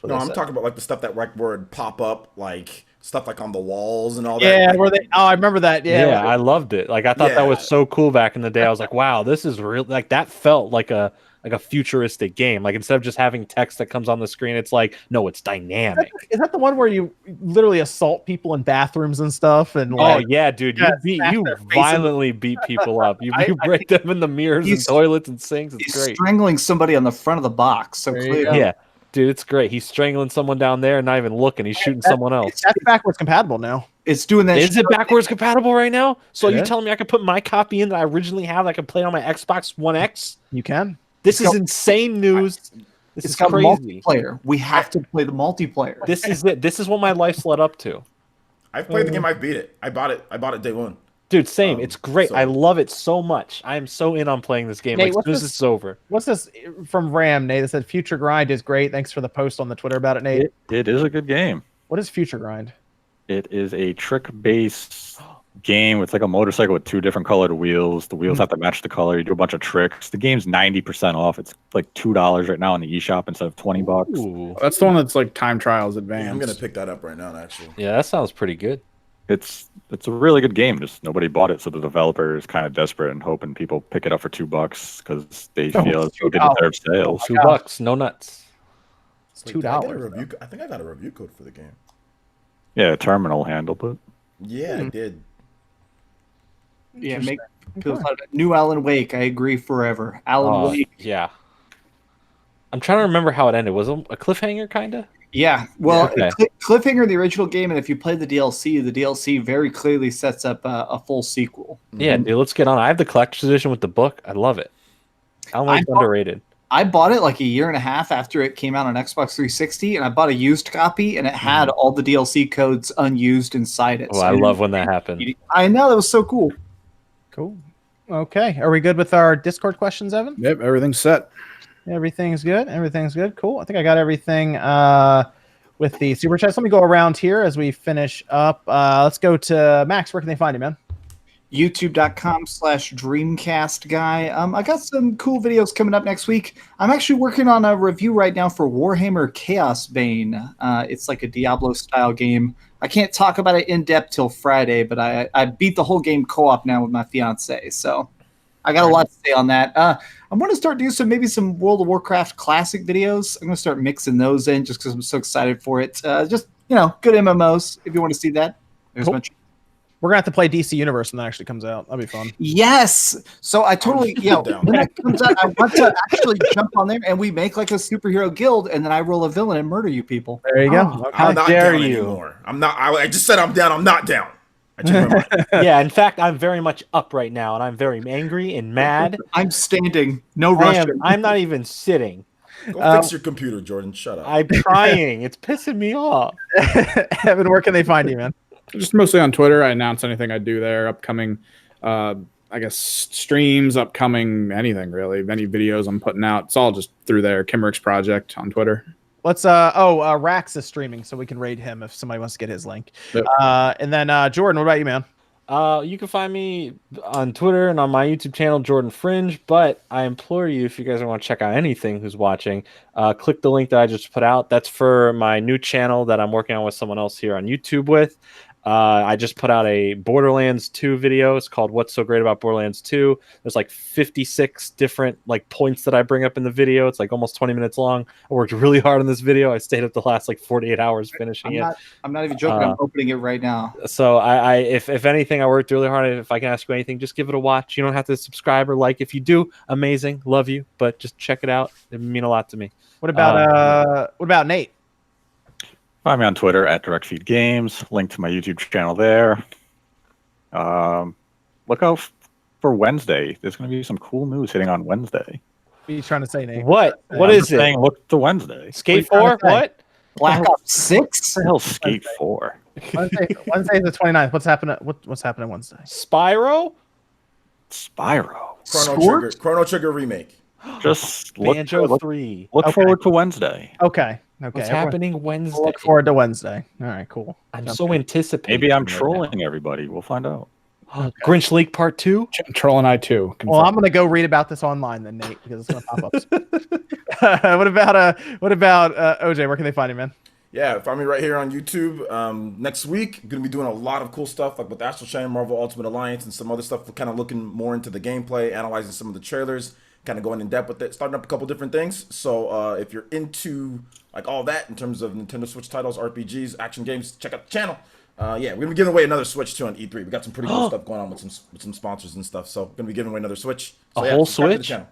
No, I'm talking about like the stuff that would pop up, like stuff like on the walls and all that. Yeah, like, I remember that. Yeah, I loved it. Like I thought that was so cool back in the day. I was like, wow, this is real. Like that felt like a futuristic game. Like instead of just having text that comes on the screen, it's like, no, it's dynamic. Is that the one where you literally assault people in bathrings and stuff? And like, oh yeah, dude, you violently beat people up. You break them in the mirrors and toilets and sinks. It's great. Strangling somebody on the front of the box. So clear. Yeah. Dude, it's great. He's strangling someone down there and not even looking. He's shooting someone else. That's backwards compatible now. It's doing that. Is it backwards compatible right now? So you're telling me I could put my copy in that I originally have? I can play it on my Xbox One X? You can. This is insane news. This is crazy. Multiplayer. We have to play the multiplayer. This is it. This is what my life's led up to. I've played the game. I beat it. I bought it day one. Dude, same. It's great. I love it so much. I am so in on playing this game. Nate, as soon as it's over. What's this from Ram, Nate? That said Future Grind is great. Thanks for the post on the Twitter about it, Nate. It is a good game. What is Future Grind? It is a trick-based game. It's like a motorcycle with 2 different colored wheels. The wheels have to match the color. You do a bunch of tricks. The game's 90% off. It's like $2 right now in the eShop instead of $20. Ooh. That's the one that's like time trials advanced. Yeah, I'm gonna pick that up right now, actually. Yeah, that sounds pretty good. It's a really good game. Just nobody bought it, so the developer is kind of desperate and hoping people pick it up for $2 because they feel it didn't deserve sales. $2, no nuts. It's $2. I think I got a review code for the game. Yeah, Terminal handled it. Yeah, I did. Yeah, new Alan Wake. I agree forever. Alan Wake. Yeah. I'm trying to remember how it ended. Was it a cliffhanger, kind of? Yeah. Well, cliffhanger, the original game, and if you play the DLC very clearly sets up a full sequel. Yeah, dude, let's get on. I have the collector's edition with the book. I love it. Alan Wake's underrated. I bought it like a year and a half after it came out on Xbox 360, and I bought a used copy, and it had all the DLC codes unused inside it. Oh, I love when that happened. I know, that was so cool. Cool. Okay, are we good with our Discord questions, Evan? Yep, everything's set. Everything's good. Everything's good. Cool. I think I got everything with the super chats. Let me go around here as we finish up. Let's go to Max. Where can they find you, man? YouTube.com/Dreamcast guy. I got some cool videos coming up next week. I'm actually working on a review right now for Warhammer Chaos Bane. It's like a Diablo style game. I can't talk about it in depth till Friday, but I beat the whole game co-op now with my fiance, so I got a lot to say on that. I'm going to start doing some World of Warcraft classic videos. I'm going to start mixing those in just because I'm so excited for it. Just good MMOs if you want to see that. There's cool. We're gonna have to play DC Universe when that actually comes out. That'll be fun. Yes. So I totally, when that comes out, I want to actually jump on there and we make like a superhero guild, and then I roll a villain and murder you people. There you go. Oh, How I'm not dare down you? anymore. I'm not. I just said I'm down. I'm not down. I changed my mind. Yeah, in fact, I'm very much up right now, and I'm very angry and mad. I'm standing. No rushing. I'm not even sitting. Go fix your computer, Jordan. Shut up. I'm trying. It's pissing me off. Evan, where can they find you, man? Just mostly on Twitter. I announce anything I do there. Upcoming, I guess, streams, upcoming anything really. Any videos I'm putting out. It's all just through there. Kimrick's Project on Twitter. Let's Rax is streaming, so we can raid him if somebody wants to get his link. Yep. And then Jordan, what about you, man? You can find me on Twitter and on my YouTube channel, Jordan Fringe. But I implore you, if you guys want to check out anything who's watching, click the link that I just put out. That's for my new channel that I'm working on with someone else here on YouTube with. I just put out a Borderlands 2 video. It's called What's So Great About Borderlands 2. There's like 56 different like points that I bring up in the video. It's like almost 20 minutes long. I worked really hard on this video. I stayed up the last like 48 hours finishing it. I'm not even joking. I'm opening it right now. So if anything, I worked really hard. If I can ask you anything, just give it a watch. You don't have to subscribe or like. If you do, amazing. Love you. But just check it out. It would mean a lot to me. What about Nate? Find me on Twitter at DirectFeedGames. Link to my YouTube channel there. Look out for Wednesday. There's going to be some cool news hitting on Wednesday. What are you trying to say, Nate? What I'm is it? saying look to Wednesday. Skate What are you 4? trying to say? What? Black Ops 6? What the hell Skate 4? Wednesday the 29th. What's happening? What's happening Wednesday? Spyro? Spyro. Chrono Trigger remake. Just Banjo look 3. forward to Wednesday. Okay. What's everyone- happening Wednesday? Look forward to Wednesday. All right, cool. I'm so anticipating. Maybe I'm right now. trolling everybody. We'll find out. Grinch League Part 2? Troll and I too. Well, I'm gonna go read about this online then, Nate, because it's gonna pop up. What about OJ? Where can they find you, man? Yeah, find me right here on YouTube. Next week, I'm going to be doing a lot of cool stuff like with Astral Chain, Marvel Ultimate Alliance, and some other stuff. We're kind of looking more into the gameplay, analyzing some of the trailers, kind of going in depth with it, starting up a couple different things. So if you're into like all that in terms of Nintendo Switch titles, RPGs, action games, check out the channel. Yeah, we're going to be giving away another Switch too on E3. We got some pretty cool stuff going on with some sponsors and stuff. So we're going to be giving away another Switch. So, A whole subscribe to the Switch? channel.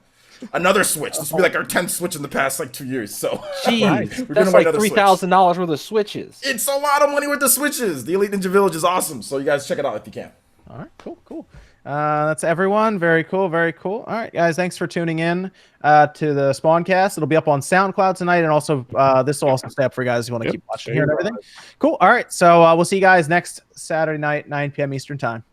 Another Switch. This will be like our 10th Switch in the past like 2 years. So Jeez, We're that's giving away like another Switch. $3,000 worth of Switches. It's a lot of money with the Switches. The Elite Ninja Village is awesome. So you guys check it out if you can. All right, cool. That's everyone. Very cool. All right, guys, thanks for tuning in to the SpawnCast. It'll be up on SoundCloud tonight, and also this will also stay up for you guys who want to keep watching here and everything. Cool. All right, so we'll see you guys next Saturday night, 9 p.m. Eastern time.